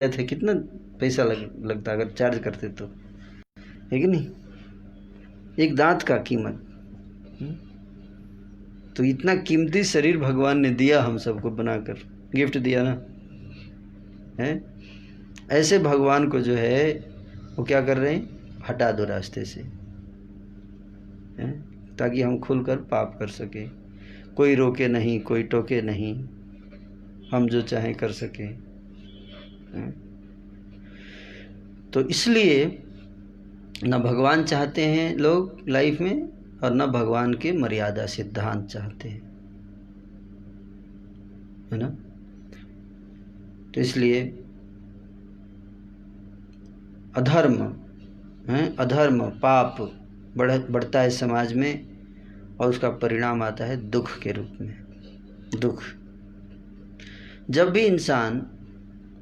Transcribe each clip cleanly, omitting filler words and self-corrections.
थे, कितना पैसा लगता अगर चार्ज करते तो, है कि नहीं? एक दांत का कीमत। तो इतना कीमती शरीर भगवान ने दिया हम सबको बनाकर, गिफ्ट दिया ना है। ऐसे भगवान को जो है वो क्या कर रहे हैं, हटा दो रास्ते से, है? ताकि हम खुलकर पाप कर सके, कोई रोके नहीं, कोई टोके नहीं, हम जो चाहें कर सके। तो इसलिए न भगवान चाहते हैं लोग लाइफ में, और न भगवान के मर्यादा सिद्धांत चाहते हैं, है ना? तो इसलिए अधर्म है, अधर्म पाप बढ़ता है समाज में, और उसका परिणाम आता है दुख के रूप में। दुख, जब भी इंसान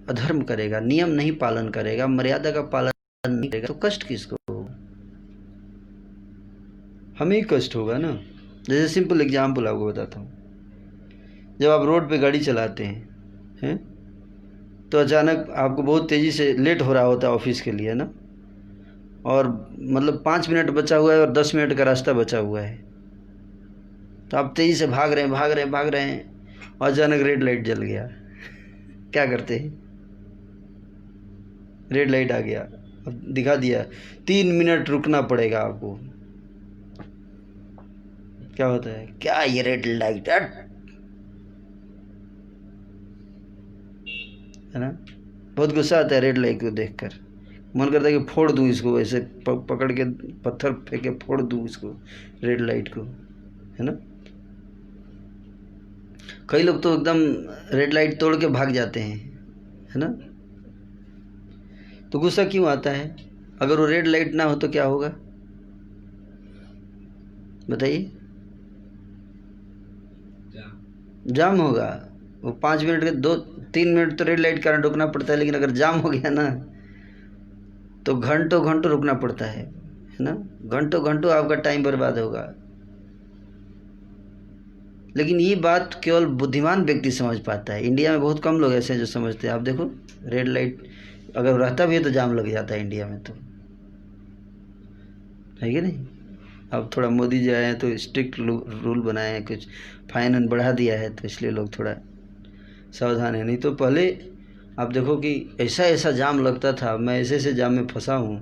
अधर्म करेगा, नियम नहीं पालन करेगा, मर्यादा का पालन नहीं करेगा, तो कष्ट किसको होगा? हमें ही कष्ट होगा ना। जैसे सिंपल एग्जाम्पल आपको बताता हूँ, जब आप रोड पे गाड़ी चलाते हैं तो अचानक आपको बहुत तेज़ी से लेट हो रहा होता है ऑफिस के लिए, ना, और मतलब 5 मिनट बचा हुआ है और 10 मिनट का रास्ता बचा हुआ है, तो आप तेज़ी से भाग रहे हैं और अचानक रेड लाइट जल गया। क्या करते हैं? रेड लाइट आ गया, अब दिखा दिया 3 मिनट रुकना पड़ेगा आपको। क्या होता है, क्या ये रेड लाइट है ना? बहुत गुस्सा आता है रेड लाइट को देखकर, मन करता है कि फोड़ दूं इसको, ऐसे पकड़ के पत्थर फेंके फोड़ दूं इसको, रेड लाइट को, है ना? कई लोग तो एकदम रेड लाइट तोड़ के भाग जाते हैं, है ना? तो गुस्सा क्यों आता है? अगर वो रेड लाइट ना हो तो क्या होगा बताइए? जाम होगा। वो 5 मिनट के 2-3 मिनट तो रेड लाइट कारण रुकना पड़ता है, लेकिन अगर जाम हो गया ना तो घंटों घंटों रुकना पड़ता है ना? घंटों घंटों आपका टाइम बर्बाद होगा। लेकिन ये बात केवल बुद्धिमान व्यक्ति समझ पाता है। इंडिया में बहुत कम लोग ऐसे हैं जो समझते हैं। आप देखो, रेड लाइट अगर रहता भी है तो जाम लग जाता है इंडिया में, तो है कि नहीं? अब थोड़ा मोदी जी आए हैं तो स्ट्रिक्ट रूल बनाए हैं, कुछ फाइन बढ़ा दिया है, तो इसलिए लोग थोड़ा सावधान है। नहीं तो पहले आप देखो कि ऐसा ऐसा जाम लगता था, मैं ऐसे ऐसे जाम में फंसा हूँ,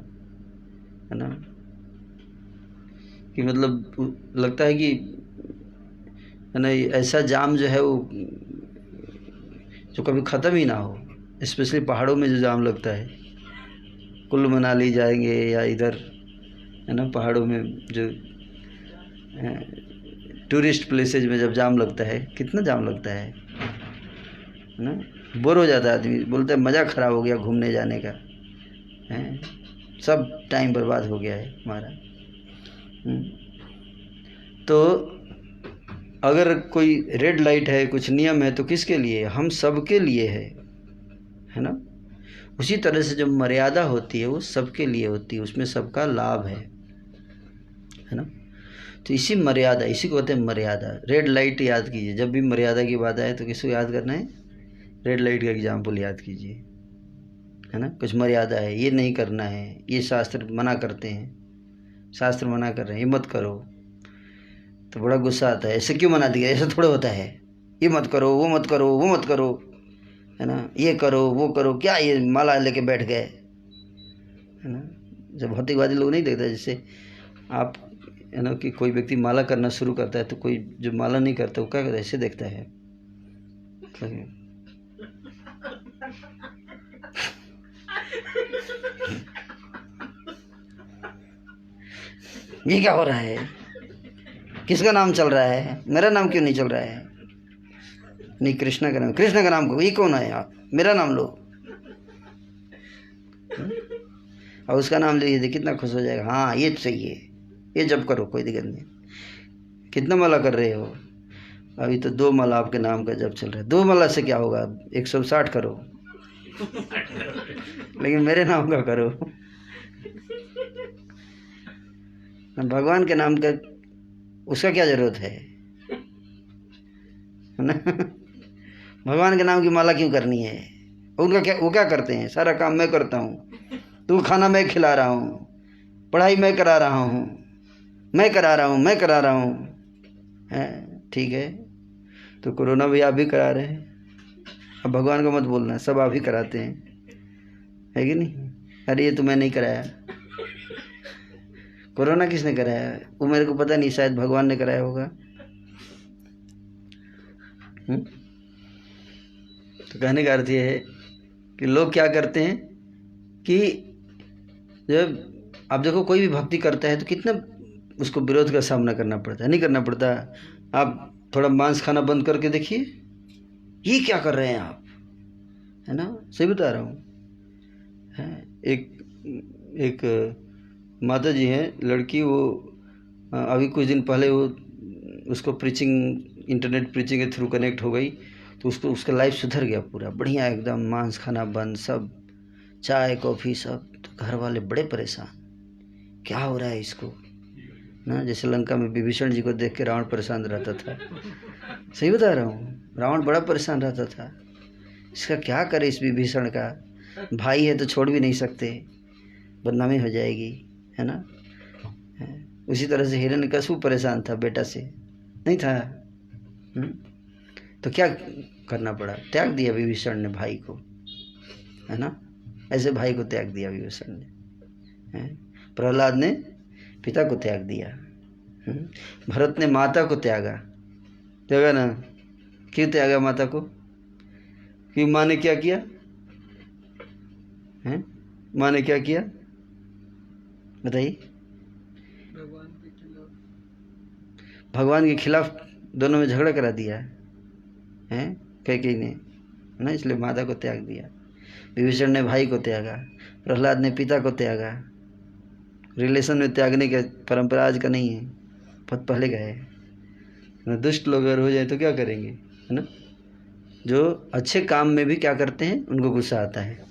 है ना, कि मतलब लगता है कि, है ना, ऐसा जाम जो है वो जो कभी ख़त्म ही ना हो। स्पेशली पहाड़ों में जो जाम लगता है, कुल्लू मनाली जाएंगे या इधर, है ना, पहाड़ों में जो टूरिस्ट प्लेसेज में जब जाम लगता है, कितना जाम लगता है ना? बोर हो जाता है आदमी, बोलता है मज़ा ख़राब हो गया घूमने जाने का, है, सब टाइम बर्बाद हो गया है हमारा। तो अगर कोई रेड लाइट है, कुछ नियम है, तो किसके लिए? हम सबके लिए है ना? उसी तरह से जो मर्यादा होती है वो सबके लिए होती है, उसमें सबका लाभ है ना? तो इसी मर्यादा, इसी को कहते हैं मर्यादा। रेड लाइट याद कीजिए, जब भी मर्यादा की बात आए तो किसको याद करना है? रेड लाइट का एग्जाम्पल याद कीजिए, है ना? कुछ मर्यादा है, ये नहीं करना है, ये शास्त्र मना करते हैं, शास्त्र मना कर रहे हैं, ये मत करो, तो बड़ा गुस्सा आता है, ऐसे क्यों मना दिया? ऐसा थोड़ा होता है, ये मत करो, वो मत करो, वो मत करो, है ना, ये करो वो करो, क्या ये माला लेके बैठ गए, है ना? जब भौतिकवादी लोग नहीं देखते, जैसे आप, है ना, कि कोई व्यक्ति माला करना शुरू करता है तो कोई जो माला नहीं करता वो क्या करता है, ऐसे देखता है, ये क्या हो रहा है, किसका नाम चल रहा है, मेरा नाम क्यों नहीं चल रहा है? नहीं, कृष्णा का नाम, कृष्णा का नाम को, ये कौन है आप, मेरा नाम लो, और उसका नाम ले लीजिए, कितना खुश हो जाएगा। हाँ ये सही है, ये जब करो, कोई दिक्कत नहीं। कितना माला कर रहे हो? अभी तो 2 माला आपके नाम का जब चल रहा है। 2 माला से क्या होगा? 160 करो, लेकिन मेरे नाम का करो। भगवान के नाम का उसका क्या जरूरत है ना? भगवान के नाम की माला क्यों करनी है? उनका क्या, वो क्या करते हैं, सारा काम मैं करता हूँ, तू खाना मैं खिला रहा हूँ, पढ़ाई मैं करा रहा हूँ, मैं करा रहा हूँ। ठीक है, तो कोरोना भी आप भी करा रहे हैं। अब भगवान को मत बोलना, सब आप ही कराते हैं, है कि नहीं? अरे ये तो मैं नहीं कराया। कोरोना किसने कराया? वो मेरे को पता नहीं, शायद भगवान ने कराया होगा। तो कहने का अर्थ ये है कि लोग क्या करते हैं कि जब आप देखो कोई भी भक्ति करता है तो कितना उसको विरोध का सामना करना पड़ता है। नहीं करना पड़ता? आप थोड़ा मांस खाना बंद करके देखिए, ये क्या कर रहे हैं आप, है ना? सही बता रहा हूँ। एक माता जी हैं, लड़की, वो अभी कुछ दिन पहले वो उसको प्रीचिंग, इंटरनेट प्रीचिंग के थ्रू कनेक्ट हो गई, तो उसको उसका लाइफ सुधर गया पूरा बढ़िया एकदम, मांस खाना बंद, सब चाय कॉफ़ी सब। तो घर वाले बड़े परेशान, क्या हो रहा है इसको ना? जैसे लंका में विभीषण जी को देख के रावण परेशान रहता था। सही बता रहा हूँ, रावण बड़ा परेशान रहता था, इसका क्या करे, इस विभीषण का भाई है तो छोड़ भी नहीं सकते, बदनामी हो जाएगी, है ना? उसी तरह से हिरण्यकशिपु परेशान था बेटा से, नहीं था? तो क्या करना पड़ा? त्याग दिया विभीषण ने भाई को, है ना? ऐसे भाई को त्याग दिया विभीषण ने। प्रहलाद ने पिता को त्याग दिया, भरत ने माता को त्यागा ना? क्यों त्यागा माता को? कि माँ ने क्या किया है? माँ ने क्या किया बताइए? भगवान के खिलाफ दोनों में झगड़ा करा दिया है कैकेयी ने, है ना? इसलिए माता को त्याग दिया। विभीषण ने भाई को त्यागा, प्रहलाद ने पिता को त्यागा। रिलेशन में त्यागने का परंपरा आज का नहीं है, बहुत पहले का है। दुष्ट लोग अगर हो जाए तो क्या करेंगे, है ना? जो अच्छे काम में भी क्या करते हैं, उनको गुस्सा आता है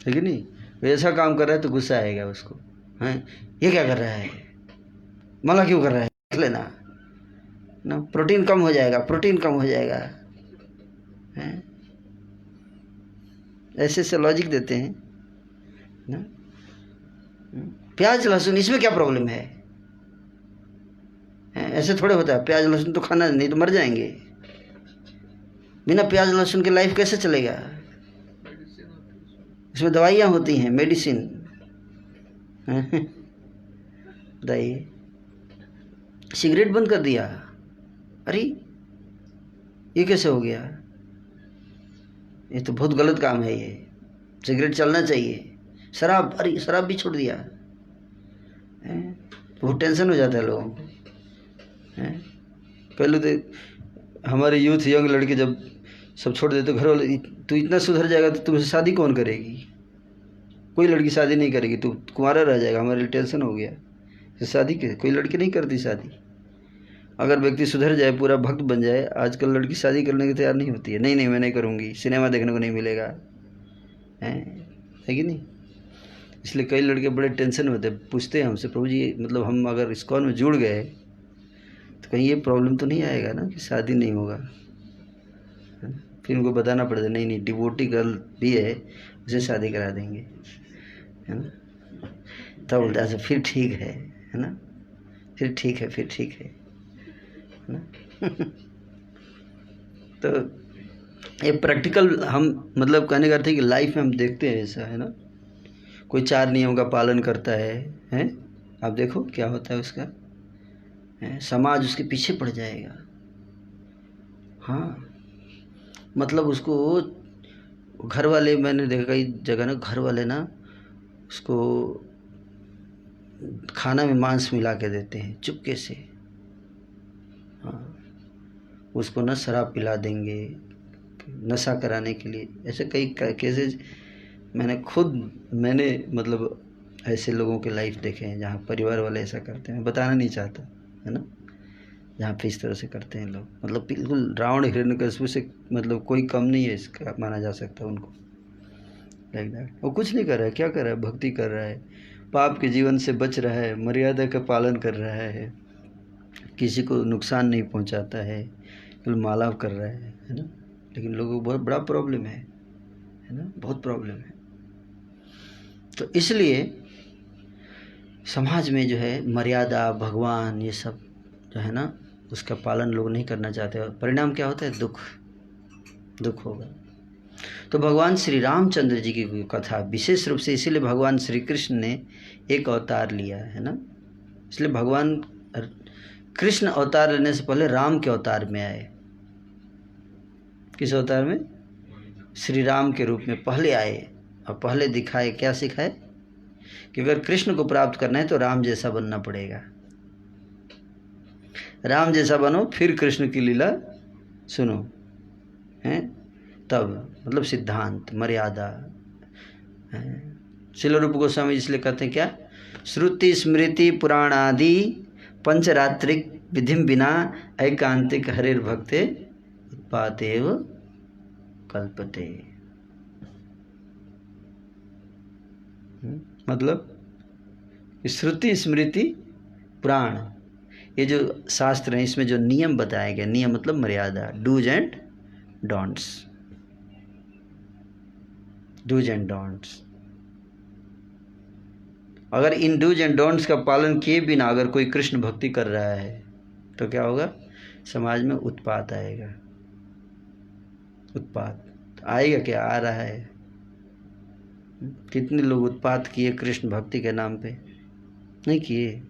कि नहीं? वो ऐसा काम कर रहा है तो गुस्सा आएगा उसको, हैं? ये क्या कर रहा है, मला क्यों कर रहा है, देख लेना ना, प्रोटीन कम हो जाएगा, हैं? ऐसे से लॉजिक देते हैं ना। प्याज लहसुन इसमें क्या प्रॉब्लम है? ऐसे थोड़े होता है, प्याज लहसुन तो खाना नहीं तो मर जाएंगे। बिना प्याज लहसुन के लाइफ कैसे चलेगा? इसमें दवाइयाँ होती हैं, मेडिसिन। बताइए, सिगरेट बंद कर दिया, अरे ये कैसे हो गया? ये तो बहुत गलत काम है, ये सिगरेट चलना चाहिए। शराब, अरे शराब भी छोड़ दिया, बहुत टेंशन हो जाता है लोगों को। पहले तो हमारे यूथ, यंग लड़के जब सब छोड़ देते, घर वाले, तू इतना सुधर जाएगा तो तुमसे शादी कौन करेगी? कोई लड़की शादी नहीं करेगी, तू कुंवारा रह जाएगा। हमारे लिए टेंशन हो गया, तो शादी के कोई लड़की नहीं करती शादी। अगर व्यक्ति सुधर जाए, पूरा भक्त बन जाए, आजकल लड़की शादी करने की तैयार नहीं होती है। नहीं मैं नहीं करूँगी, सिनेमा देखने को नहीं मिलेगा, है कि नहीं? इसलिए कई लड़के बड़े टेंशन में होते हैं, पूछते हैं हमसे, प्रभु जी मतलब हम अगर इस्कॉन में जुड़ गए तो कहीं ये प्रॉब्लम तो नहीं आएगा ना कि शादी नहीं होगा? फिर उनको बताना पड़ता है, नहीं डिवोटी गर्ल भी है, उसे शादी करा देंगे, है ना? तब बोलता है फिर ठीक है ना? फिर ठीक है ना? तो ये प्रैक्टिकल हम मतलब कहने का अर्थ है कि लाइफ में हम देखते हैं ऐसा, है ना? कोई 4 नियम का पालन करता है? आप देखो क्या होता है उसका, समाज उसके पीछे पड़ जाएगा। हाँ, मतलब उसको घर वाले, मैंने देखा कई जगह ना, घर वाले ना उसको खाना में मांस मिला के देते हैं चुपके से। हाँ, उसको ना शराब पिला देंगे नशा कराने के लिए। ऐसे कई केसेस मैंने मतलब ऐसे लोगों के लाइफ देखे हैं जहाँ परिवार वाले ऐसा करते हैं। मैं बताना नहीं चाहता, है ना? जहाँ पे इस तरह से करते हैं लोग, मतलब बिल्कुल रावण हिरण्यकशिपु से मतलब कोई कम नहीं है, इसका माना जा सकता है उनको। Like that. वो कुछ नहीं कर रहा है, क्या कर रहा है? भक्ति कर रहा है, पाप के जीवन से बच रहा है, मर्यादा का पालन कर रहा है, किसी को नुकसान नहीं पहुंचाता है, केवल मालाप कर रहा है ना? लेकिन लोगों को बहुत बड़ा प्रॉब्लम है है ना, बहुत प्रॉब्लम है। तो इसलिए समाज में जो है मर्यादा, भगवान, ये सब जो है ना, उसका पालन लोग नहीं करना चाहते, और परिणाम क्या होता है? दुख होगा। तो भगवान श्री रामचंद्र जी की कथा विशेष रूप से इसीलिए भगवान श्री कृष्ण ने एक अवतार लिया है ना, इसलिए भगवान कृष्ण अवतार लेने से पहले राम के अवतार में आए। किस अवतार में? श्री राम के रूप में पहले आए, और पहले दिखाए, क्या सिखाए? कि अगर कृष्ण को प्राप्त करना है तो राम जैसा बनना पड़ेगा। राम जैसा बनो, फिर कृष्ण की लीला सुनो, हैं? तब मतलब सिद्धांत, मर्यादा है। श्रील रूप गोस्वामी इसलिए कहते हैं क्या? श्रुति स्मृति पुराणादि पंचरात्रिक विधिम बिना ऐकांतिक हरिर भक्ते उत्पातेव कल्पते। मतलब श्रुति स्मृति पुराण, ये जो शास्त्र हैं, इसमें जो नियम बताए गए, नियम मतलब मर्यादा, dos and don'ts, dos and don'ts. अगर इन डूज एंड डोंट्स का पालन किए बिना अगर कोई कृष्ण भक्ति कर रहा है तो क्या होगा? समाज में उत्पात आएगा। उत्पात आएगा क्या? आ रहा है। कितने लोग उत्पात किए कृष्ण भक्ति के नाम पे? नहीं किए।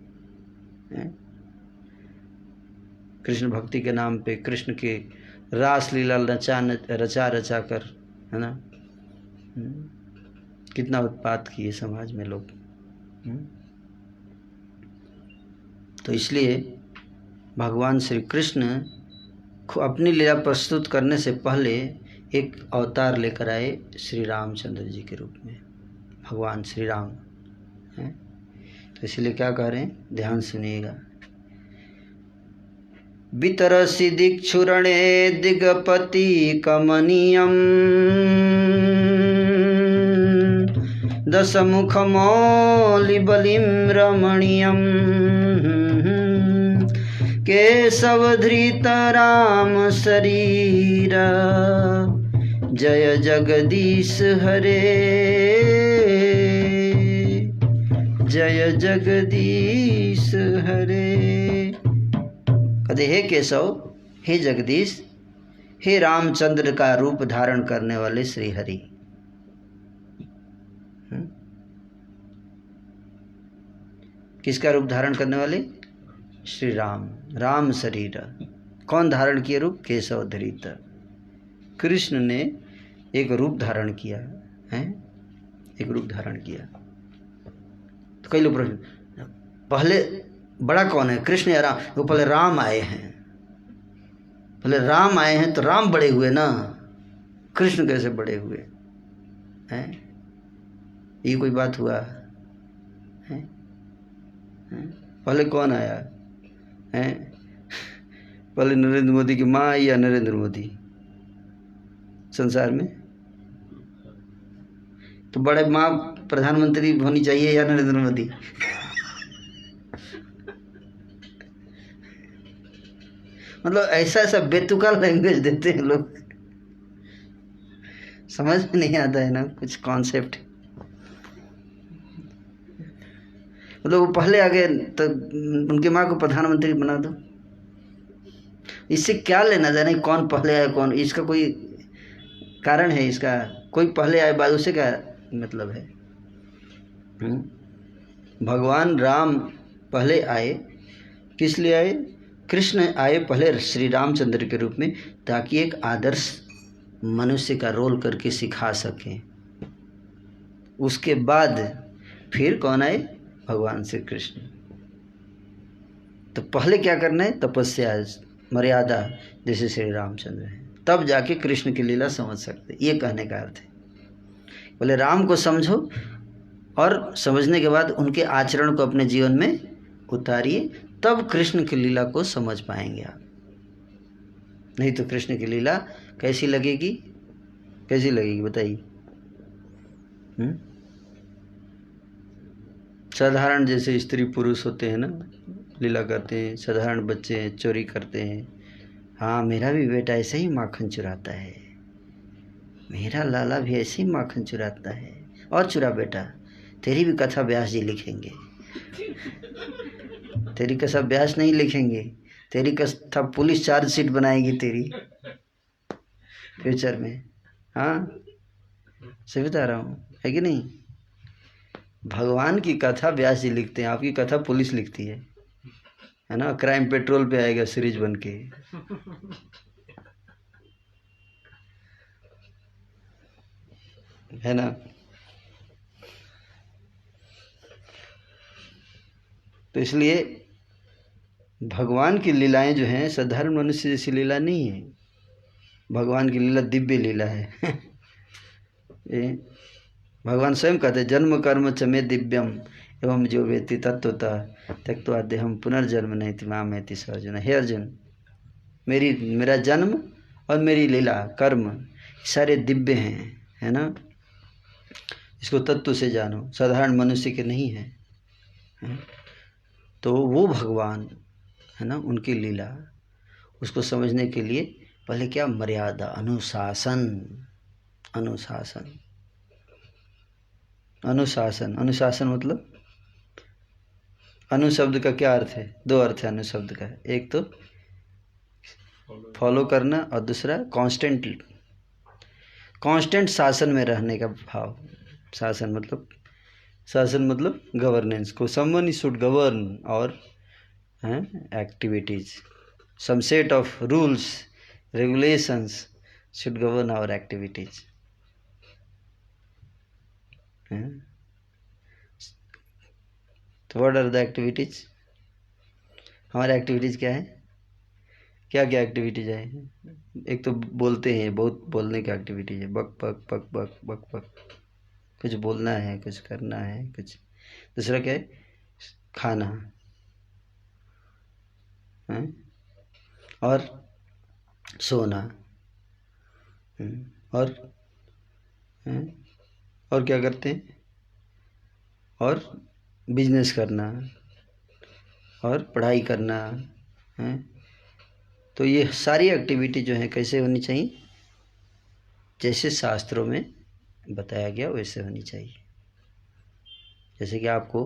कृष्ण भक्ति के नाम पे कृष्ण के रास लीला रचा कर, है ना, कितना उत्पात किए समाज में लोग। तो इसलिए भगवान श्री कृष्ण अपनी लीला प्रस्तुत करने से पहले एक अवतार लेकर आए श्री रामचंद्र जी के रूप में, भगवान श्री राम हैं। तो इसलिए क्या कह रहे हैं, ध्यान सुनिएगा। वितरसि दिक्षुरणे दिगपति कमनीयम् दशमुखमौलिबलिं रमणीयम् केशवधृत राम शरीर जय जगदीश हरे, जय जगदीश हरे। कहते हे केशव, हे जगदीश, हे रामचंद्र का रूप धारण करने वाले श्री हरि। किसका रूप धारण करने वाले? श्री राम। राम शरीर, कौन धारण किए रूप? केशव धृत। कृष्ण ने एक रूप धारण किया है, एक रूप धारण किया। तो कई लोग प्रश्न, पहले बड़ा कौन है, कृष्ण या राम? वो पहले राम आए हैं, पहले राम आए हैं तो राम बड़े हुए ना, कृष्ण कैसे बड़े हुए हैं? ये कोई बात हुआ है? पहले कौन आया है? पहले नरेंद्र मोदी की माँ आई या नरेंद्र मोदी संसार में? तो बड़े माँ प्रधानमंत्री होनी चाहिए या नरेंद्र मोदी? मतलब ऐसा ऐसा बेतुका लैंग्वेज देते हैं लोग, समझ में नहीं आता है ना कुछ कॉन्सेप्ट। मतलब वो पहले आ गए तो उनकी माँ को प्रधानमंत्री बना दो। इससे क्या लेना देना, कौन पहले आए कौन, इसका कोई कारण है? इसका कोई पहले आए बाद उससे क्या मतलब है? भगवान राम पहले आए, किस लिए आए? कृष्ण आए पहले श्री रामचंद्र के रूप में, ताकि एक आदर्श मनुष्य का रोल करके सिखा सकें। उसके बाद फिर कौन आए? भगवान श्री कृष्ण। तो पहले क्या करना है? तपस्या, मर्यादा, जैसे श्री रामचंद्र है, तब जाके कृष्ण की लीला समझ सकते। ये कहने का अर्थ है। बोले राम को समझो और समझने के बाद उनके आचरण को अपने जीवन में उतारिए, तब कृष्ण की लीला को समझ पाएंगे आप। नहीं तो कृष्ण की लीला कैसी लगेगी? कैसी लगेगी बताइए? साधारण जैसे स्त्री पुरुष होते हैं ना, लीला करते हैं, साधारण बच्चे हैं, चोरी करते हैं। हाँ, मेरा भी बेटा ऐसे ही माखन चुराता है, मेरा लाला भी ऐसे ही माखन चुराता है, और चुरा बेटा, तेरी भी कथा व्यास जी लिखेंगे। तेरी कथा व्यास नहीं लिखेंगे, तेरी कथा पुलिस चार्जशीट बनाएगी तेरी फ्यूचर में। हाँ, सही बता रहा हूँ, है कि नहीं? भगवान की कथा व्यास जी लिखते हैं, आपकी कथा पुलिस लिखती है ना? क्राइम पेट्रोल पे आएगा सीरीज बन के। है ना? तो इसलिए भगवान की लीलाएं जो हैं साधारण मनुष्य जैसी लीला नहीं है। भगवान की लीला दिव्य लीला है। भगवान स्वयं कहते जन्म कर्म च मे दिव्यम एवं जो वेति तत्वतः त्यक्त्वा देहम पुनर्जन्म नहीं माम एति स अर्जुन। हे अर्जुन, मेरा जन्म और मेरी लीला कर्म सारे दिव्य हैं, है ना? इसको तत्व से जानो, साधारण मनुष्य के नहीं है, है? तो वो भगवान है ना, उनकी लीला, उसको समझने के लिए पहले क्या मर्यादा, अनुशासन। अनुशासन अनुशासन अनुशासन मतलब, अनु शब्द का क्या अर्थ है? दो अर्थ है अनु शब्द का। एक तो फॉलो करना और दूसरा कांस्टेंट शासन में रहने का भाव। शासन मतलब गवर्नेंस को, समवन शुड गवर्न और activities, some set of rules regulations should govern our activities. तो व्हाट आर द एक्टिविटीज? हमारे एक्टिविटीज क्या है? क्या क्या एक्टिविटीज है? एक तो बोलते हैं, बहुत बोलने की एक्टिविटीज है, बक बक बक बक बक बक, कुछ बोलना है, कुछ करना है, कुछ। दूसरा क्या है? खाना है और सोना और क्या करते हैं? और बिजनेस करना और पढ़ाई करना है। तो ये सारी एक्टिविटी जो है कैसे होनी चाहिए? जैसे शास्त्रों में बताया गया वैसे होनी चाहिए। जैसे कि आपको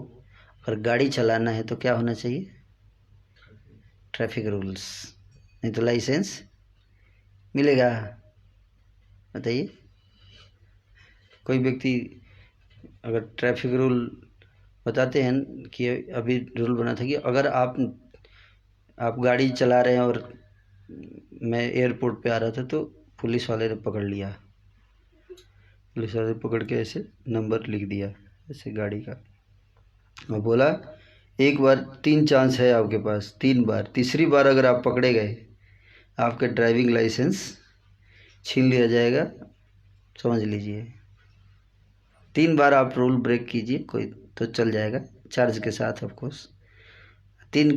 अगर गाड़ी चलाना है तो क्या होना चाहिए? ट्रैफिक रूल्स, नहीं तो लाइसेंस मिलेगा? बताइए। कोई व्यक्ति अगर ट्रैफिक रूल बताते हैं कि अभी रूल बना था कि अगर आप गाड़ी चला रहे हैं और मैं एयरपोर्ट पे आ रहा था तो पुलिस वाले ने पकड़ लिया, पुलिस वाले ने पकड़ के ऐसे नंबर लिख दिया ऐसे गाड़ी का, और बोला एक बार 3 चांस है आपके पास, 3 बार, तीसरी बार अगर आप पकड़े गए आपका ड्राइविंग लाइसेंस छीन लिया जाएगा, समझ लीजिए। 3 बार आप रूल ब्रेक कीजिए कोई तो चल जाएगा, चार्ज के साथ ऑफ कोर्स। 3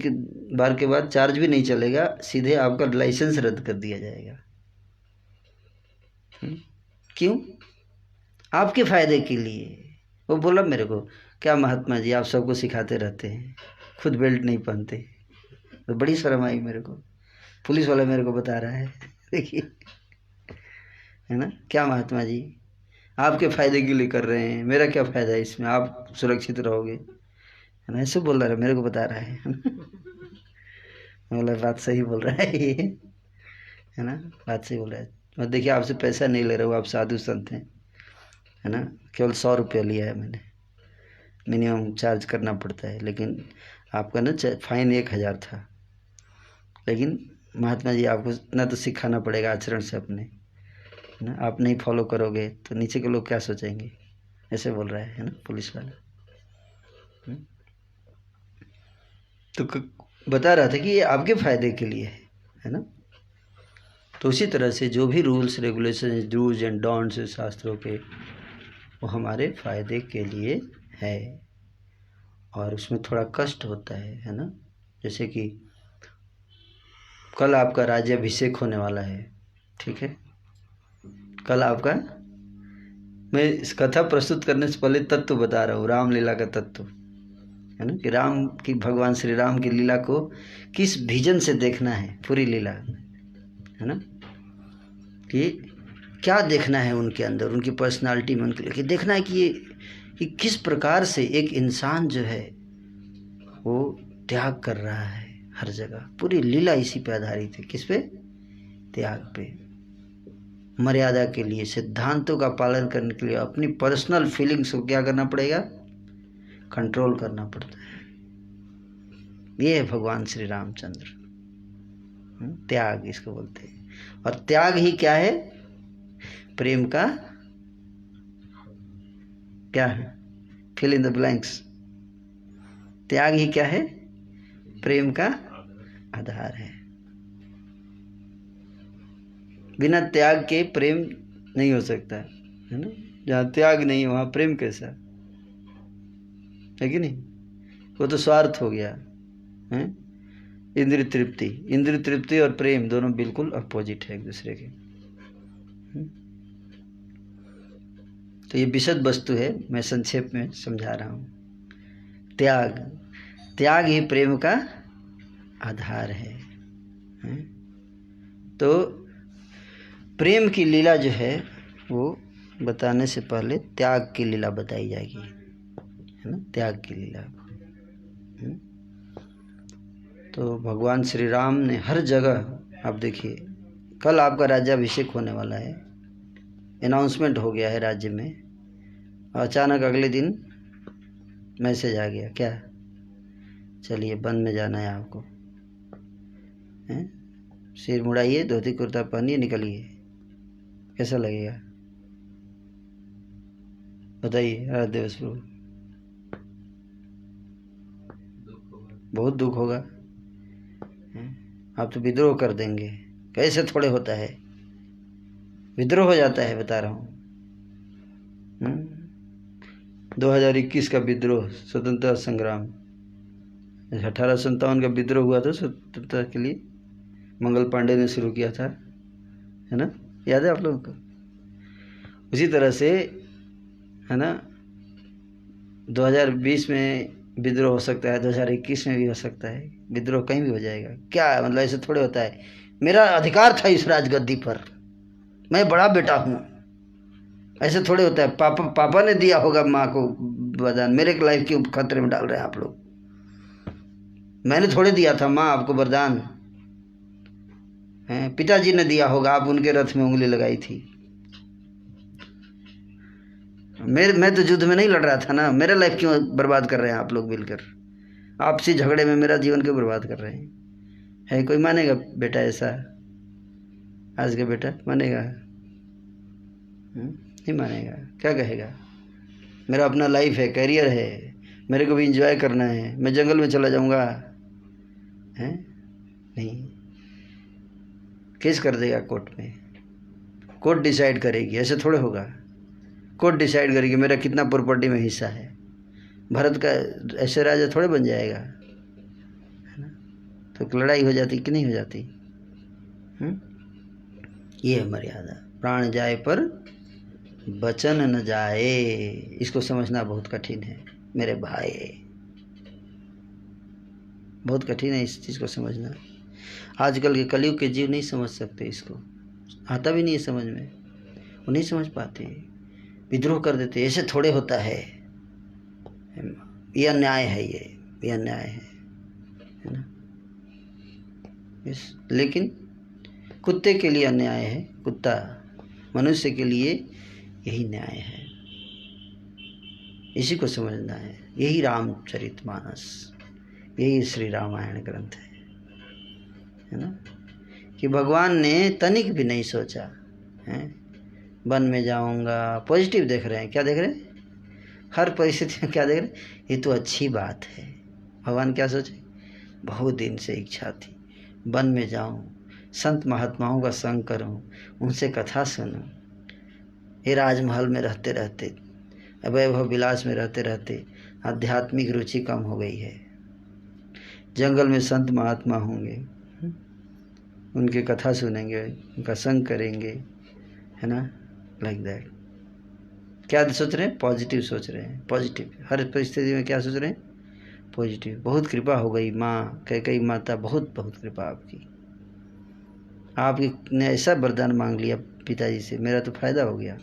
बार के बाद चार्ज भी नहीं चलेगा, सीधे आपका लाइसेंस रद्द कर दिया जाएगा। क्यों? आपके फ़ायदे के लिए। वो बोला मेरे को, क्या महात्मा जी आप सबको सिखाते रहते हैं, खुद बेल्ट नहीं पहनते। तो बड़ी शर्म आई मेरे को, पुलिस वाला मेरे को बता रहा है। देखिए, है ना? क्या महात्मा जी आपके फ़ायदे के लिए कर रहे हैं, मेरा क्या फ़ायदा है इसमें, आप सुरक्षित रहोगे, है ना? ऐसे बोल रहा है, मेरे को बता रहा है। बोला बात सही बोल रहा है ये, है ना? बात सही बोल रहा है। और देखिए आपसे पैसा नहीं ले रहा हूँ, आप साधु संत हैं, है ना? केवल 100 रुपया लिया है मैंने, मिनिमम चार्ज करना पड़ता है, लेकिन आपका ना फाइन 1000 था। लेकिन महात्मा जी आपको इतना तो सिखाना पड़ेगा आचरण से अपने, है ना? आप नहीं फॉलो करोगे तो नीचे के लोग क्या सोचेंगे, ऐसे बोल रहा है ना पुलिस वाला। तो बता रहा था कि ये आपके फ़ायदे के लिए है ना? तो उसी तरह से जो भी rules regulation dos and don'ts शास्त्रों के, वो हमारे फ़ायदे के लिए है, और उसमें थोड़ा कष्ट होता है ना? जैसे कि कल आपका राज्याभिषेक होने वाला है, ठीक है? कल आपका, मैं इस कथा प्रस्तुत करने से पहले तत्व बता रहा हूँ, रामलीला का तत्व, है ना? कि राम की, भगवान श्री राम की लीला को किस विजन से देखना है, पूरी लीला, है ना? कि क्या देखना है उनके अंदर, उनकी पर्सनालिटी में उनके लिए देखना है कि किस प्रकार से एक इंसान जो है वो त्याग कर रहा है हर जगह। पूरी लीला इसी पे आधारित है। किस पे? त्याग पे। मर्यादा के लिए, सिद्धांतों का पालन करने के लिए अपनी पर्सनल फीलिंग्स को क्या करना पड़ेगा? कंट्रोल करना पड़ता है। ये है भगवान श्री रामचंद्र। त्याग इसको बोलते हैं। और त्याग ही क्या है? प्रेम का क्या है? Fill in the blanks. त्याग ही क्या है? प्रेम का आधार है। बिना त्याग के प्रेम नहीं हो सकता है ना। जहाँ त्याग नहीं है वहाँ प्रेम कैसा है कि नहीं? वो तो स्वार्थ हो गया है। इंद्रिय तृप्ति और प्रेम दोनों बिल्कुल अपोजिट है एक दूसरे के। तो ये विशद वस्तु है, मैं संक्षेप में समझा रहा हूँ। त्याग ही प्रेम का आधार है। तो प्रेम की लीला जो है वो बताने से पहले त्याग की लीला बताई जाएगी, है ना। त्याग की लीला। तो भगवान श्री राम ने हर जगह, आप देखिए कल आपका राज्याभिषेक होने वाला है, अनाउंसमेंट हो गया है राज्य में, अचानक अगले दिन मैसेज आ गया, क्या? चलिए वन में जाना है आपको, हैं? सिर मुड़ाइए, धोती कुर्ता पहनिए, निकलिए। कैसा लगेगा बताइए राधे प्रभु? बहुत दुख होगा। आप तो विद्रोह कर देंगे। कैसे थोड़े होता है, विद्रोह हो जाता है, बता रहा हूँ। 2021 का विद्रोह, स्वतंत्रता संग्राम, 1857 का विद्रोह हुआ था स्वतंत्रता के लिए, मंगल पांडे ने शुरू किया था, है ना। याद है आप लोगों को? उसी तरह से, है ना, 2020 में विद्रोह हो सकता है, 2021 में भी हो सकता है, विद्रोह कहीं भी हो जाएगा। क्या मतलब, ऐसे थोड़े होता है। मेरा अधिकार था इस राजगद्दी पर, मैं बड़ा बेटा हूँ, ऐसे थोड़े होता है। पापा ने दिया होगा माँ को वरदान, मेरे लाइफ के खतरे में डाल रहे हैं आप लोग। मैंने थोड़े दिया था माँ आपको वरदान, पिताजी ने दिया होगा, आप उनके रथ में उंगली लगाई थी। मैं तो युद्ध में नहीं लड़ रहा था ना। मेरा लाइफ क्यों बर्बाद कर रहे हैं आप लोग मिलकर? आपसी झगड़े में मेरा जीवन क्यों बर्बाद कर रहे हैं? है कोई मानेगा बेटा ऐसा? आज का बेटा मानेगा? नहीं मानेगा। क्या कहेगा? मेरा अपना लाइफ है, करियर है, मेरे को भी इंजॉय करना है, मैं जंगल में चला जाऊंगा, हैं? नहीं, केस कर देगा कोर्ट में, कोर्ट डिसाइड करेगी। ऐसे थोड़े होगा। कोर्ट डिसाइड करेगी मेरा कितना प्रॉपर्टी में हिस्सा है। भारत का ऐसे राजा थोड़े बन जाएगा, है ना। तो लड़ाई हो जाती कि नहीं हो जाती? ये है मर्यादा। प्राण जाए पर वचन न जाए, इसको समझना बहुत कठिन है मेरे भाई, बहुत कठिन है इस चीज़ को समझना। आजकल के कलयुग के जीव नहीं समझ सकते इसको, आता भी नहीं है समझ में, वो नहीं समझ पाते, विद्रोह कर देते। ऐसे थोड़े होता है, ये अन्याय है, ये अन्याय है ना। लेकिन कुत्ते के लिए अन्याय है, कुत्ता, मनुष्य के लिए यही न्याय है। इसी को समझना है। यही रामचरितमानस, यही श्री रामायण ग्रंथ है ना। कि भगवान ने तनिक भी नहीं सोचा है वन में जाऊंगा। पॉजिटिव देख रहे हैं, क्या देख रहे हैं? हर परिस्थिति में क्या देख रहे हैं? ये तो अच्छी बात है। भगवान क्या सोचे? बहुत दिन से इच्छा थी वन में जाऊं, संत महात्माओं का संग करूं, उनसे कथा सुनूं। ये राजमहल में रहते रहते, वैभव विलास में रहते रहते आध्यात्मिक रुचि कम हो गई है। जंगल में संत महात्मा होंगे, उनके कथा सुनेंगे, उनका संग करेंगे, है ना, लाइक दैट। क्या सोच रहे हैं? पॉजिटिव सोच रहे हैं। पॉजिटिव हर परिस्थिति में क्या सोच रहे हैं? पॉजिटिव। बहुत कृपा हो गई माँ, कैकेयी माता, बहुत बहुत कृपा आपकी। आपने ऐसा वरदान मांग लिया पिताजी से, मेरा तो फायदा हो गया।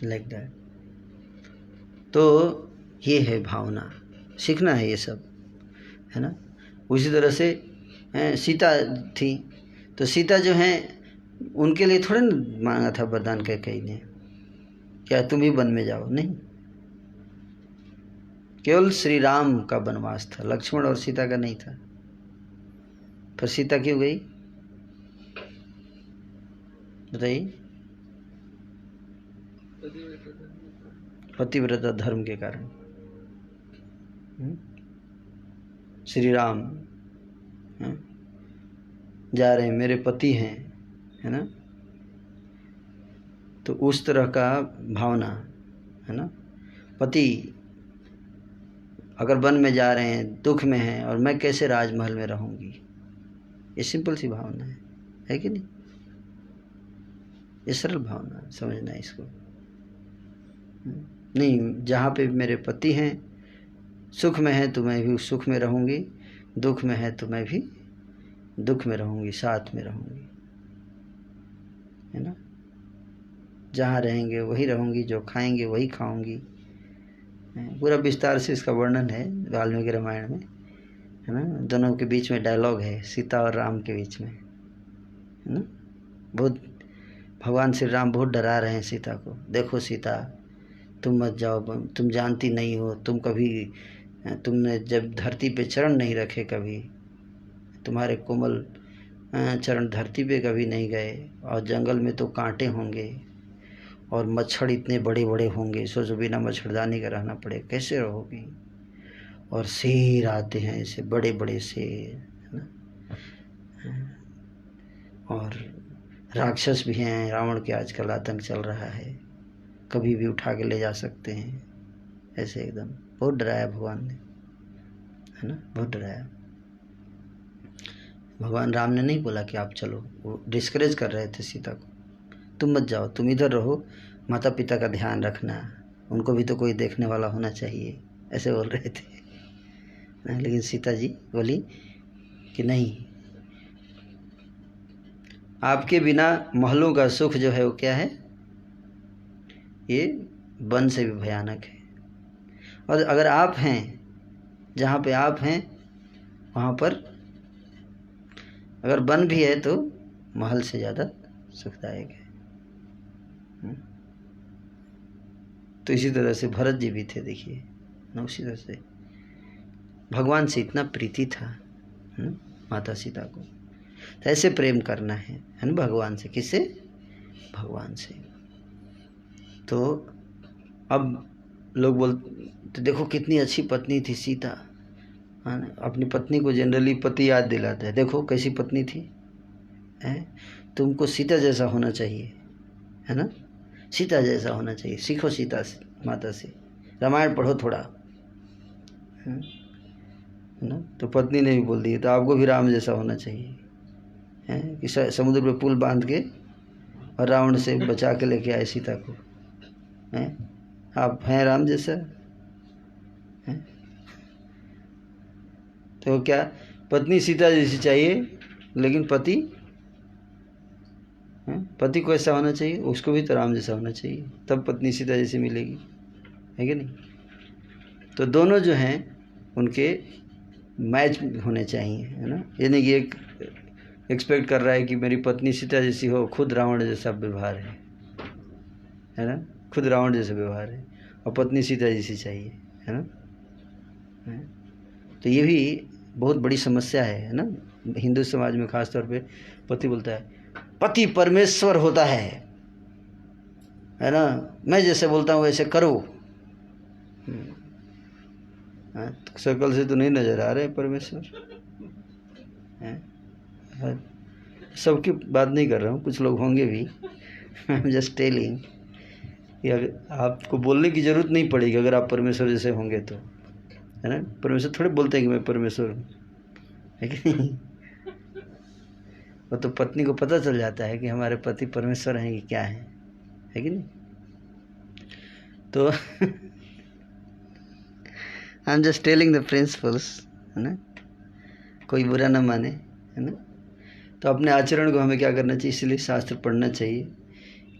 Like that. तो ये है भावना, सीखना है ये सब, है ना। उसी तरह से सीता थी, तो सीता जो है उनके लिए थोड़े ना मांगा था वरदान कैकेयी ने, क्या तुम ही वन में जाओ, नहीं। केवल श्री राम का वनवास था, लक्ष्मण और सीता का नहीं था। पर सीता क्यों गई बताइए? पतिव्रता धर्म के कारण। श्री राम जा रहे हैं, मेरे पति हैं, है ना। तो उस तरह का भावना, है ना। पति अगर वन में जा रहे हैं, दुख में हैं, और मैं कैसे राजमहल में रहूंगी, ये सिंपल सी भावना है कि नहीं? ये सरल भावना है, समझना है इसको। नहीं, जहाँ पे मेरे पति हैं, सुख में है तो मैं भी उस सुख में रहूंगी, दुख में है तो मैं भी दुख में रहूंगी, साथ में रहूंगी, है ना। जहाँ रहेंगे वही रहूंगी, जो खाएंगे वही खाऊंगी। पूरा विस्तार से इसका वर्णन है वाल्मीकि रामायण में, है ना। दोनों के बीच में डायलॉग है, सीता और राम के बीच में, है ना। बहुत भगवान श्री राम बहुत डरा रहे हैं सीता को, देखो सीता तुम मत जाओ, तुम जानती नहीं हो, तुमने जब धरती पे चरण नहीं रखे, कभी तुम्हारे कोमल चरण धरती पे कभी नहीं गए, और जंगल में तो कांटे होंगे और मच्छर इतने बड़े बड़े होंगे, सोचो बिना मच्छरदानी का रहना पड़े, कैसे रहोगी। और शेर आते हैं, ऐसे बड़े बड़े शेर, है ना। और राक्षस भी हैं, रावण के आजकल आतंक चल रहा है, कभी भी उठा के ले जा सकते हैं, ऐसे एकदम बहुत डराया भगवान ने, है ना, बहुत डराया। भगवान राम ने नहीं बोला कि आप चलो, वो डिस्करेज कर रहे थे सीता को, तुम मत जाओ, तुम इधर रहो, माता पिता का ध्यान रखना, उनको भी तो कोई देखने वाला होना चाहिए, ऐसे बोल रहे थे। लेकिन सीता जी बोली कि नहीं, आपके बिना महलों का सुख जो है वो क्या है, ये वन से भी भयानक है। और अगर आप हैं जहाँ पे आप हैं, वहाँ पर अगर वन भी है तो महल से ज़्यादा सुखदायक है। तो इसी तरह से भरत जी भी थे, देखिए ना, उसी तरह से भगवान से इतना प्रीति था माता सीता को, तो ऐसे प्रेम करना है ना भगवान से। किससे? भगवान से। तो अब लोग बोलते देखो कितनी अच्छी पत्नी थी सीता, अपनी पत्नी को जनरली पति याद दिलाता है, देखो कैसी पत्नी थी, तुमको सीता जैसा होना चाहिए, है ना, सीता जैसा होना चाहिए, सीखो सीता से, माता से, रामायण पढ़ो थोड़ा, है ना। तो पत्नी ने भी बोल दी, तो आपको भी राम जैसा होना चाहिए, है कि समुद्र पे पुल बांध के और रावण से बचा के लेके आए सीता को, हैं आप हैं राम जैसा, हैं। तो क्या पत्नी सीता जैसी चाहिए, लेकिन पति को ऐसा होना चाहिए, उसको भी तो राम जैसा होना चाहिए, तब पत्नी सीता जैसी मिलेगी, है कि नहीं। तो दोनों जो हैं उनके मैच होने चाहिए, है ना। ये नहीं कि एक एक्सपेक्ट कर रहा है कि मेरी पत्नी सीता जैसी हो, खुद रावण जैसा व्यवहार है ना, खुद रावण जैसा व्यवहार है, और पत्नी सीता जैसी चाहिए, है ना। तो ये भी बहुत बड़ी समस्या है ना, हिंदू समाज में खास तौर पे। पति बोलता है पति परमेश्वर होता है ना, मैं जैसे बोलता हूँ वैसे करो। सर्कल से तो नहीं नजर आ रहे परमेश्वर, सबकी बात नहीं कर रहा हूँ, कुछ लोग होंगे भी। आई एम जस्ट टेलिंग कि आपको बोलने की जरूरत नहीं पड़ेगी अगर आप परमेश्वर जैसे होंगे तो, है ना। परमेश्वर थोड़े बोलते हैं कि मैं परमेश्वर हूँ, है कि नहीं। वो तो पत्नी को पता चल जाता है कि हमारे पति परमेश्वर हैं कि क्या है कि नहीं। तो I am just telling the principles, है ना, कोई बुरा ना माने, है ना। तो अपने आचरण को हमें क्या करना चाहिए, इसलिए शास्त्र पढ़ना चाहिए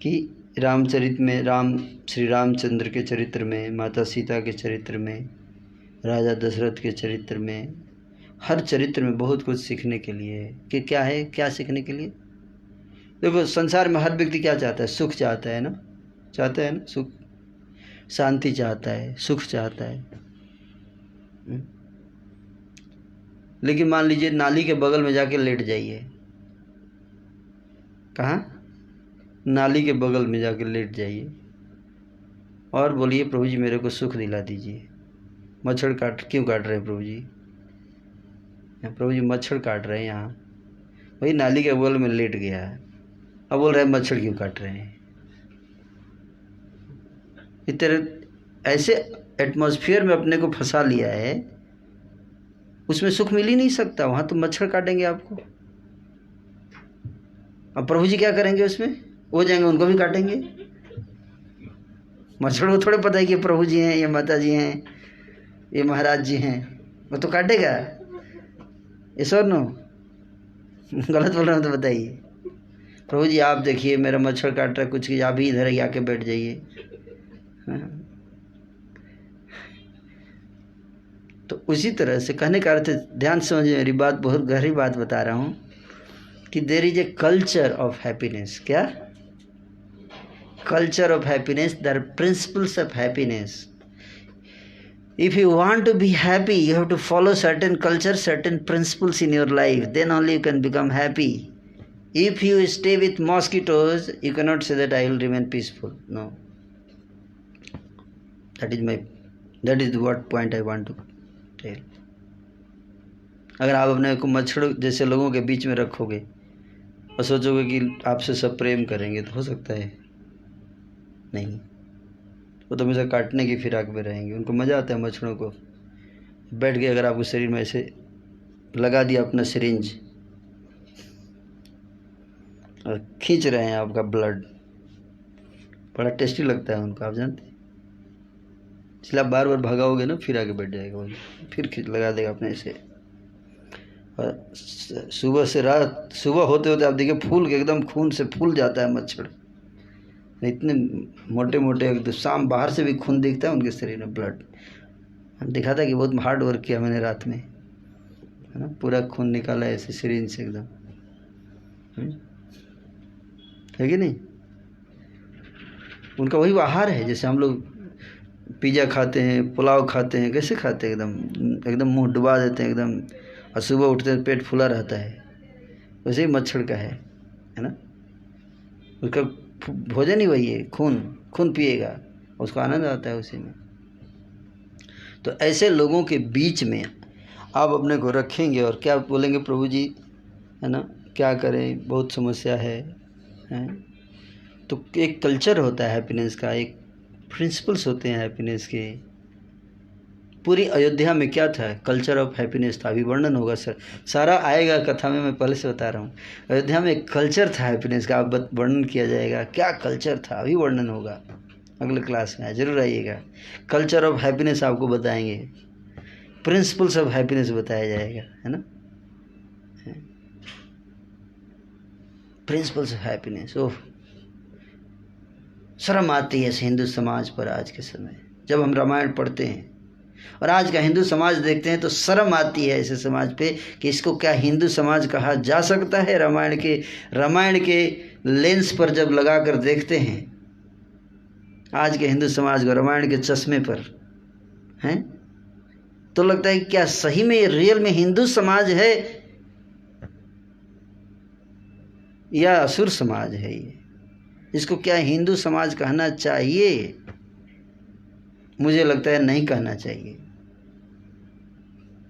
कि रामचरित में श्री रामचंद्र के चरित्र में, माता सीता के चरित्र में, राजा दशरथ के चरित्र में, हर चरित्र में बहुत कुछ सीखने के लिए है। कि क्या है, क्या सीखने के लिए? देखो संसार में हर व्यक्ति क्या चाहता है, सुख चाहता है ना, चाहता है ना, सुख, शांति चाहता है, सुख चाहता है। लेकिन मान लीजिए नाली के बगल में जाके लेट जाइए, कहाँ, नाली के बगल में जाके लेट जाइए और बोलिए प्रभु जी मेरे को सुख दिला दीजिए। मच्छर क्यों काट रहे हैं प्रभु जी? प्रभु जी मच्छर काट रहे हैं यहाँ। वही नाली के बगल में लेट गया है, अब बोल रहे हैं मच्छर क्यों काट रहे हैं। इस तरह ऐसे एटमॉस्फेयर में अपने को फंसा लिया है, उसमें सुख मिल ही नहीं सकता। वहाँ तो मच्छर काटेंगे आपको। अब प्रभु जी क्या करेंगे उसमें? वो जाएंगे उनको भी काटेंगे। मच्छर को थोड़े पता है कि प्रभु जी हैं, ये माता जी हैं, ये महाराज जी हैं, वो तो काटेगा। ईश्वर नो गलत बोल रहा हूँ तो बताइए। प्रभु जी आप देखिए मेरा मच्छर काट रहा है, कुछ आप भी इधर ही आके बैठ जाइए। तो उसी तरह से कहने का अर्थ, ध्यान से समझिए मेरी बात, बहुत गहरी बात बता रहा हूँ कि there is a culture of happiness. क्या culture of happiness? There are principles of happiness. If you want to be happy, you have to follow certain culture, certain principles in your life. Then only you can become happy. If you stay with mosquitoes, you cannot say that I will remain peaceful. No. That is what point I want to tell. अगर आप अपने को मच्छर जैसे लोगों के बीच में रखोगे और सोचोगे कि आपसे सब प्रेम करेंगे, तो हो सकता है नहीं। वो तो हमेशा काटने की फिराक में रहेंगे। उनको मज़ा आता है मच्छरों को। बैठ के अगर आपको शरीर में ऐसे लगा दिया अपना सिरिंज और खींच रहे हैं आपका ब्लड, बड़ा टेस्टी लगता है उनको, आप जानते हैं। इसलिए आप बार बार भगाओगे ना, फिर आके बैठ जाएगा वही, फिर खींच लगा देगा अपने से। और सुबह से रात, सुबह होते होते आप देखिए फूल के एकदम खून से फूल जाता है मच्छर, इतने मोटे मोटे, तो शाम बाहर से भी खून दिखता है उनके शरीर में, ब्लड दिखा था कि बहुत हार्ड वर्क किया मैंने रात में, है ना, पूरा खून निकाला ऐसे सिरिंज से एकदम, है कि नहीं। उनका वही आहार है। जैसे हम लोग पिज़्ज़ा खाते हैं, पुलाव खाते हैं, कैसे खाते हैं, एकदम एकदम मुंह डुबा देते हैं एकदम, और सुबह उठते हैं पेट फूला रहता है। वैसे ही मच्छर का है ना, उसका भोजन ही वही है, खून पिएगा, उसको आनंद आता है उसी में। तो ऐसे लोगों के बीच में आप अपने को रखेंगे और क्या बोलेंगे प्रभु जी, है ना, क्या करें, बहुत समस्या है। तो एक कल्चर होता है हैप्पीनेस का, एक प्रिंसिपल्स होते हैं हैप्पीनेस के। पूरी अयोध्या में क्या था, कल्चर ऑफ हैप्पीनेस था। अभी वर्णन होगा सर, सारा आएगा कथा में, मैं पहले से बता रहा हूँ। अयोध्या में एक कल्चर था हैप्पीनेस का, आप वर्णन किया जाएगा क्या कल्चर था, अभी वर्णन होगा, अगले क्लास में जरूर आइएगा। कल्चर ऑफ हैप्पीनेस आपको बताएंगे, प्रिंसिपल्स ऑफ हैप्पीनेस बताया जाएगा, है ना, प्रिंसिपल्स ऑफ हैप्पीनेस। ओह, शर्म आती है हिंदू समाज पर आज के समय, जब हम रामायण पढ़ते हैं और आज का हिंदू समाज देखते हैं तो शर्म आती है ऐसे समाज पे कि इसको क्या हिंदू समाज कहा जा सकता है। रामायण के लेंस पर जब लगा कर देखते हैं आज के हिंदू समाज को, रामायण के चश्मे पर हैं, तो लगता है कि क्या सही में ये रियल में हिंदू समाज है या असुर समाज है ये, इसको क्या हिंदू समाज कहना चाहिए? मुझे लगता है नहीं कहना चाहिए,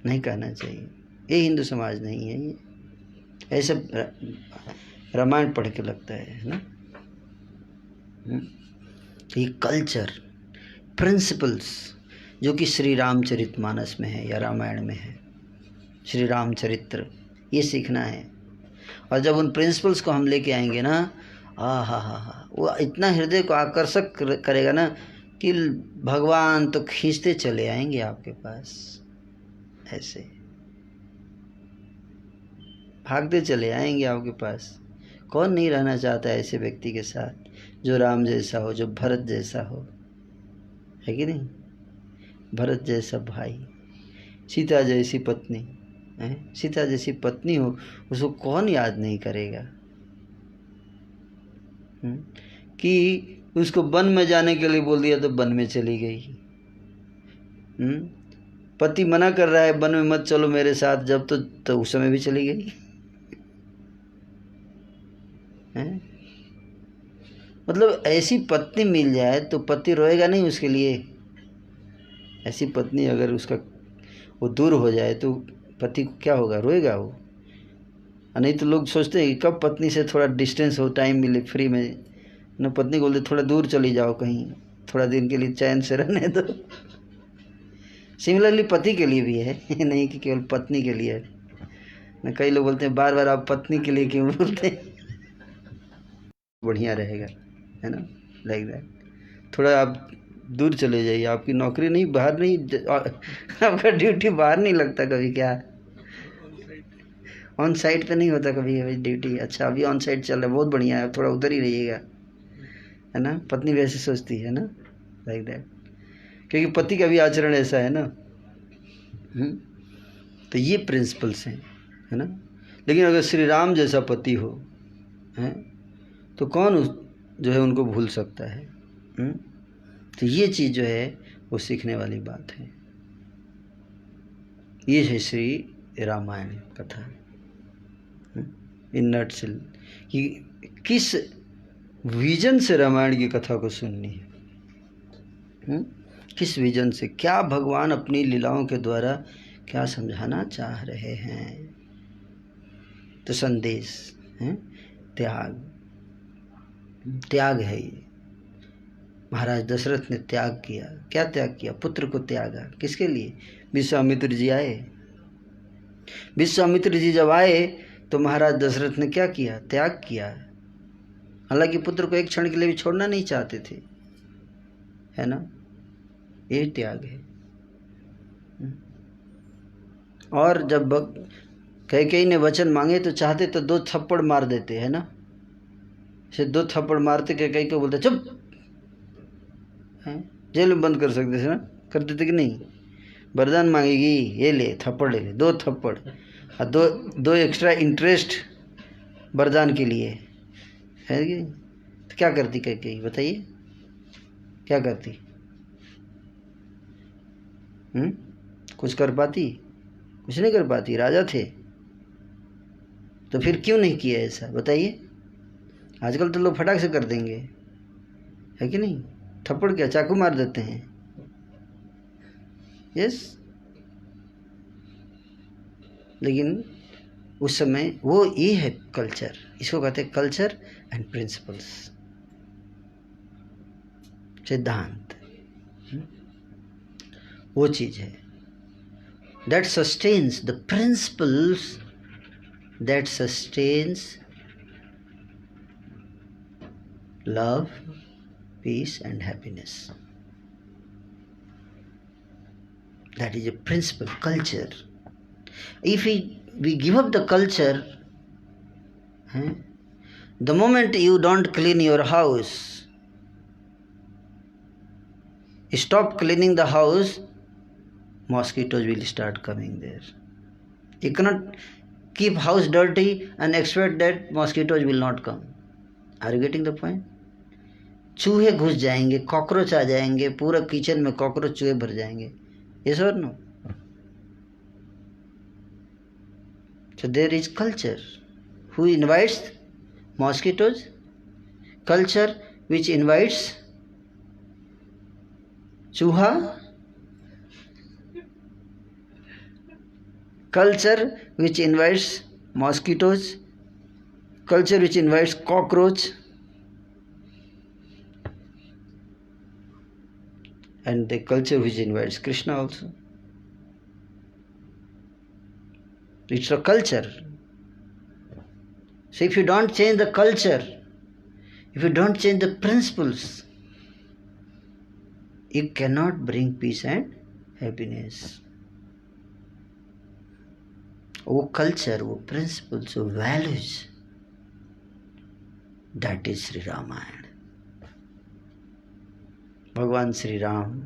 नहीं कहना चाहिए। ये हिंदू समाज नहीं है, ये ऐसे रामायण पढ़ के लगता है ना। ये कल्चर, प्रिंसिपल्स जो कि श्री रामचरितमानस में है या रामायण में है, श्री रामचरित्र, ये सीखना है। और जब उन प्रिंसिपल्स को हम लेके आएंगे ना, हा, वो इतना हृदय को आकर्षक करेगा ना कि भगवान तो खींचते चले आएंगे आपके पास। ऐसे भागते चले आएंगे आपके पास। कौन नहीं रहना चाहता है ऐसे व्यक्ति के साथ जो राम जैसा हो, जो भरत जैसा हो, है कि नहीं? भरत जैसा भाई, सीता जैसी पत्नी है। सीता जैसी पत्नी हो उसको कौन याद नहीं करेगा? कि उसको वन में जाने के लिए बोल दिया तो वन में चली गई। पति मना कर रहा है वन में मत चलो मेरे साथ, जब तो उस समय भी चली गई है। मतलब ऐसी पत्नी मिल जाए तो पति रोएगा नहीं उसके लिए? ऐसी पत्नी अगर उसका वो दूर हो जाए तो पति को क्या होगा? रोएगा वो। नहीं तो लोग सोचते हैं कि कब पत्नी से थोड़ा डिस्टेंस हो, टाइम मिले फ्री में न, पत्नी को बोलते थोड़ा दूर चली जाओ कहीं, थोड़ा दिन के लिए चैन से रहने दो। सिमिलरली पति के लिए भी है, नहीं कि केवल पत्नी के लिए है न। कई लोग बोलते हैं बार बार आप पत्नी के लिए क्यों बोलते हैं? बढ़िया रहेगा, है ना, लाइक दैट। थोड़ा आप दूर चले जाइए, आपकी नौकरी नहीं बाहर नहीं, आपका ड्यूटी बाहर नहीं लगता कभी? क्या ऑन साइट पे नहीं होता कभी ड्यूटी? अच्छा अभी ऑन साइट चल रहा है, बहुत बढ़िया है, थोड़ा उधर ही रहिएगा, है ना। पत्नी भी ऐसे सोचती है ना, लाइक दैट, क्योंकि पति का भी आचरण ऐसा है ना। तो ये प्रिंसिपल्स हैं, है ना। लेकिन अगर श्री राम जैसा पति हो हैं तो कौन जो है उनको भूल सकता है? तो ये चीज़ जो है वो सीखने वाली बात है। ये है श्री रामायण कथा इन नटसेल, कि किस विजन से रामायण की कथा को सुननी है, किस विजन से, क्या भगवान अपनी लीलाओं के द्वारा क्या समझाना चाह रहे हैं। तो संदेश है त्याग, त्याग है ये। महाराज दशरथ ने त्याग किया। क्या त्याग किया? पुत्र को त्यागा। किसके लिए? विश्वामित्र जी आए। विश्वामित्र जी जब आए तो महाराज दशरथ ने क्या किया? त्याग किया। हालांकि पुत्र को एक क्षण के लिए भी छोड़ना नहीं चाहते थे, है ना। ये त्याग है। और जब कैकेयी ने वचन मांगे तो चाहते तो 2 थप्पड़ मार देते, है ना। से 2 थप्पड़ मारते, कैकेयी को बोलते चुप, जेल में बंद कर सकते थे ना, कर देते कि नहीं। वरदान मांगेगी, ये ले थप्पड़ ले ले, 2 थप्पड़ और 2 एक्स्ट्रा इंटरेस्ट वरदान के लिए, है कि। तो क्या करती कैकेयी? बताइए क्या करती? कुछ कर पाती? कुछ नहीं कर पाती, राजा थे। तो फिर क्यों नहीं किया ऐसा? बताइए। आजकल तो लोग फटाक से कर देंगे, है कि नहीं। थप्पड़ क्या, चाकू मार देते हैं। यस, लेकिन उस समय वो ये है कल्चर, इसको कहते हैं कल्चर एंड प्रिंसिपल्स, सिद्धांत। वो चीज है that sustains the principles, that sustains love, peace and happiness. That is a principle, culture. If we give up the culture, the moment you don't clean your house, stop cleaning the house, mosquitoes will start coming there. You cannot keep house dirty and expect that mosquitoes will not come. Are you getting the point? चूहे घुस जाएंगे, cockroach आ जाएंगे, पूरा kitchen में cockroach चूहे भर जाएंगे। Yes or no? So there is culture. Who invites mosquitoes? Culture which invites चूहा, culture which invites mosquitoes, culture which invites cockroach, and the culture which invites Krishna also. It's a culture. So if you don't change the culture, if you don't change the principles, you cannot bring peace and happiness. वो culture, वो principles, वो values, that is Shri Ramayan. भगवान श्री राम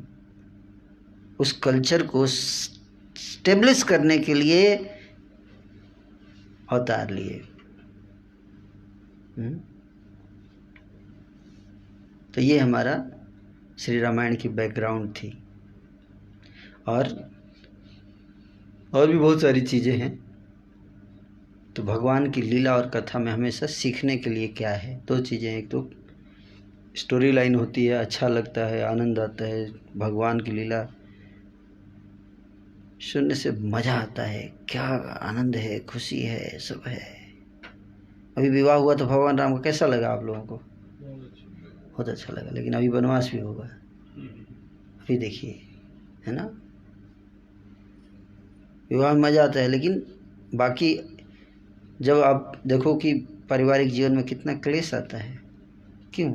उस culture को establish करने के लिए अवतार लिए। तो ये हमारा श्री रामायण की बैकग्राउंड थी। और भी बहुत सारी चीज़ें हैं। तो भगवान की लीला और कथा में हमेशा सीखने के लिए क्या है, दो चीज़ें। एक तो स्टोरी लाइन होती है, अच्छा लगता है, आनंद आता है। भगवान की लीला सुनने से मज़ा आता है, क्या आनंद है, खुशी है, सब है। अभी विवाह हुआ तो भगवान राम को कैसा लगा आप लोगों को? बहुत अच्छा लगा। लेकिन अभी वनवास भी होगा, अभी देखिए, है ना। विवाह में मज़ा आता है, लेकिन बाकी जब आप देखो कि पारिवारिक जीवन में कितना क्लेश आता है। क्यों?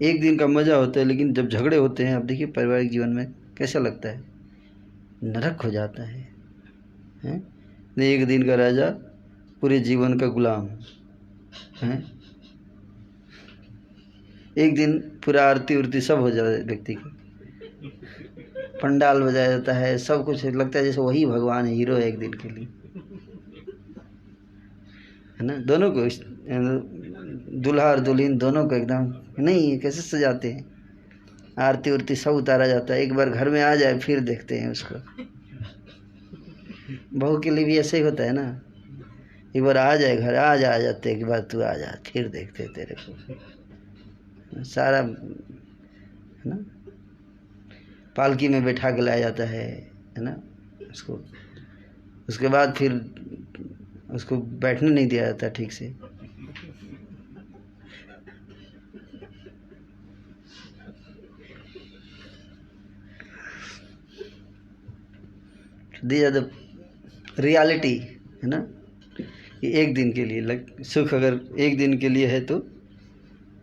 एक दिन का मज़ा होता है, लेकिन जब झगड़े होते हैं, आप देखिए पारिवारिक जीवन में कैसा लगता है, नरक हो जाता है, हैं? एक दिन का राजा पूरे जीवन का गुलाम, हैं? एक दिन पूरा आरती उरती सब हो जाता है व्यक्ति की, पंडाल बजाया जाता है, सब कुछ लगता है जैसे वही भगवान है, हीरो है एक दिन के लिए, है ना। दोनों को, दूल्हा और दुल्हन दोनों को एकदम नहीं, कैसे सजाते हैं, आरती उरती सब उतारा जाता है। एक बार घर में आ जाए फिर देखते हैं उसको। बहू के लिए भी ऐसे ही होता है ना, एक बार आ जाए घर, आ जाते एक बार तू आ जा, फिर देखते तेरे को सारा, है ना। पालकी में बैठा के लाया जाता है ना उसको। उसके बाद फिर उसको बैठने नहीं दिया जाता ठीक से। दी आर द रियलिटी, है ना। एक दिन के लिए सुख अगर एक दिन के लिए है तो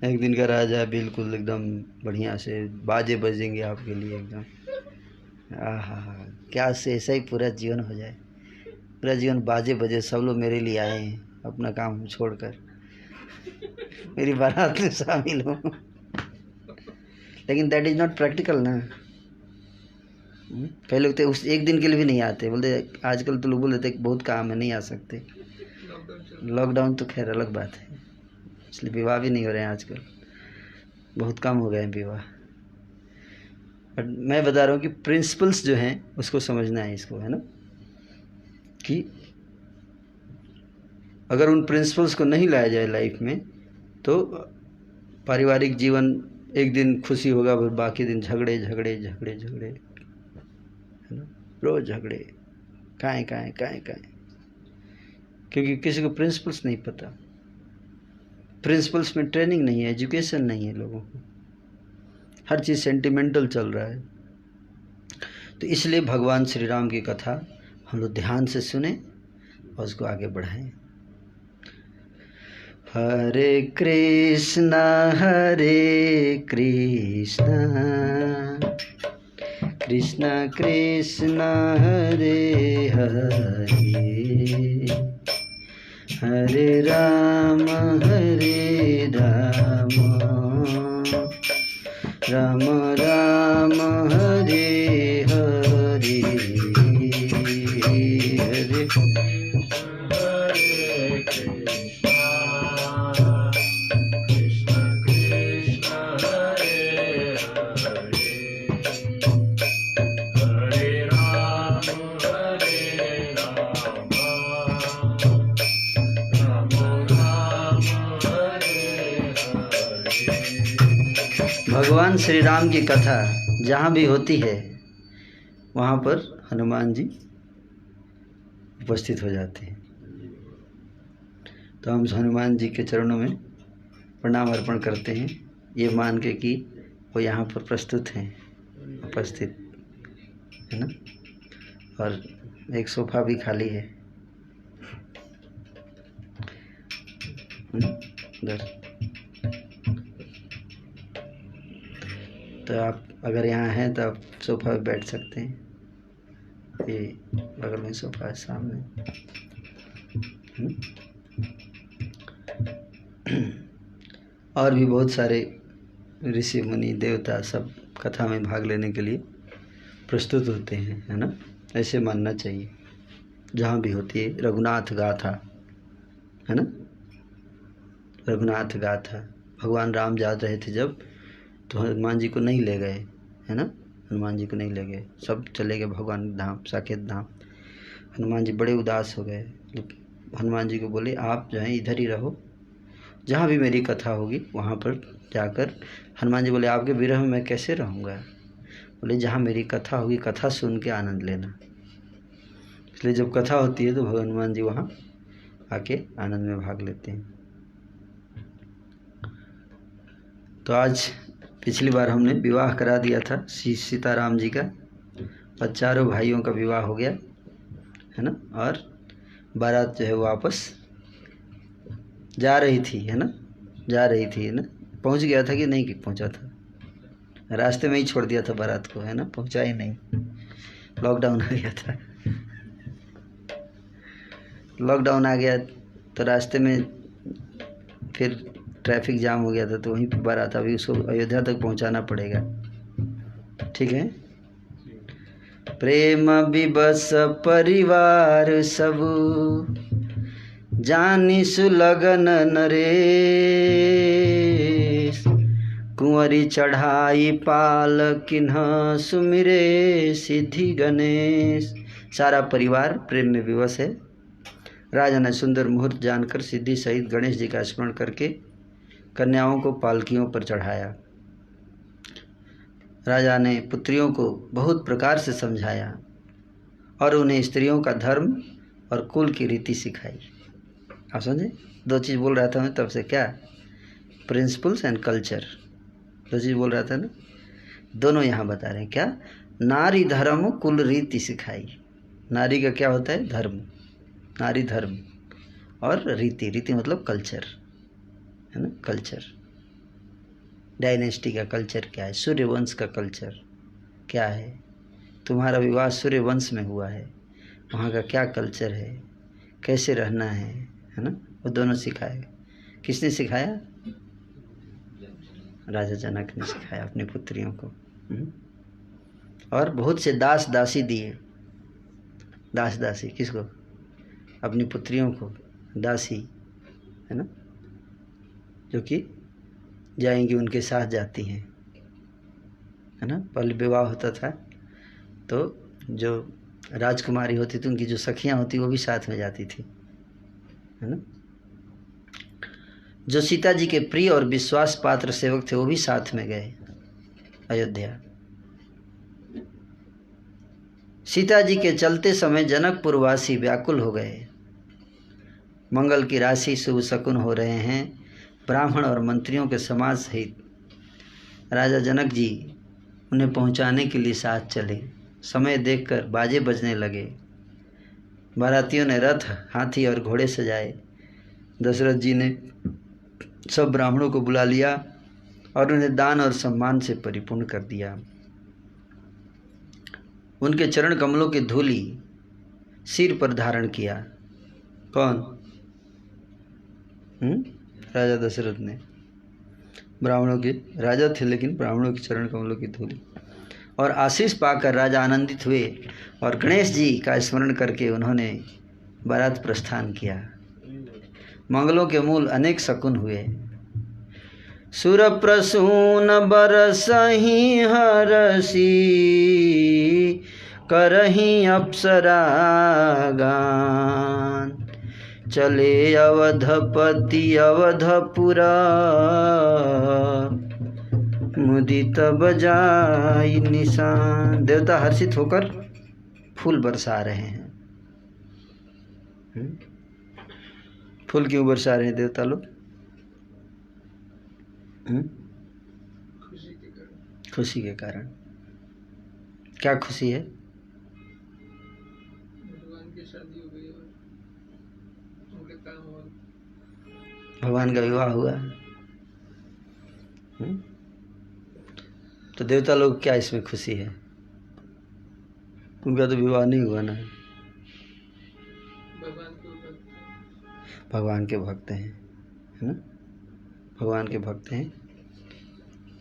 एक दिन का राजा बिल्कुल एकदम बढ़िया से बाजे बजेंगे आपके लिए एकदम। आहा, क्या से ऐसा ही पूरा जीवन हो जाए, पूरा जीवन बाजे बजे, सब लोग मेरे लिए आए हैं अपना काम छोड़कर, मेरी बारात में शामिल हो। लेकिन दैट इज नॉट प्रैक्टिकल ना। कई लोग तो उस एक दिन के लिए भी नहीं आते, बोलते आजकल तो लोग बोल देते बहुत काम है नहीं आ सकते। लॉकडाउन तो खैर अलग बात है, इसलिए विवाह भी नहीं हो रहे हैं आजकल, बहुत कम हो गए हैं विवाह। बट मैं बता रहा हूँ कि प्रिंसिपल्स जो हैं उसको समझना है इसको, है ना, कि अगर उन प्रिंसिपल्स को नहीं लाया जाए लाइफ में तो पारिवारिक जीवन एक दिन खुशी होगा, बाकी दिन झगड़े झगड़े झगड़े झगड़े, है ना, रोज झगड़े, काएँ, क्योंकि किसी को प्रिंसिपल्स नहीं पता। प्रिंसिपल्स में ट्रेनिंग नहीं है, एजुकेशन नहीं है लोगों को, हर चीज़ सेंटिमेंटल चल रहा है। तो इसलिए भगवान श्री राम की कथा हम लोग ध्यान से सुने और उसको आगे बढ़ाएं। हरे कृष्णा कृष्णा कृष्णा हरे हरे, हरे राम राम राम हरे हरे, हरे भगवान श्री राम की कथा जहाँ भी होती है वहाँ पर हनुमान जी उपस्थित हो जाते हैं। तो हम हनुमान जी के चरणों में प्रणाम अर्पण करते हैं, ये मान के कि वो यहाँ पर प्रस्तुत हैं, उपस्थित, है ना। और एक सोफा भी खाली है उधर, तो आप अगर यहाँ हैं तो आप सोफा पे बैठ सकते हैं। ये बगल में सोफा है सामने। और भी बहुत सारे ऋषि मुनि देवता सब कथा में भाग लेने के लिए प्रस्तुत होते हैं, है ना। ऐसे मानना चाहिए जहाँ भी होती है। रघुनाथ गाथा, है ना, रघुनाथ गाथा। भगवान राम जा रहे थे जब, तो हनुमान जी को नहीं ले गए, है ना, हनुमान जी को नहीं ले गए, सब चले गए भगवान धाम, साकेत धाम। हनुमान जी बड़े उदास हो गए। हनुमान जी को बोले आप जो है इधर ही रहो, जहाँ भी मेरी कथा होगी वहाँ पर जाकर। हनुमान जी बोले आपके विरह में मैं कैसे रहूँगा। बोले जहाँ मेरी कथा होगी, कथा सुन के आनंद लेना। इसलिए जब कथा होती है तो हनुमान जी वहाँ आके आनंद में भाग लेते हैं। तो आज पिछली बार हमने विवाह करा दिया था सीताराम जी का, और चारों भाइयों का विवाह हो गया, है ना। और बारात जो है वापस जा रही थी, है ना, जा रही थी, है ना। पहुंच गया था कि नहीं पहुंचा था, रास्ते में ही छोड़ दिया था बारात को, है ना, पहुंचा ही नहीं। लॉकडाउन आ गया था, लॉकडाउन आ गया तो रास्ते में फिर ट्रैफिक जाम हो गया था, तो वहीं पर बारात, अभी उसको अयोध्या तक पहुंचाना पड़ेगा। ठीक है। प्रेम विवश परिवार सब, जानी सुलगन नरेश, कुंवरी चढ़ाई पाल किन्ह सुमिरे सिद्धि गणेश। सारा परिवार प्रेम में विवश है। राजा ने सुंदर मुहूर्त जानकर सिद्धि सहित गणेश जी का स्मरण करके कन्याओं को पालकियों पर चढ़ाया। राजा ने पुत्रियों को बहुत प्रकार से समझाया और उन्हें स्त्रियों का धर्म और कुल की रीति सिखाई। आप समझे, दो चीज़ बोल रहा था मैं तब से, क्या, प्रिंसिपल्स एंड कल्चर, दो चीज़ बोल रहा था ना, दोनों यहाँ बता रहे हैं। क्या, नारी धर्म कुल रीति सिखाई। नारी का क्या होता है, धर्म, नारी धर्म, और रीति, रीति मतलब कल्चर, है ना, कल्चर। डायनेस्टी का कल्चर क्या है, सूर्यवंश का कल्चर क्या है, तुम्हारा विवाह सूर्यवंश में हुआ है, वहाँ का क्या कल्चर है, कैसे रहना है ना, वो दोनों सिखाए। किसने सिखाया, राजा जनक ने सिखाया अपनी पुत्रियों को। और बहुत से दास दासी दिए, दास दासी किसको, अपनी पुत्रियों को, दासी, है ना, जो कि जाएंगी उनके साथ जाती हैं, है ना। पहले विवाह होता था तो जो राजकुमारी होती थी, उनकी जो सखियां होती वो भी साथ में जाती थी, है ना। जो सीता जी के प्रिय और विश्वास पात्र सेवक थे वो भी साथ में गए अयोध्या। सीता जी के चलते समय जनकपुर वासी व्याकुल हो गए। मंगल की राशि, शुभ शकुन हो रहे हैं। ब्राह्मण और मंत्रियों के समाज सहित राजा जनक जी उन्हें पहुंचाने के लिए साथ चले। समय देखकर बाजे बजने लगे। बारातियों ने रथ, हाथी और घोड़े सजाए। दशरथ जी ने सब ब्राह्मणों को बुला लिया और उन्हें दान और सम्मान से परिपूर्ण कर दिया। उनके चरण कमलों की धूलि सिर पर धारण किया। कौन, राजा दशरथ ने। ब्राह्मणों के राजा थे लेकिन ब्राह्मणों के चरण कमलों की धूलि। और आशीष पाकर राजा आनंदित हुए और गणेश जी का स्मरण करके उन्होंने बारात प्रस्थान किया। मंगलों के मूल अनेक शकुन हुए। सुर प्रसून बरसहि हरसी, करहि अप्सरा गान। चले अवधपति अवधपुरा, मुदित बजाई निशान। देवता हर्षित होकर फूल बरसा रहे हैं। फूल क्यों बरसा रहे हैं देवता लोग? खुशी के कारण। क्या खुशी है? भगवान का विवाह हुआ। तो देवता लोग क्या इसमें खुशी है? उनका तो विवाह नहीं हुआ ना। भगवान के भक्त हैं, है ना, भगवान के भक्त हैं,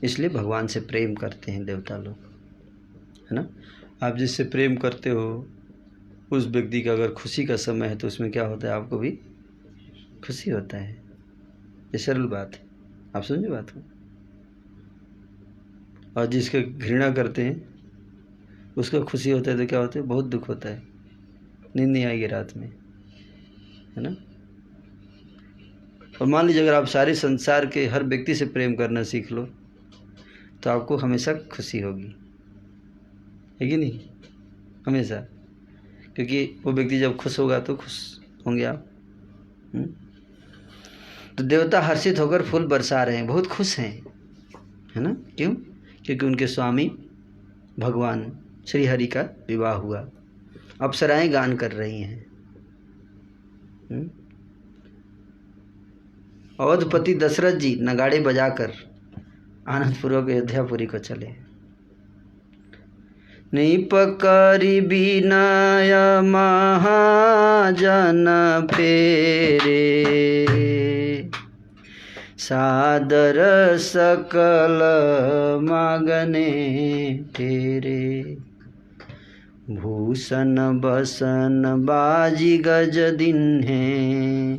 इसलिए भगवान से प्रेम करते हैं देवता लोग, है ना। आप जिससे प्रेम करते हो उस व्यक्ति का अगर खुशी का समय है तो उसमें क्या होता है, आपको भी खुशी होता है। ये सरल बात है, आप समझे बात को। और जिसके घृणा करते हैं उसका खुशी होता है तो क्या होता है, बहुत दुख होता है, नींद नहीं आएगी रात में, है ना। और मान लीजिए अगर आप सारे संसार के हर व्यक्ति से प्रेम करना सीख लो तो आपको हमेशा खुशी होगी, है कि नहीं, हमेशा, क्योंकि वो व्यक्ति जब खुश होगा तो खुश होंगे आप। तो देवता हर्षित होकर फूल बरसा रहे हैं, बहुत खुश हैं, है ना। क्यों? क्योंकि उनके स्वामी भगवान श्री हरि का विवाह हुआ। अप्सराएं गान कर रही हैं। अवधपति दशरथ जी नगाड़े बजाकर आनंदपूर्वक अयोध्यापुरी को चले। निपकरी विनय महाजन फेरे, सादर सकल मागने तेरे। भूषण बसन बाजी गज दिन्हे,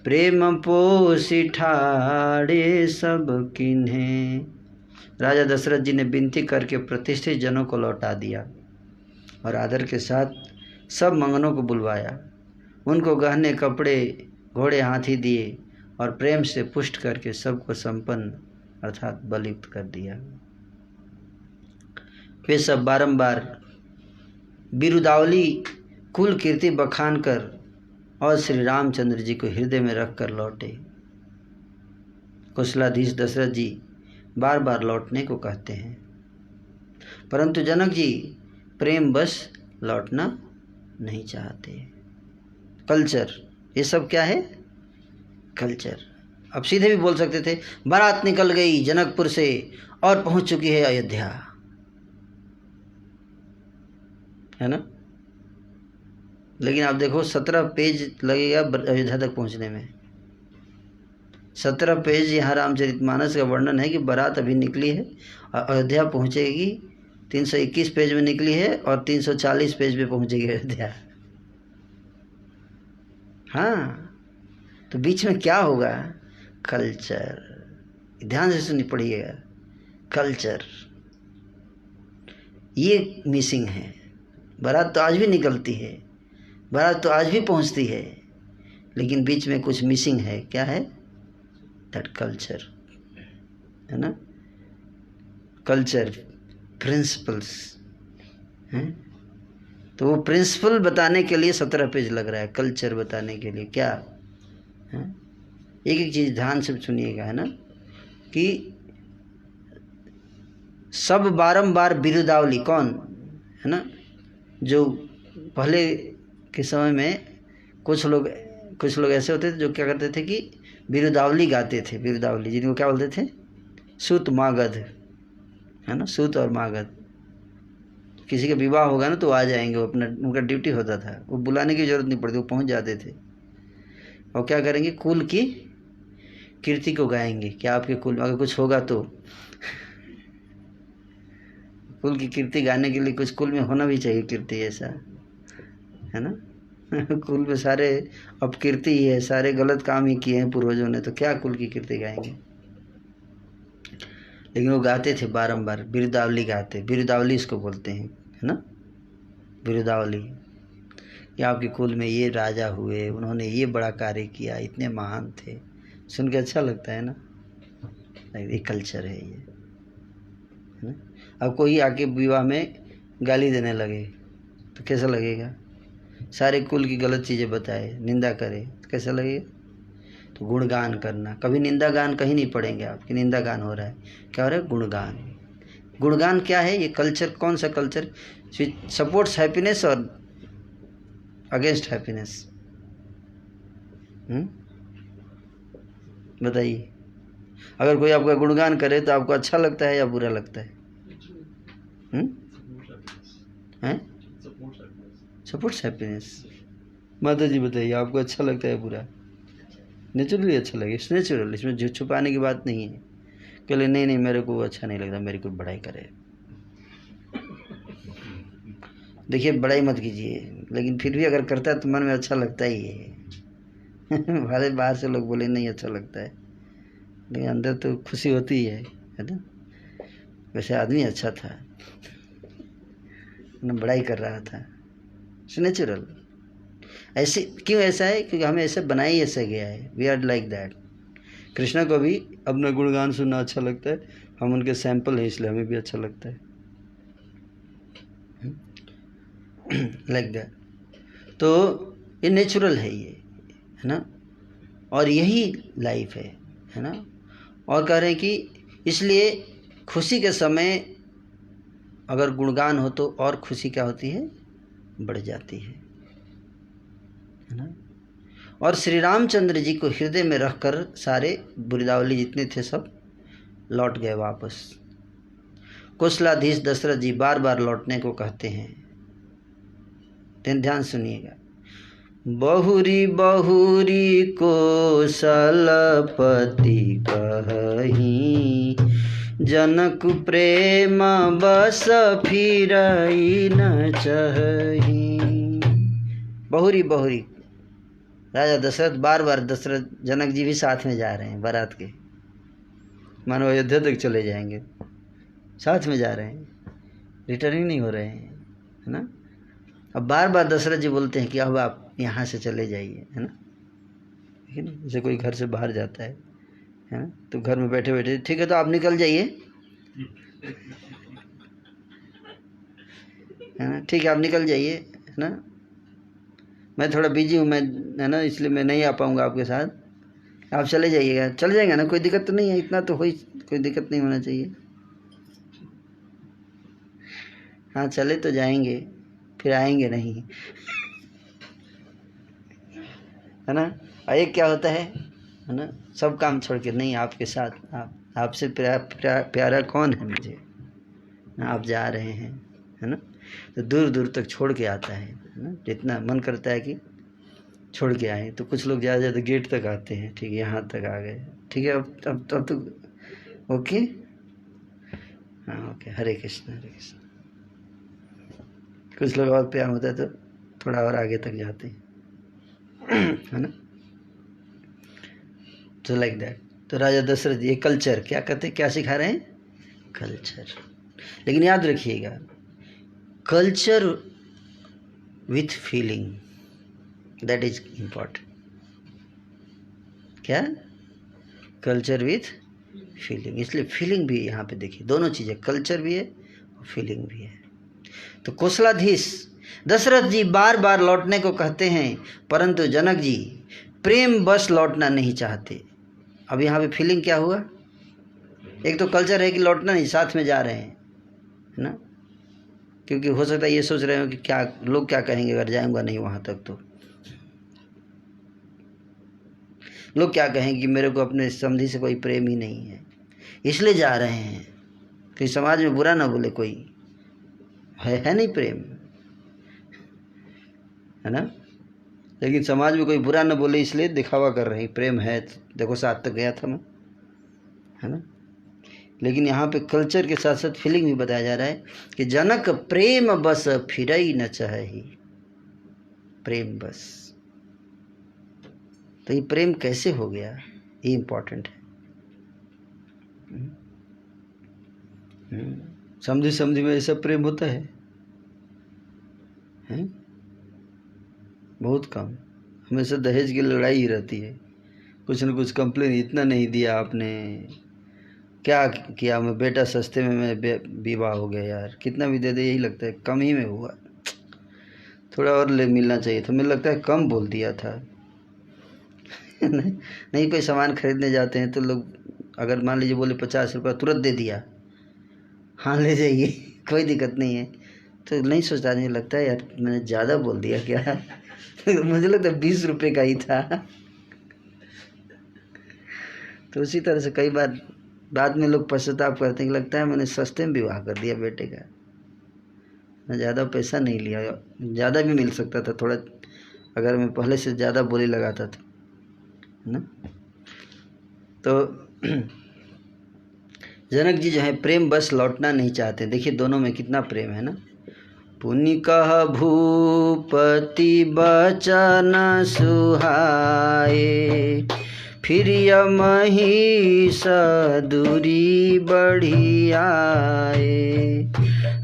प्रेम पोषि ठाड़े सब किन्हे। राजा दशरथ जी ने विनती करके प्रतिष्ठित जनों को लौटा दिया और आदर के साथ सब मंगनों को बुलवाया। उनको गहने कपड़े घोड़े हाथी दिए और प्रेम से पुष्ट करके सबको संपन्न अर्थात बलयुक्त कर दिया। वे सब बारंबार बिरुदावली कुल कीर्ति बखान कर और श्री रामचंद्र जी को हृदय में रख कर लौटे। कुशलाधीश दशरथ जी बार बार लौटने को कहते हैं, परंतु जनक जी प्रेम बस लौटना नहीं चाहते। कल्चर, ये सब क्या है, कल्चर। अब सीधे भी बोल सकते थे बारात निकल गई जनकपुर से और पहुंच चुकी है अयोध्या, है ना। लेकिन आप देखो 17 पेज लगेगा अयोध्या तक पहुंचने में। 17 पेज यहाँ रामचरितमानस का वर्णन है कि बारात अभी निकली है और अयोध्या पहुंचेगी। 321 पेज में निकली है और 340 पेज में पहुंचेगी अयोध्या। हाँ, तो बीच में क्या होगा, कल्चर। ध्यान से सुननी पड़िएगा, कल्चर ये मिसिंग है। बारात तो आज भी निकलती है, बारात तो आज भी पहुंचती है, लेकिन बीच में कुछ मिसिंग है। क्या है, दैट कल्चर, है ना। कल्चर, प्रिंसिपल्स हैं। तो वो प्रिंसिपल बताने के लिए 17 पेज लग रहा है, कल्चर बताने के लिए क्या है। एक एक चीज़ ध्यान से सुनिएगा, है ना, कि सब बारंबार बिरुदावली कौन, है ना, जो पहले के समय में कुछ लोग ऐसे होते थे जो क्या करते थे कि बिरुदावली गाते थे। बिरुदावली जिनको क्या बोलते थे, सूत मागध, है ना, सूत और मागध। किसी का विवाह होगा ना तो आ जाएंगे, वो अपना उनका ड्यूटी होता था, वो बुलाने की जरूरत नहीं पड़ती, वो पहुंच जाते थे। और क्या करेंगे, कुल की कीर्ति को गाएंगे। क्या आपके कुल में अगर कुछ होगा तो कुल की कीर्ति गाने के लिए कुछ कुल में होना भी चाहिए कीर्ति, ऐसा है ना। कुल में सारे अपकीर्ति ही है, सारे गलत काम ही किए हैं पूर्वजों ने, तो क्या कुल की कीर्ति गाएंगे। लेकिन वो गाते थे बारंबार, बिरुदावली गाते, बिरुदावली इसको बोलते हैं, है ना, बिरुदावली। कि आपके कुल में ये राजा हुए, उन्होंने ये बड़ा कार्य किया, इतने महान थे, सुन के अच्छा लगता है ना। ये कल्चर है ये, है ना। अब कोई आके विवाह में गाली देने लगे तो कैसा लगेगा, सारे कुल की गलत चीज़ें बताए, निंदा करे तो कैसा लगेगा। तो गुणगान करना, कभी निंदा गान कहीं नहीं पढ़ेंगे आप कि निंदा गान हो रहा है, क्या हो रहा है, गुणगान। गुणगान क्या है, ये कल्चर, कौन सा कल्चर सपोर्ट्स हैप्पीनेस और अगेंस्ट हैप्पीनेस, बताइए। अगर कोई आपका गुणगान करे तो आपको अच्छा लगता है या बुरा लगता है, हैं? Supports happiness. माता जी बताइए, आपको अच्छा लगता है बुरा? नेचुरली अच्छा लगे, इट्स नेचुरल, इसमें जो छुपाने की बात नहीं है। कहले नहीं नहीं मेरे को अच्छा नहीं लगता, मेरी कोई बड़ाई करे। देखिए बड़ाई मत कीजिए, लेकिन फिर भी अगर करता है तो मन में अच्छा लगता ही है। भले बाहर से लोग बोले नहीं अच्छा लगता है, लेकिन अंदर तो खुशी होती है ना। वैसे आदमी अच्छा था, बड़ाई कर रहा था, इट्स नेचुरल। ऐसे क्यों ऐसा है? क्योंकि हमें ऐसे बनाया ही ऐसा गया है, we are like that. Krishna को भी अपना गुणगान सुनना अच्छा लगता है, हम उनके सैंपल हैं इसलिए हमें भी अच्छा लगता है, लाइक दैट। तो ये नेचुरल है, ये है ना, और यही लाइफ है ना। और कह रहे हैं कि इसलिए खुशी के समय अगर गुणगान हो तो और खुशी क्या होती है? बढ़ जाती है ना। और श्री रामचंद्र जी को हृदय में रखकर सारे बुरिदावली जितने थे सब लौट गए वापस। कौशलाधीश दशरथ जी बार बार लौटने को कहते हैं। ध्यान सुनिएगा। बहुरी बहुरी कौशलपति कही, जनक प्रेम बस फिरई न चही। बहुरी बहुरी, राजा दशरथ बार बार, दशरथ जनक जी भी साथ में जा रहे हैं बारात के, मानो अयोध्या तक चले जाएंगे, साथ में जा रहे हैं, रिटर्निंग नहीं हो रहे हैं, है ना। अब बार बार दशरथ जी बोलते हैं कि अब आप यहाँ से चले जाइए, है ना। ठीक है, जैसे कोई घर से बाहर जाता है ना, तो घर में बैठे बैठे ठीक है तो आप निकल जाइए, है ना, ठीक है आप निकल जाइए, है ना, मैं थोड़ा बिजी हूँ, मैं, है ना, इसलिए मैं नहीं आ पाऊँगा आपके साथ, आप चले जाइएगा। चल जाएंगे ना, कोई दिक्कत तो नहीं है, इतना तो कोई दिक्कत नहीं होना चाहिए। हाँ चले तो जाएंगे, फिर आएंगे नहीं, है ना। और एक क्या होता है ना, सब काम छोड़ के नहीं आपके साथ, आपसे प्यारा कौन है मुझे, आप जा रहे हैं, है ना, तो दूर दूर तक छोड़ के आता है ना। जितना मन करता है कि छोड़ के आए, तो कुछ लोग ज़्यादा ज़्यादा गेट तक आते हैं, ठीक है यहाँ तक आ गए, ठीक है अब तो ओके, हाँ ओके, हरे कृष्ण हरे कृष्ण। कुछ लोग और प्यार होता है तो थोड़ा और आगे तक जाते हैं, है ना। तो लाइक दैट। तो राजा दशरथ ये कल्चर क्या कहते हैं, क्या सिखा रहे हैं? कल्चर। लेकिन याद रखिएगा, culture with feeling, that is important. क्या? Culture with feeling. इसलिए फीलिंग भी यहाँ पे देखिए, दोनों चीज़ें, कल्चर भी है और फीलिंग भी है। तो कौशलाधीश दशरथ जी बार बार लौटने को कहते हैं, परंतु जनक जी प्रेम बस लौटना नहीं चाहते। अब यहाँ पे फीलिंग क्या हुआ? एक तो कल्चर है कि लौटना नहीं, साथ में जा रहे हैं, है ना, क्योंकि हो सकता है ये सोच रहे हो कि क्या लोग क्या कहेंगे अगर जाऊंगा नहीं वहाँ तक, तो लोग क्या कहेंगे कि मेरे को अपने समधी से कोई प्रेम ही नहीं है, इसलिए जा रहे हैं कि समाज में बुरा ना बोले कोई, है नहीं प्रेम, है ना। लेकिन समाज में कोई बुरा ना बोले इसलिए दिखावा कर रहे हैं, प्रेम है, देखो साथ तक गया था मैं, है ना। लेकिन यहाँ पे कल्चर के साथ साथ फीलिंग भी बताया जा रहा है कि जनक प्रेम बस फिरई न चाही, प्रेम बस। तो ये प्रेम कैसे हो गया, ये इम्पोर्टेंट है। समझी समझी में ऐसा प्रेम होता है? बहुत कम। हमेशा दहेज की लड़ाई ही रहती है, कुछ न कुछ कंप्लेन, इतना नहीं दिया आपने, क्या किया, मैं बेटा सस्ते में मैं विवाह हो गया यार, कितना भी दे दे यही लगता है कम ही में हुआ, थोड़ा और ले मिलना चाहिए था, मुझे लगता है कम बोल दिया था। नहीं कोई सामान खरीदने जाते हैं तो लोग अगर मान लीजिए बोले 50 रुपये, तुरंत दे दिया, हाँ ले जाइए कोई दिक्कत नहीं है, तो नहीं सोचता, नहीं लगता है यार मैंने ज़्यादा बोल दिया क्या। मुझे लगता है 20 रुपये का ही था। तो उसी तरह से कई बार बाद में लोग पश्चाताप करते हैं कि लगता है मैंने सस्ते में विवाह कर दिया बेटे का, ज़्यादा पैसा नहीं लिया, ज़्यादा भी मिल सकता था थोड़ा, अगर मैं पहले से ज़्यादा बोली लगाता था, है ना। तो जनक जी जो है प्रेम बस लौटना नहीं चाहते। देखिए दोनों में कितना प्रेम है ना। पुनि कह भूपति बचन सुहाए, फिर यमही दूरी बढ़ी आए।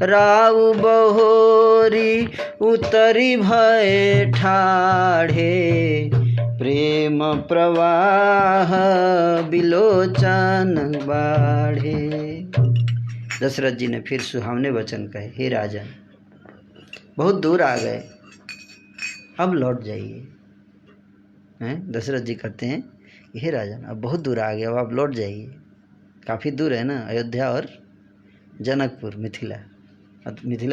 राउ बहोरी उतरी भय ठाढ़े, प्रेम प्रवाह बिलोचन बाढ़े। दशरथ जी ने फिर सुहावने वचन कहे, हे राजन बहुत दूर आ गए, अब लौट जाइए। हैं, दशरथ जी कहते हैं हे राजन अब बहुत दूर आ गए, अब आप लौट जाइए। काफ़ी दूर है ना, अयोध्या और जनकपुर, मिथिला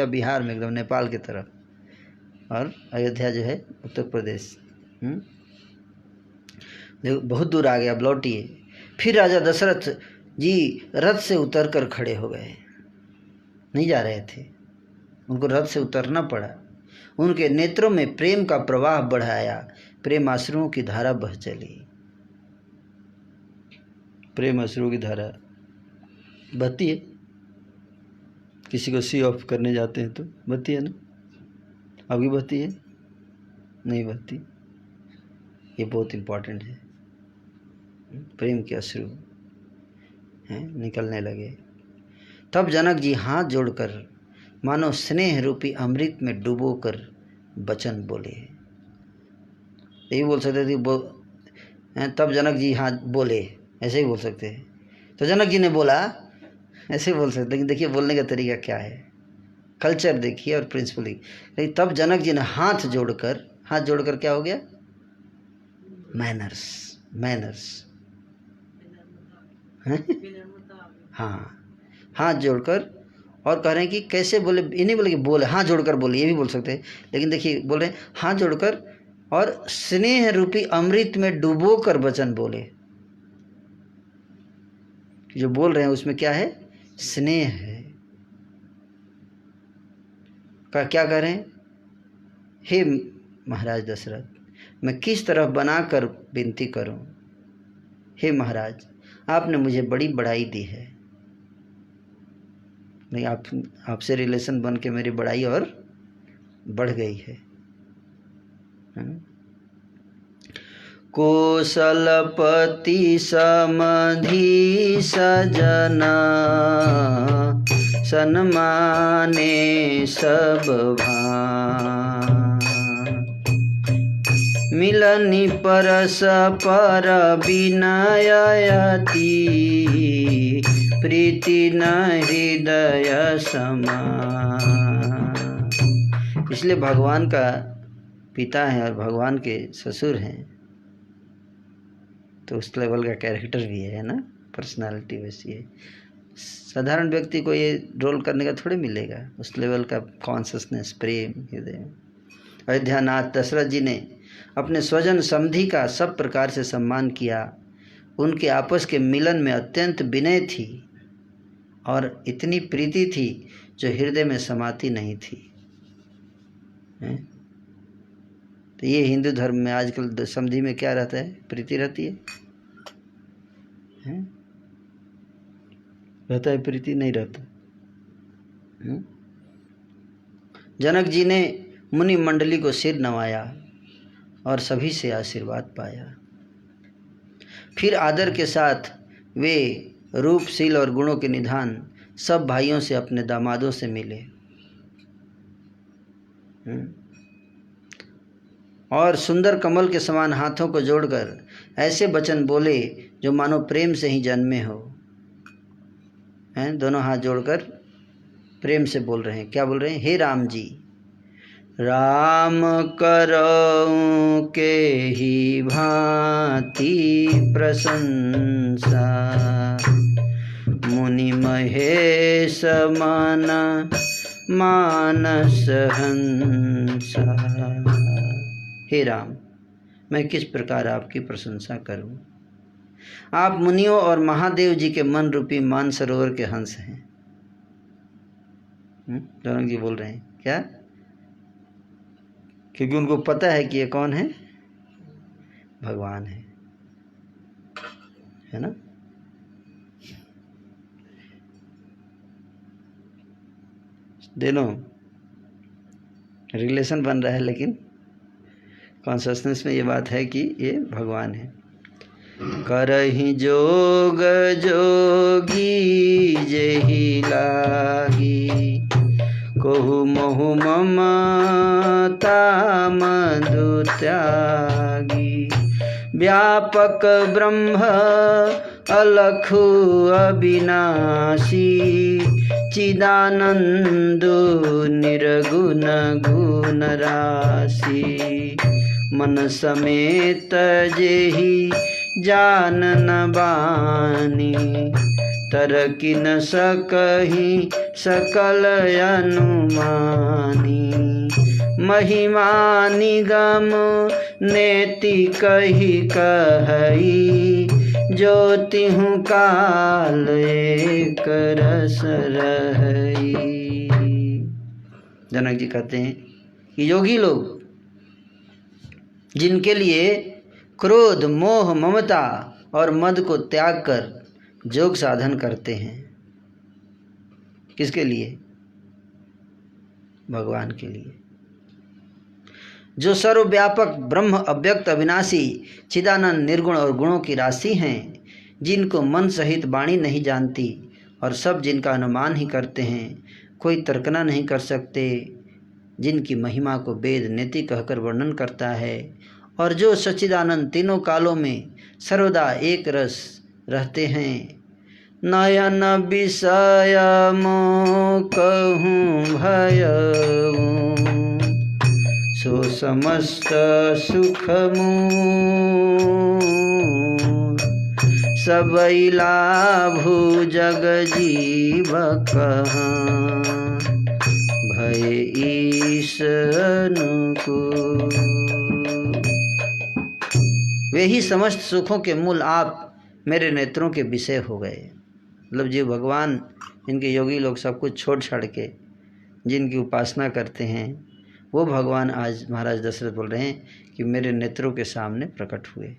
बिहार में एकदम नेपाल की तरफ, और अयोध्या जो है उत्तर प्रदेश। देखो बहुत दूर आ गए, अब लौटिए। फिर राजा दशरथ जी रथ से उतरकर खड़े हो गए, नहीं जा रहे थे, उनको रथ से उतरना पड़ा। उनके नेत्रों में प्रेम का प्रवाह बढ़ाया, प्रेम अश्रुओं की धारा बह चली। प्रेम अश्रुओं की धारा बहती है, किसी को सी ऑफ करने जाते हैं तो बहती है ना, अभी बहती है नहीं बहती, ये बहुत इम्पोर्टेंट है। प्रेम के अश्रु हैं निकलने लगे। तब जनक जी हाथ जोड़कर मानो स्नेह रूपी अमृत में डुबोकर वचन बोले। यही बोल सकते थे तब जनक जी हाथ बोले, ऐसे ही बोल सकते हैं। तो जनक जी ने बोला, ऐसे ही बोल सकते, लेकिन देखिए बोलने का तरीका क्या है, कल्चर देखिए और प्रिंसिपल। लेकिन तब जनक जी ने हाथ जोड़कर क्या हो गया, मैनर्स हाँ, हाथ जोड़कर, और कह रहे हैं कि कैसे बोले, ये नहीं बोले कि बोले, हाथ जोड़कर बोले, ये भी बोल सकते हैं। लेकिन देखिए बोल रहे हैं हाथ जोड़कर और स्नेह रूपी अमृत में डुबो कर वचन बोले। जो बोल रहे हैं उसमें क्या है, स्नेह है। क्या कह रहे हैं, हे महाराज दशरथ, मैं किस तरह बनाकर विनती करूं। हे महाराज आपने मुझे बड़ी बड़ाई दी है, नहीं आपसे रिलेशन बन के मेरी बड़ाई और बढ़ गई है। कौशलपति समधि सजना, सन्माने सब भान। मिलनि परस पर विनयति, प्रीति न हृदय समान। इसलिए भगवान का पिता है और भगवान के ससुर हैं, तो उस लेवल का कैरेक्टर भी है ना, पर्सनालिटी वैसी है। साधारण व्यक्ति को ये रोल करने का थोड़े मिलेगा, उस लेवल का कॉन्शसनेस, प्रेम हृदय। अयोध्यानाथ दशरथ जी ने अपने स्वजन समधि का सब प्रकार से सम्मान किया। उनके आपस के मिलन में अत्यंत विनय थी और इतनी प्रीति थी जो हृदय में समाती नहीं थी। तो ये हिंदू धर्म में आजकल समधि में क्या रहता है, प्रीति रहती है? रहता है प्रीति? नहीं रहता। जनक जी ने मुनि मंडली को सिर नवाया और सभी से आशीर्वाद पाया। फिर आदर के साथ वे रूपशील और गुणों के निधान सब भाइयों से अपने दामादों से मिले और सुंदर कमल के समान हाथों को जोड़कर ऐसे वचन बोले जो मानो प्रेम से ही जन्मे हो। हैं, दोनों हाथ जोड़कर प्रेम से बोल रहे हैं। क्या बोल रहे हैं? हे राम जी, राम करऊं के ही भांति प्रशंसा, मुनि महेश मन मानस हंसा। हे राम, मैं किस प्रकार आपकी प्रशंसा करूं? आप मुनियों और महादेव जी के मन रूपी मानसरोवर के हंस हैं। जनक जी बोल रहे हैं क्या? क्योंकि उनको पता है कि ये कौन है, भगवान है ना। दोनों रिलेशन बन रहा है, लेकिन कॉन्शसनेस में ये बात है कि ये भगवान है। करहि जोग जोगी जेहि लागी, कहु महु ममता मधु त्यागी। व्यापक ब्रह्म अलखु अविनाशी, चिदानंदो निर्गुण गुण राशि। मन समेत जेहि जान न बानी, तरकि न सकहि सकल अनुमानी। महिमा निगम नेति कहि कहई, जो तिहु काल एक रस रहई। जनक जी कहते हैं कि योगी लोग जिनके लिए क्रोध मोह ममता और मद को त्याग कर योग साधन करते हैं, किसके लिए? भगवान के लिए। जो सर्वव्यापक ब्रह्म अव्यक्त अविनाशी चिदानंद निर्गुण और गुणों की राशि हैं, जिनको मन सहित वाणी नहीं जानती और सब जिनका अनुमान ही करते हैं, कोई तर्कना नहीं कर सकते, जिनकी महिमा को वेद नेति कहकर वर्णन करता है, और जो सच्चिदानंद तीनों कालों में सर्वदा एक रस रहते हैं। नयन विषय मोह कहूँ भयऊ, सो समस्त सुख मूल। सबई लाभु जग जीव कहाँ, भय ईश अनुकूल। वे ही समस्त सुखों के मूल आप मेरे नेत्रों के विषय हो गए। मतलब जीव भगवान, इनके योगी लोग सब कुछ छोड़ छाड़ के जिनकी उपासना करते हैं, वो भगवान आज महाराज दशरथ बोल रहे हैं कि मेरे नेत्रों के सामने प्रकट हुए।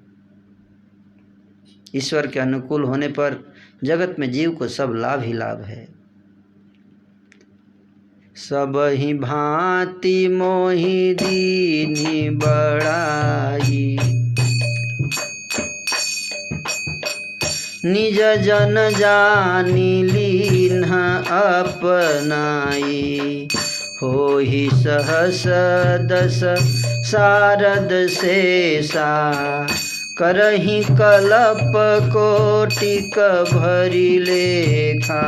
ईश्वर के अनुकूल होने पर जगत में जीव को सब लाभ ही लाभ है। सब ही भांति मोहि दीन्हि बड़ाई, निज जन जानी लीन्ह अपनाई। होहि सहस दस शारद शेषा, करहि कलप कोटिक भरी लेखा।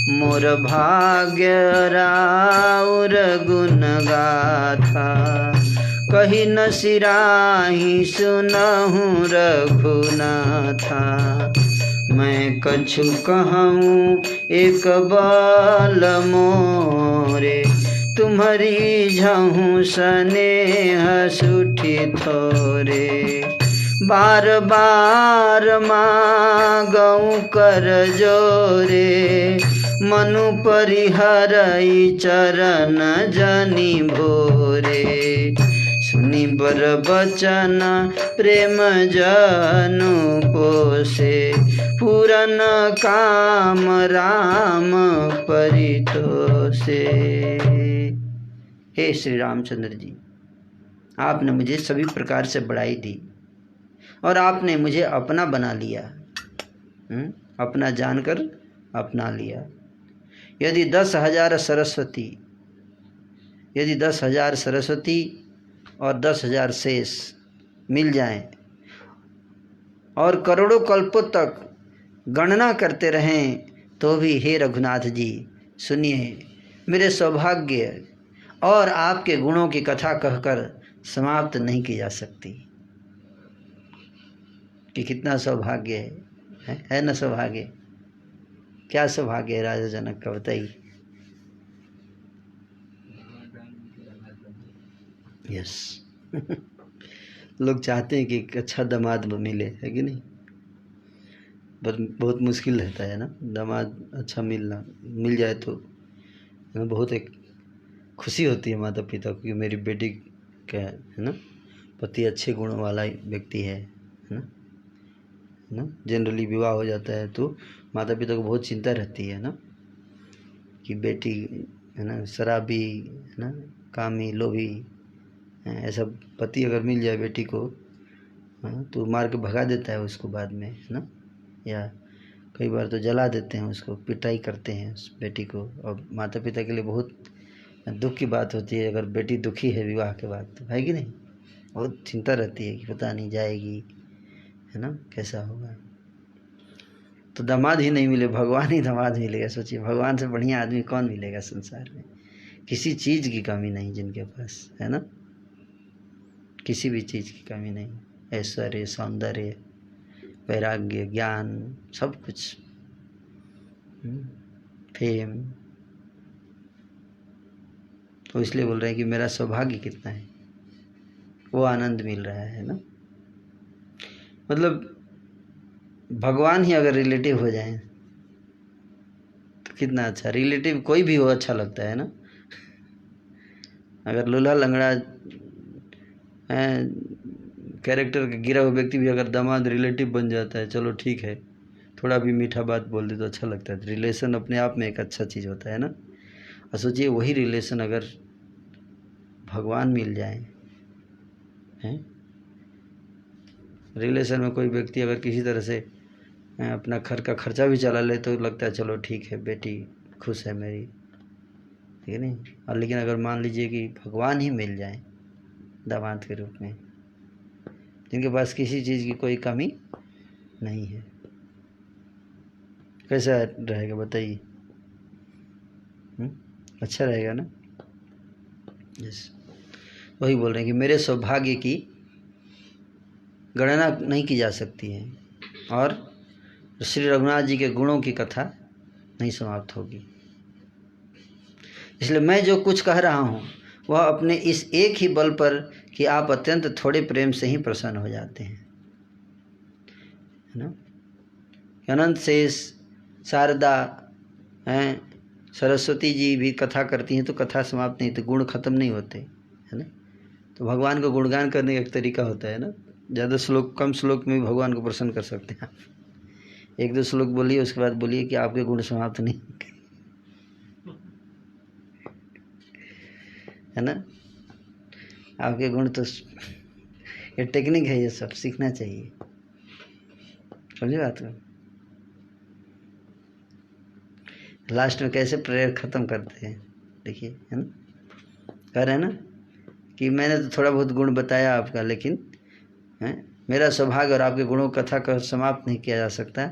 मोर भाग्य राउर गुण गाथा, कही न सिराही सुनहु रघुनाथा। मैं कछु कहूँ एक बाल मोरे, तुम्हारी झहूँ स्नेह सुठी थोरे। बार बार मांगऊँ कर जोरे, मनु परिहरई चरण जनि भोरे। सुनि बर बचन प्रेम जनु पोसे, पूरन काम राम परितोषे। हे श्री रामचंद्र जी, आपने मुझे सभी प्रकार से बड़ाई दी और आपने मुझे अपना बना लिया, अपना जानकर अपना लिया। यदि 10,000 सरस्वती, यदि 10,000 सरस्वती और 10,000 शेष मिल जाएं और करोड़ों कल्पों तक गणना करते रहें, तो भी हे रघुनाथ जी सुनिए, मेरे सौभाग्य और आपके गुणों की कथा कहकर समाप्त नहीं की जा सकती। कि कितना सौभाग्य है न सौभाग्य? क्या सौभाग्य है राजा जनक का, बताइए। यस लोग चाहते हैं कि एक अच्छा दामाद मिले, है कि नहीं? पर बहुत मुश्किल रहता है ना दामाद अच्छा मिलना। मिल जाए तो बहुत एक खुशी होती है माता पिता को कि मेरी बेटी का है ना पति अच्छे गुणों वाला व्यक्ति है ना। जनरली विवाह हो जाता है तो माता पिता को बहुत चिंता रहती है ना कि बेटी है ना शराबी है ना कामी लोभी ऐसा पति अगर मिल जाए बेटी को तो मार के भगा देता है उसको बाद में है ना, या कई बार तो जला देते हैं उसको, पिटाई करते हैं उस बेटी को। और माता पिता के लिए बहुत दुख की बात होती है अगर बेटी दुखी है विवाह के बाद, तो है कि नहीं, बहुत चिंता रहती है कि पता नहीं जाएगी है ना कैसा होगा। तो दामाद ही नहीं मिले, भगवान ही दामाद मिलेगा। सोचिए भगवान से बढ़िया आदमी कौन मिलेगा संसार में। किसी चीज़ की कमी नहीं जिनके पास है ना, किसी भी चीज़ की कमी नहीं, ऐश्वर्य सौंदर्य वैराग्य ज्ञान सब कुछ, फेम। तो इसलिए बोल रहे हैं कि मेरा सौभाग्य कितना है, वो आनंद मिल रहा है ना। मतलब भगवान ही अगर रिलेटिव हो जाए तो कितना अच्छा, रिलेटिव कोई भी हो अच्छा लगता है ना। अगर लूल्हा लंगड़ा कैरेक्टर का गिरा हुआ व्यक्ति भी अगर दामाद रिलेटिव बन जाता है, चलो ठीक है, थोड़ा भी मीठा बात बोल दे तो अच्छा लगता है। रिलेशन अपने आप में एक अच्छा चीज़ होता है ना। और सोचिए वही रिलेशन अगर भगवान मिल जाए हैं, रिलेशन में कोई व्यक्ति अगर किसी तरह से अपना घर का खर्चा भी चला ले तो लगता है चलो ठीक है, बेटी खुश है मेरी, ठीक है नहीं। और लेकिन अगर मान लीजिए कि भगवान ही मिल जाए दामाद के रूप में, जिनके पास किसी चीज़ की कोई कमी नहीं है, कैसा रहेगा बताइए। अच्छा रहेगा ना। यस, वही बोल रहे हैं कि मेरे सौभाग्य की गणना नहीं की जा सकती है और श्री रघुनाथ जी के गुणों की कथा नहीं समाप्त होगी। इसलिए मैं जो कुछ कह रहा हूँ वह अपने इस एक ही बल पर कि आप अत्यंत थोड़े प्रेम से ही प्रसन्न हो जाते हैं, है ना। अनंत शेष शारदा हैं, सरस्वती जी भी कथा करती हैं तो कथा समाप्त नहीं, तो गुण खत्म नहीं होते, है ना। तो भगवान को गुणगान करने का एक तरीका होता है ना। ज़्यादा श्लोक, कम श्लोक में भी भगवान को प्रसन्न कर सकते हैं आप। एक दो श्लोक बोलिए, उसके बाद बोलिए कि आपके गुण समाप्त नहीं, है ना। आपके गुण तो, ये टेक्निक है, ये सब सीखना चाहिए, समझे बात को। लास्ट में कैसे प्रेयर ख़त्म करते हैं देखिए, है ना। कह रहे हैं ना कि मैंने तो थोड़ा बहुत गुण बताया आपका, लेकिन है मेरा सौभाग्य और आपके गुणों कथा का समाप्त नहीं किया जा सकता।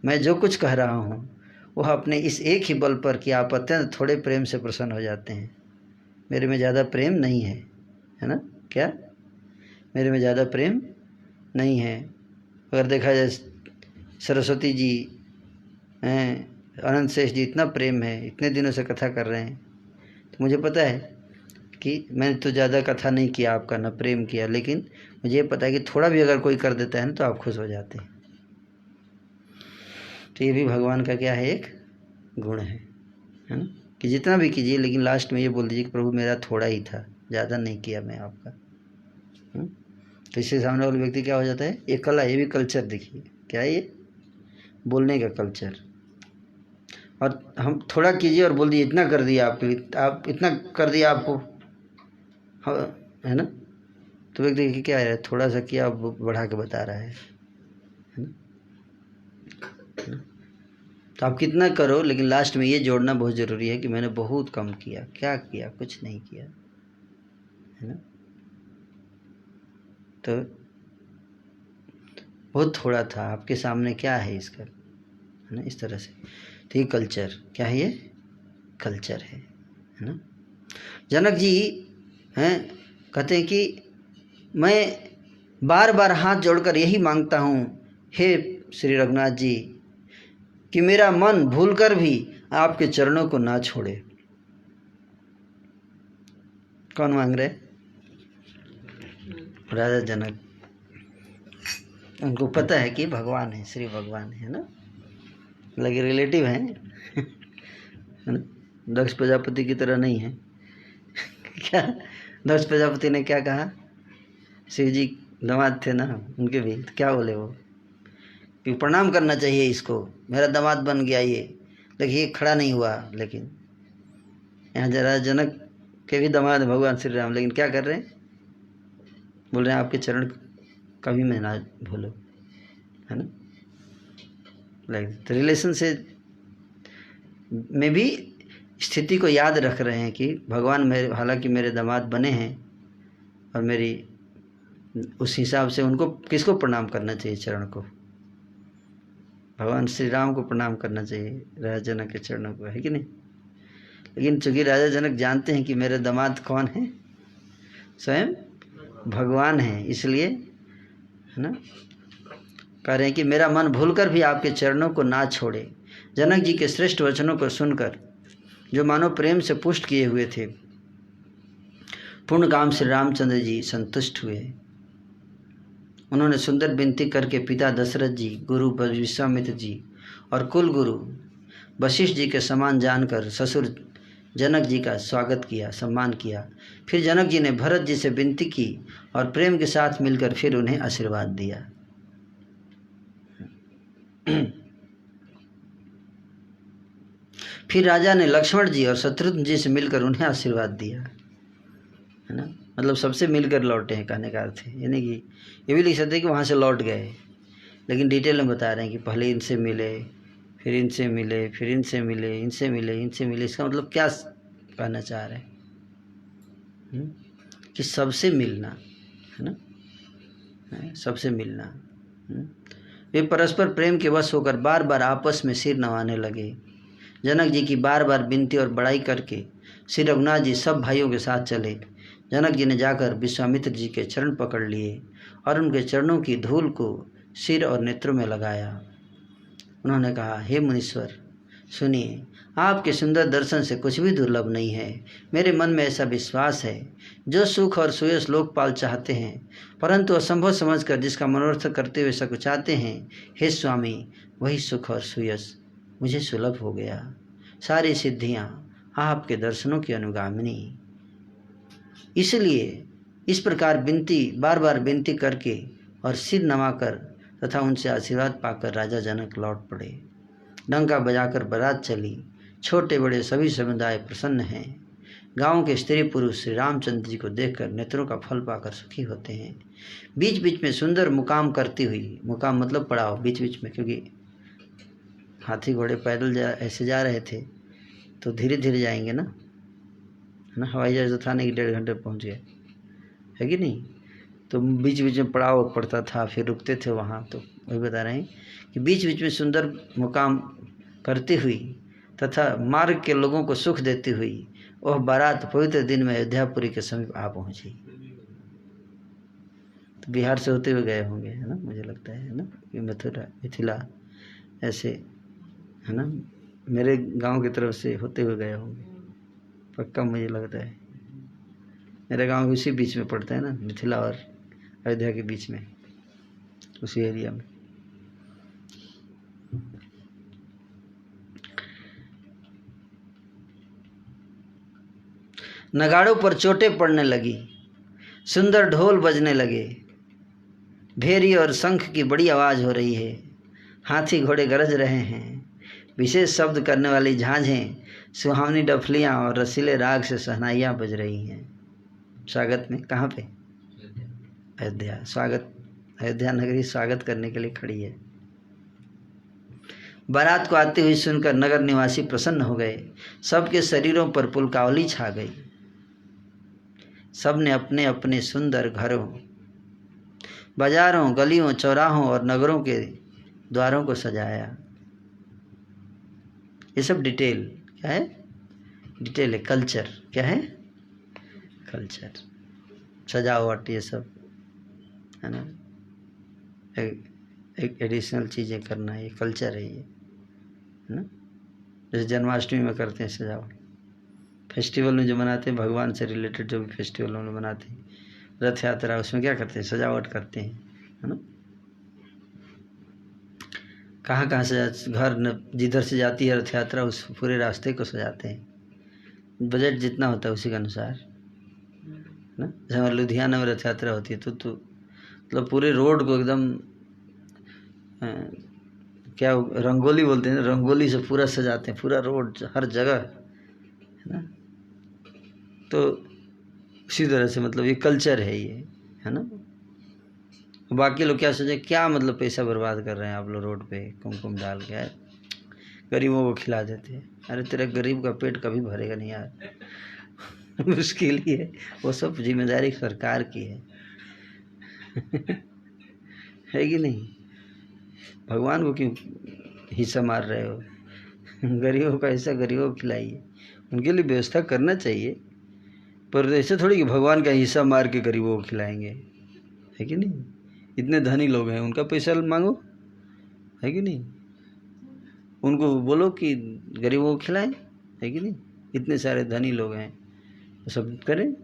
मैं जो कुछ कह रहा हूँ वह अपने इस एक ही बल पर कि आप अत्यंत थोड़े प्रेम से प्रसन्न हो जाते हैं। मेरे में ज़्यादा प्रेम नहीं है ना। क्या मेरे में ज़्यादा प्रेम नहीं है। अगर देखा जाए सरस्वती जी हैं, अनंत शेष जी, इतना प्रेम है, इतने दिनों से कथा कर रहे हैं, तो मुझे पता है कि मैंने तो ज़्यादा कथा नहीं किया आपका, ना प्रेम किया, लेकिन मुझे पता है कि थोड़ा भी अगर कोई कर देता है ना तो आप खुश हो जाते हैं। तो ये भी भगवान का क्या है, एक गुण है ना, कि जितना भी कीजिए लेकिन लास्ट में ये बोल दीजिए कि प्रभु मेरा थोड़ा ही था, ज़्यादा नहीं किया मैं आपका। तो इससे सामने वाले व्यक्ति क्या हो जाता है, ये कला, ये भी कल्चर देखिए, क्या है ये, बोलने का कल्चर। और हम थोड़ा कीजिए और बोल दिए इतना कर दिया आपके लिए, आप इतना कर दिया आपको, है ना। तो व्यक्ति देखिए क्या है, थोड़ा सा किया बढ़ा के बता रहा है ना। तो आप कितना करो, लेकिन लास्ट में ये जोड़ना बहुत ज़रूरी है कि मैंने बहुत कम किया। क्या किया, कुछ नहीं किया, है ना। तो बहुत थोड़ा था, आपके सामने क्या है इसका, है ना, इस तरह से। तो ये कल्चर क्या है, ये कल्चर है ना। जनक जी हैं, कहते हैं कि मैं बार बार हाथ जोड़कर यही मांगता हूँ, हे श्री रघुनाथ जी, कि मेरा मन भूलकर भी आपके चरणों को ना छोड़े। कौन मांग रहे, राजा जनक। उनको पता है कि भगवान है, श्री भगवान है ना, लगे रिलेटिव हैं, है ना, दक्ष प्रजापति की तरह नहीं है, क्या दक्ष प्रजापति ने क्या कहा? शिव जी दामाद थे ना उनके भी, तो क्या बोले वो कि प्रणाम करना चाहिए इसको, मेरा दामाद बन गया ये। देखिए खड़ा नहीं हुआ, लेकिन यहाँ जरा जनक के भी दामाद भगवान श्री राम, लेकिन क्या कर रहे हैं? बोल रहे हैं आपके चरण कभी मैं ना भूलो, है ना। तो रिलेशन से में भी स्थिति को याद रख रहे हैं कि भगवान मेरे, हालांकि मेरे दामाद बने हैं, और मेरी उस हिसाब से उनको किसको प्रणाम करना चाहिए? चरण को, भगवान श्री राम को प्रणाम करना चाहिए, राजा जनक के चरणों को, है कि नहीं। लेकिन चूंकि राजा जनक जानते हैं कि मेरे दामाद कौन है? स्वयं भगवान है, इसलिए, है ना, कह रहे हैं कि मेरा मन भूलकर भी आपके चरणों को ना छोड़े। जनक जी के श्रेष्ठ वचनों को सुनकर जो मानो प्रेम से पुष्ट किए हुए थे, पूर्ण काम श्री रामचंद्र जी संतुष्ट हुए। उन्होंने सुंदर विनती करके पिता दशरथ जी, गुरु विश्वामित्र जी और कुल गुरु वशिष्ठ जी के समान जानकर ससुर जनक जी का स्वागत किया, सम्मान किया। फिर जनक जी ने भरत जी से विनती की और प्रेम के साथ मिलकर फिर उन्हें आशीर्वाद दिया। फिर राजा ने लक्ष्मण जी और शत्रुघ्न जी से मिलकर उन्हें आशीर्वाद दिया, है ना। मतलब सबसे मिलकर लौटे हैं, कहने का अर्थ है। यानी कि ये भी लिख सकते हैं कि वहाँ से लौट गए, लेकिन डिटेल में बता रहे हैं कि पहले इनसे मिले, फिर इनसे मिले, फिर इनसे मिले, इनसे मिले, इनसे मिले। इसका मतलब क्या कहना चाह रहे हैं? कि सबसे मिलना, है ना, सबसे मिलना। वे परस्पर प्रेम के वश होकर बार बार आपस में सिर नवाने लगे। जनक जी की बार बार विनती और बड़ाई करके श्री रघुनाथ जी सब भाइयों के साथ चले। जनक जी ने जाकर विश्वामित्र जी के चरण पकड़ लिए और उनके चरणों की धूल को सिर और नेत्रों में लगाया। उन्होंने कहा, हे मुनीश्वर सुनिए, आपके सुंदर दर्शन से कुछ भी दुर्लभ नहीं है। मेरे मन में ऐसा विश्वास है, जो सुख और सुयश लोकपाल चाहते हैं, परंतु असंभव समझकर जिसका मनोरथ करते हुए सकुचाते हैं, हे स्वामी, वही सुख और सुयश मुझे सुलभ हो गया। सारी सिद्धियाँ आपके दर्शनों की अनुगामिनी। इसलिए इस प्रकार विनती, बार बार विनती करके और सिर नवाकर तथा उनसे आशीर्वाद पाकर राजा जनक लौट पड़े। डंका बजाकर बारात चली। छोटे बड़े सभी समुदाय प्रसन्न हैं। गांव के स्त्री पुरुष श्री रामचंद्र जी को देखकर नेत्रों का फल पाकर सुखी होते हैं। बीच बीच में सुंदर मुकाम करती हुई, मुकाम मतलब पड़ाव, बीच बीच में, क्योंकि हाथी घोड़े पैदल ऐसे जा रहे थे तो धीरे धीरे जाएंगे ना, है ना। हवाई जहाज तो था नहीं कि 1.5 घंटे पहुँच गए, है कि नहीं। तो बीच बीच में पड़ाव पड़ता था, फिर रुकते थे वहाँ। तो वही बता रहे हैं कि बीच बीच में सुंदर मुकाम करती हुई तथा मार्ग के लोगों को सुख देती हुई वह बारात पवित्र दिन में अयोध्यापुरी के समीप आ पहुँची। तो बिहार से होते हुए गए होंगे, है ना, मुझे लगता है ना, कि मथुरा मिथिला ऐसे, है ना, मेरे गांव की तरफ से होते हुए गए होंगे पक्का, मुझे लगता है। मेरा गांव उसी बीच में पड़ता है ना, मिथिला और अयोध्या के बीच में, उसी एरिया में। नगाड़ों पर चोटें पड़ने लगी, सुंदर ढोल बजने लगे, भेरी और शंख की बड़ी आवाज़ हो रही है, हाथी घोड़े गरज रहे हैं, विशेष शब्द करने वाली झांझें, सुहावनी डफलियाँ और रसीले राग से शहनाइयाँ बज रही हैं। स्वागत में कहाँ पे? अयोध्या। स्वागत, अयोध्या नगरी स्वागत करने के लिए खड़ी है। बारात को आती हुई सुनकर नगर निवासी प्रसन्न हो गए। सबके शरीरों पर पुलकावली छा गई। सब ने अपने अपने सुंदर घरों, बाजारों, गलियों, चौराहों और नगरों के द्वारों को सजाया। ये सब डिटेल क्या है? डिटेल है, कल्चर। क्या है? कल्चर, सजावट, ये सब, है ना, एक एडिशनल चीज़ें करना, ये कल्चर है, ये, है ना। जैसे जन्माष्टमी में करते हैं सजावट, फेस्टिवल में जो मनाते हैं, भगवान से रिलेटेड जो भी फेस्टिवल में मनाते हैं, रथ यात्रा, उसमें क्या करते हैं? सजावट करते हैं, है ना। कहाँ कहाँ से घर जिधर से जाती है रथ यात्रा, उस पूरे रास्ते को सजाते हैं। बजट जितना होता है उसी के अनुसार, ना। जैसे हमारे लुधियाना में रथ यात्रा होती है तो मतलब पूरे रोड को एकदम क्या रंगोली बोलते हैं, रंगोली से पूरा सजाते हैं, पूरा रोड हर जगह, है ना। तो उसी तरह से मतलब ये कल्चर है ये, है ना। बाकी लोग क्या सोचे, क्या मतलब पैसा बर्बाद कर रहे हैं आप लोग रोड पे कुमकुम डाल के, गरीबों को खिला देते हैं। अरे तेरा गरीब का पेट कभी भरेगा नहीं यार उसके लिए वो सब जिम्मेदारी सरकार की है है कि नहीं। भगवान को क्यों हिस्सा मार रहे हो गरीबों का हिस्सा गरीबों को खिलाइए, उनके लिए व्यवस्था करना चाहिए, पर ऐसे थोड़ी कि भगवान का हिस्सा मार के गरीबों को खिलाएंगे, है कि नहीं। इतने धनी लोग हैं, उनका पैसा मांगो, है कि नहीं। उनको बोलो कि गरीबों को खिलाएं, है कि नहीं। इतने सारे धनी लोग हैं, तो सब करें।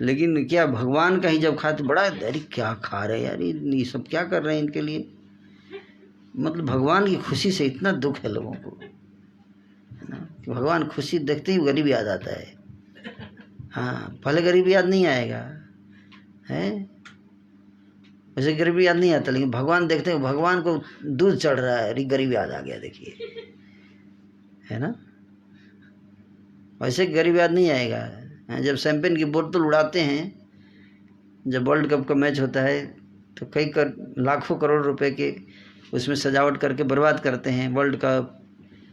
लेकिन क्या भगवान का ही जब खाते, बड़ा अरे क्या खा रहे यार, ये सब क्या कर रहे हैं इनके लिए। मतलब भगवान की खुशी से इतना दुख है लोगों को, है ना, कि भगवान खुशी देखते ही गरीब याद आता है। हाँ, पहले गरीब याद नहीं आएगा, है वैसे गरीब याद नहीं आता, लेकिन भगवान देखते हैं, भगवान को दूध चढ़ रहा है, अरे गरीब याद आ गया, देखिए, है ना। वैसे गरीब याद नहीं आएगा। जब शैंपेन की बोतल उड़ाते हैं, जब वर्ल्ड कप का मैच होता है, तो कई लाखों करोड़ रुपए के उसमें सजावट करके बर्बाद करते हैं। वर्ल्ड कप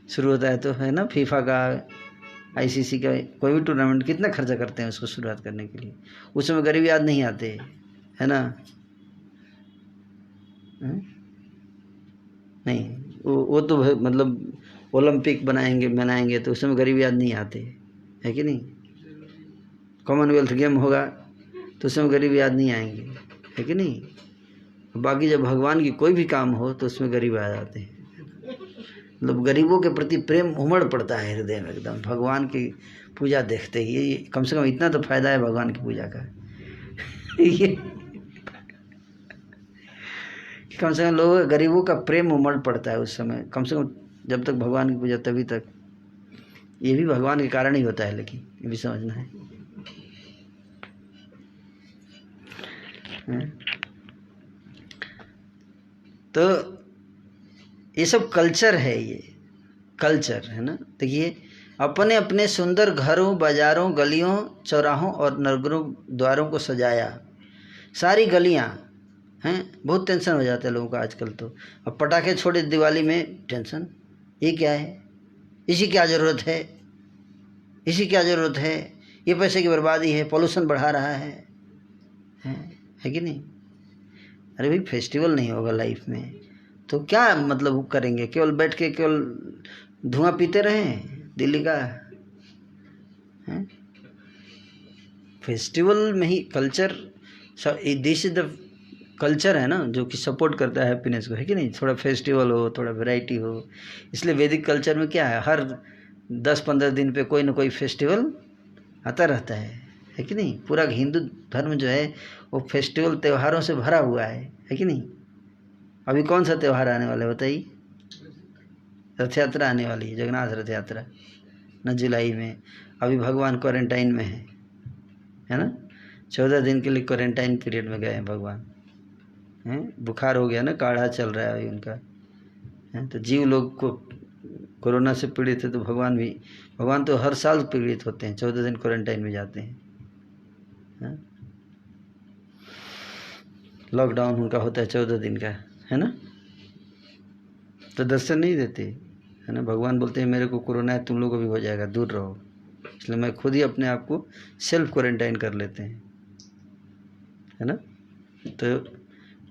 शुरू होता है तो, है ना, फीफा का, आईसीसी का, कोई भी टूर्नामेंट कितना खर्चा करते हैं उसको शुरुआत करने के लिए। उस समय गरीब याद नहीं आते, है ना। नहीं, वो तो मतलब ओलंपिक मनाएंगे तो उस समय गरीब याद नहीं आते, है कि नहीं। कॉमनवेल्थ गेम होगा तो उस समय गरीब याद नहीं आएंगे, है कि नहीं। बाकी जब भगवान की कोई भी काम हो तो उसमें गरीब आ जाते हैं। मतलब गरीबों के प्रति प्रेम उमड़ पड़ता है हृदय में एकदम, भगवान की पूजा देखते ही। ये कम से कम इतना तो फायदा है भगवान की पूजा का ये कम से कम लोग, गरीबों का प्रेम उमड़ पड़ता है उस समय, कम से कम जब तक भगवान की पूजा तभी तक। ये भी भगवान के कारण ही होता है, लेकिन ये भी समझना है। तो ये सब कल्चर है, ये कल्चर है ना। देखिए, अपने अपने सुंदर घरों, बाजारों, गलियों, चौराहों और नगरों द्वारों को सजाया। सारी गलियां हैं। बहुत टेंशन हो जाता है लोगों का आजकल तो। अब पटाखे छोड़े दिवाली में टेंशन, ये क्या है, इसी क्या ज़रूरत है, इसी क्या ज़रूरत है, ये पैसे की बर्बादी है, पोल्यूशन बढ़ा रहा है कि नहीं। अरे भाई, फेस्टिवल नहीं होगा लाइफ में तो क्या मतलब करेंगे, केवल बैठ के केवल धुआं पीते रहें दिल्ली का, है। फेस्टिवल में ही culture, this is the culture, है ना, जो कि सपोर्ट करता है हैप्पीनेस को, है कि नहीं। थोड़ा फेस्टिवल हो, थोड़ा वैरायटी हो। इसलिए वैदिक कल्चर में क्या है, हर 10-15 दिन पे कोई ना कोई फेस्टिवल आता रहता है कि नहीं। पूरा हिंदू धर्म जो है वो फेस्टिवल त्योहारों से भरा हुआ है कि नहीं। अभी कौन सा त्यौहार आने वाला है बताइए। रथ यात्रा आने वाली है, जगन्नाथ रथ यात्रा न, जुलाई में। अभी भगवान क्वारंटाइन में है ना। 14 दिन के लिए क्वारंटाइन पीरियड में गए हैं भगवान, हैं। बुखार हो गया ना, काढ़ा चल रहा है अभी उनका, है। तो जीव लोग को कोरोना से पीड़ित है, तो भगवान तो हर साल पीड़ित होते हैं, 14 दिन क्वारंटाइन में जाते हैं। लॉकडाउन उनका होता है 14 दिन का, है ना। तो दर्शन नहीं देते, है ना। भगवान बोलते हैं मेरे को कोरोना है, तुम लोगों को भी हो जाएगा, दूर रहो। इसलिए मैं खुद ही अपने आप को सेल्फ क्वारंटाइन कर लेते हैं, है ना। तो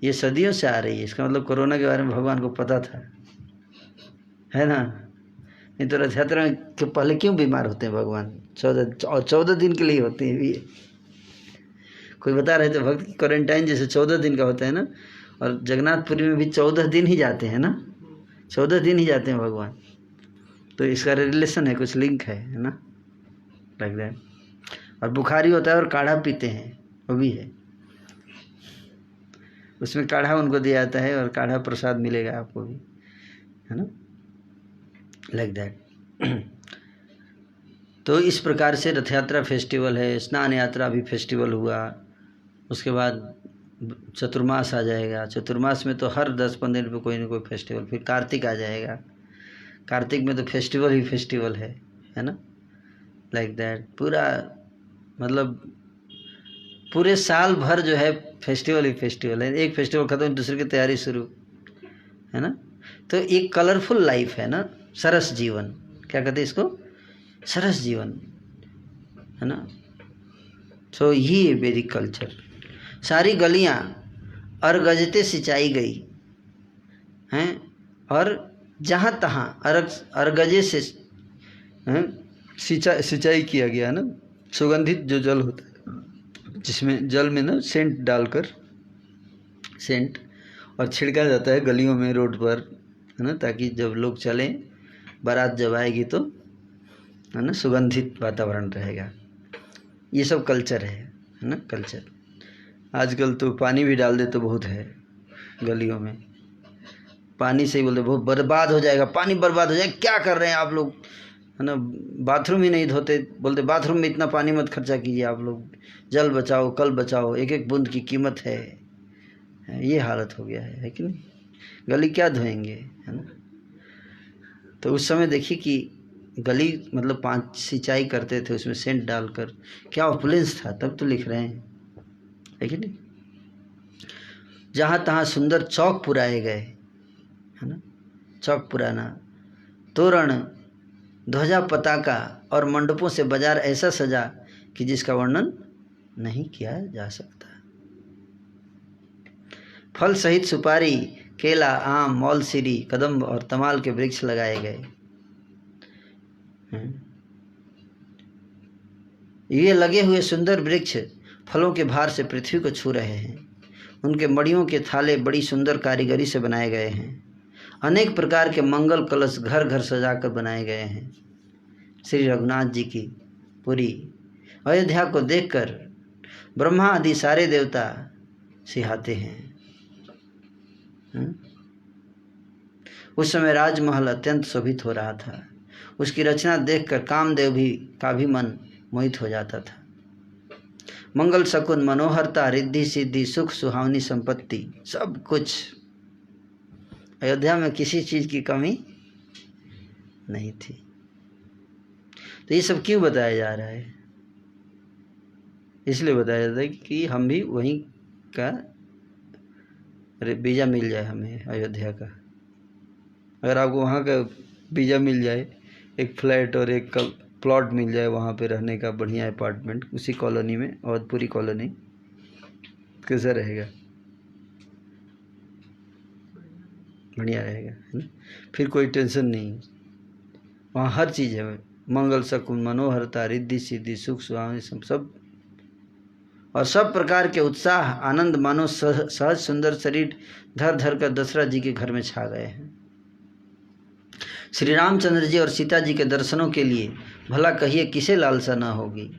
ये सदियों से आ रही है। इसका मतलब कोरोना के बारे में भगवान को पता था, है ना। नहीं तो रथ यात्रा में के पहले क्यों बीमार होते हैं भगवान। 14 दिन के लिए होते हैं भी। कोई बता रहे थे भक्त क्वारंटाइन जैसे 14 दिन का होता है ना, और जगन्नाथपुरी में भी 14 दिन ही जाते हैं ना, 14 दिन ही जाते हैं भगवान। तो इसका रिलेशन है, कुछ लिंक है ना, लग रहा है। और बुखारी होता है और काढ़ा पीते हैं, वो भी है। उसमें काढ़ा उनको दिया जाता है और काढ़ा प्रसाद मिलेगा आपको भी, है ना, लाइक दैट। तो इस प्रकार से रथ यात्रा फेस्टिवल है, स्नान यात्रा भी फेस्टिवल हुआ। उसके बाद चतुर्मास आ जाएगा। चतुर्मास में तो हर 10-15 दिन पे कोई ना कोई फेस्टिवल। फिर कार्तिक आ जाएगा। कार्तिक में तो फेस्टिवल ही फेस्टिवल है ना, लाइक दैट। पूरा मतलब पूरे साल भर जो है फेस्टिवल ही फेस्टिवल है। एक फेस्टिवल खत्म, दूसरे की तैयारी शुरू, है ना। तो एक कलरफुल लाइफ है ना, सरस जीवन, क्या कहते हैं इसको, सरस जीवन, है ना। तो यही है वैदिक कल्चर। सारी गलियां अरगजते सिंचाई गई हैं, और जहाँ तहाँ अरगजे से सिंचाई किया गया ना। सुगंधित जो जल होता है, जिसमें जल में ना सेंट डालकर, सेंट और छिड़का जाता है गलियों में, रोड पर, है ना, ताकि जब लोग चलें, बारात जब आएगी तो, है ना, सुगंधित वातावरण रहेगा। ये सब कल्चर है ना, कल्चर। आजकल तो पानी भी डाल दे तो बहुत है गलियों में, पानी से ही बोलते बहुत बर्बाद हो जाएगा, पानी बर्बाद हो जाएगा, क्या कर रहे हैं आप लोग, है ना। बाथरूम ही नहीं धोते, बोलते बाथरूम में इतना पानी मत खर्चा कीजिए आप लोग, जल बचाओ, कल बचाओ, एक एक बूंद की कीमत है। ये हालत हो गया है कि नहीं। गली क्या धोएंगे, है ना। तो उस समय देखिए कि गली मतलब 5 सिंचाई करते थे उसमें सेंट डालकर, क्या ऑपुलेंस था। तब तो लिख रहे हैं, है कि नहीं। जहाँ तहाँ सुंदर चौक पुराए गए, है ना, चौक पुराना, तोरण, ध्वजा, पताका और मंडपों से बाजार ऐसा सजा कि जिसका वर्णन नहीं किया जा सकता। फल सहित सुपारी, केला, आम, मौलसीरी, कदम्ब और तमाल के वृक्ष लगाए गए। ये लगे हुए सुंदर वृक्ष फलों के भार से पृथ्वी को छू रहे हैं। उनके मड़ियों के थाले बड़ी सुंदर कारीगरी से बनाए गए हैं। अनेक प्रकार के मंगल कलश घर घर सजाकर बनाए गए हैं। श्री रघुनाथ जी की पुरी अयोध्या को देखकर ब्रह्मा आदि सारे देवता सिहाते हैं। उस समय राजमहल अत्यंत शोभित हो रहा था। उसकी रचना देखकर कामदेव का भी मन मोहित हो जाता था। मंगल शकुन, मनोहरता, रिद्धि सिद्धि, सुख, सुहावनी संपत्ति, सब कुछ अयोध्या में, किसी चीज की कमी नहीं थी। तो ये सब क्यों बताया जा रहा है? इसलिए बताया जाता है कि हम भी वहीं का वीज़ा मिल जाए हमें, अयोध्या का। अगर आपको वहाँ का वीज़ा मिल जाए, एक फ्लैट और एक प्लॉट मिल जाए वहाँ पे रहने का, बढ़िया अपार्टमेंट उसी कॉलोनी में, अवधपुरी कॉलोनी, कैसा रहेगा? बढ़िया रहेगा, है ना। फिर कोई टेंशन नहीं, वहाँ हर चीज़ है, मंगल शकुन, मनोहरता, रिद्धि सिद्धि, सुख सुहावनी सब, और सब प्रकार के उत्साह, आनंद मानो सहज सुंदर शरीर धर धर कर दशरथ जी के घर में छा गए हैं। श्री रामचंद्र जी और सीता जी के दर्शनों के लिए भला कहिए किसे लालसा न होगी।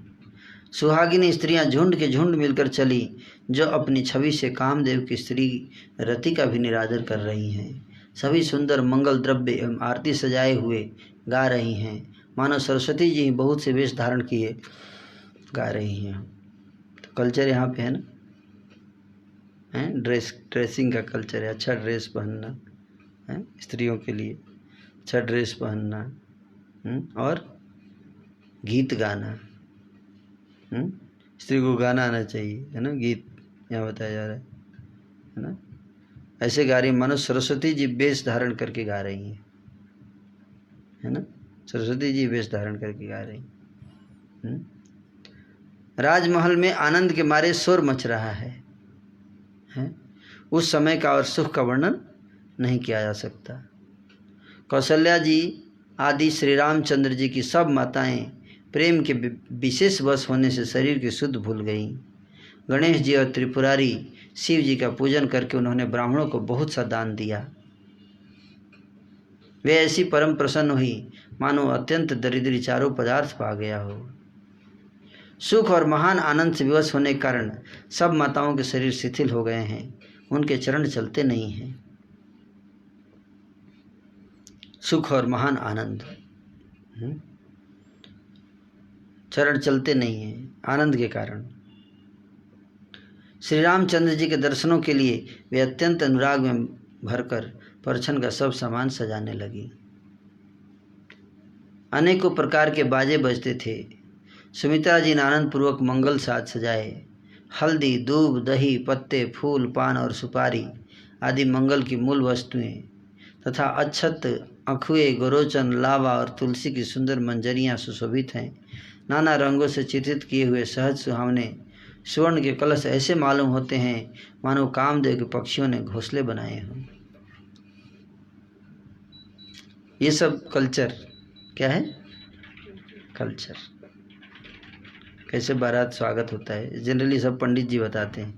सुहागिनी स्त्रियां झुंड के झुंड मिलकर चली, जो अपनी छवि से कामदेव की स्त्री रति का भी निरादर कर रही हैं। सभी सुंदर मंगल द्रव्य एवं आरती सजाए हुए गा रही हैं, मानो सरस्वती जी बहुत से वेश धारण किए गा रही हैं। तो कल्चर यहाँ पे है ना, है ड्रेसिंग का कल्चर है। अच्छा ड्रेस पहनना है स्त्रियों के लिए, अच्छा ड्रेस पहनना, और गीत गाना, स्त्री को गाना आना चाहिए, है ना। गीत यहाँ बताया जा रहा है ना। ऐसे गा रही मानो सरस्वती जी वेश धारण करके गा रही हैं, है ना। सरस्वती जी वेश धारण करके गा रही हैं। राजमहल में आनंद के मारे शोर मच रहा है। उस समय का और सुख का वर्णन नहीं किया जा सकता। कौशल्या जी आदि श्री रामचंद्र जी की सब माताएं प्रेम के विशेष वश होने से शरीर की शुद्ध भूल गईं। गणेश जी और त्रिपुरारी शिव जी का पूजन करके उन्होंने ब्राह्मणों को बहुत सा दान दिया। वे ऐसी परम प्रसन्न हुई मानो अत्यंत दरिद्री चारों पदार्थ पा गया हो। सुख और महान आनंद से विवश होने के कारण सब माताओं के शरीर शिथिल हो गए हैं, उनके चरण चलते नहीं हैं। सुख और महान आनंद, चरण चलते नहीं हैं आनंद के कारण। श्री रामचंद्र जी के दर्शनों के लिए वे अत्यंत अनुराग में भरकर परछन का सब सामान सजाने लगी। अनेकों प्रकार के बाजे बजते थे। सुमित्रा जी ने आनंद पूर्वक मंगल साज सजाए। हल्दी, दूब, दही, पत्ते, फूल, पान और सुपारी आदि मंगल की मूल वस्तुएं तथा अक्षत, अखुए, गोरोचन, लावा और तुलसी की सुंदर मंजरियां सुशोभित हैं। नाना रंगों से चित्रित किए हुए सहज सुहावने स्वर्ण के कलश ऐसे मालूम होते हैं मानो कामदेव के पक्षियों ने घोंसले बनाए हों। ये सब कल्चर क्या है? कल्चर। कैसे बारात स्वागत होता है जनरली सब पंडित जी बताते हैं,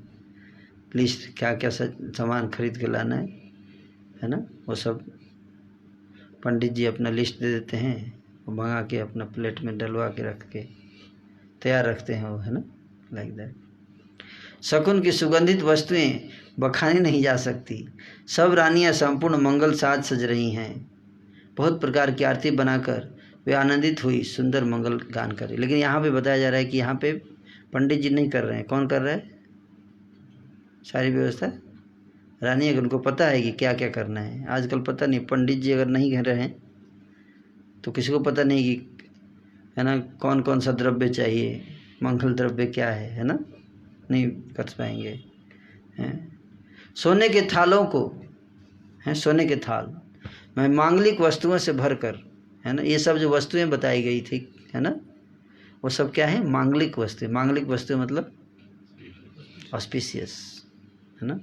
लिस्ट क्या क्या सामान खरीद के लाना है ना, वो सब पंडित जी अपना लिस्ट दे देते हैं, वो मंगा के अपना प्लेट में डलवा के रख के तैयार रखते हैं वो, है ना, लाइक दैट। शकुन की सुगंधित वस्तुएं बखानी नहीं जा सकती। सब रानियां संपूर्ण मंगल साज सज रही हैं। बहुत प्रकार की आरती बनाकर वे आनंदित हुई सुंदर मंगल गान करे। लेकिन यहाँ पे बताया जा रहा है कि यहाँ पे पंडित जी नहीं कर रहे हैं। कौन कर रहा है? सारी व्यवस्था रानी, अगर उनको पता है कि क्या क्या करना है। आजकल पता नहीं, पंडित जी अगर नहीं कर रहे हैं तो किसी को पता नहीं कि, है ना, कौन कौन सा द्रव्य चाहिए, मंगल द्रव्य क्या है ना, नहीं कर पाएंगे। सोने के थालों को, हैं सोने के थाल में मांगलिक वस्तुओं से भरकर, है ना, ये सब जो वस्तुएं बताई गई थी, है ना, वो सब क्या है? मांगलिक वस्तु। मांगलिक वस्तु मतलब ऑस्पिशियस, है ना,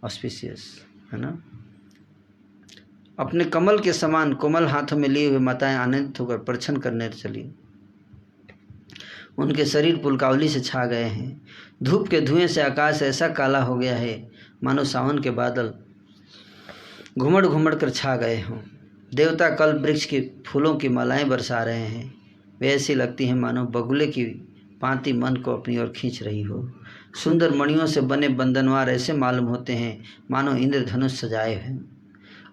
ऑस्पिशियस, है ना। अपने कमल के समान कोमल हाथों में लिए हुए माताएं आनंदित होकर परछन करने चली। उनके शरीर पुलकावली से छा गए हैं। धूप के धुएं से आकाश ऐसा काला हो गया है मानो सावन के बादल घुमड़ घुमड़ कर छा गए हों। देवता कल्प वृक्ष के फूलों की मालाएं बरसा रहे हैं। वे ऐसी लगती हैं मानो बगुले की पांति मन को अपनी ओर खींच रही हो। सुंदर मणियों से बने बंधनवार ऐसे मालूम होते हैं मानो इंद्रधनुष सजाए हैं।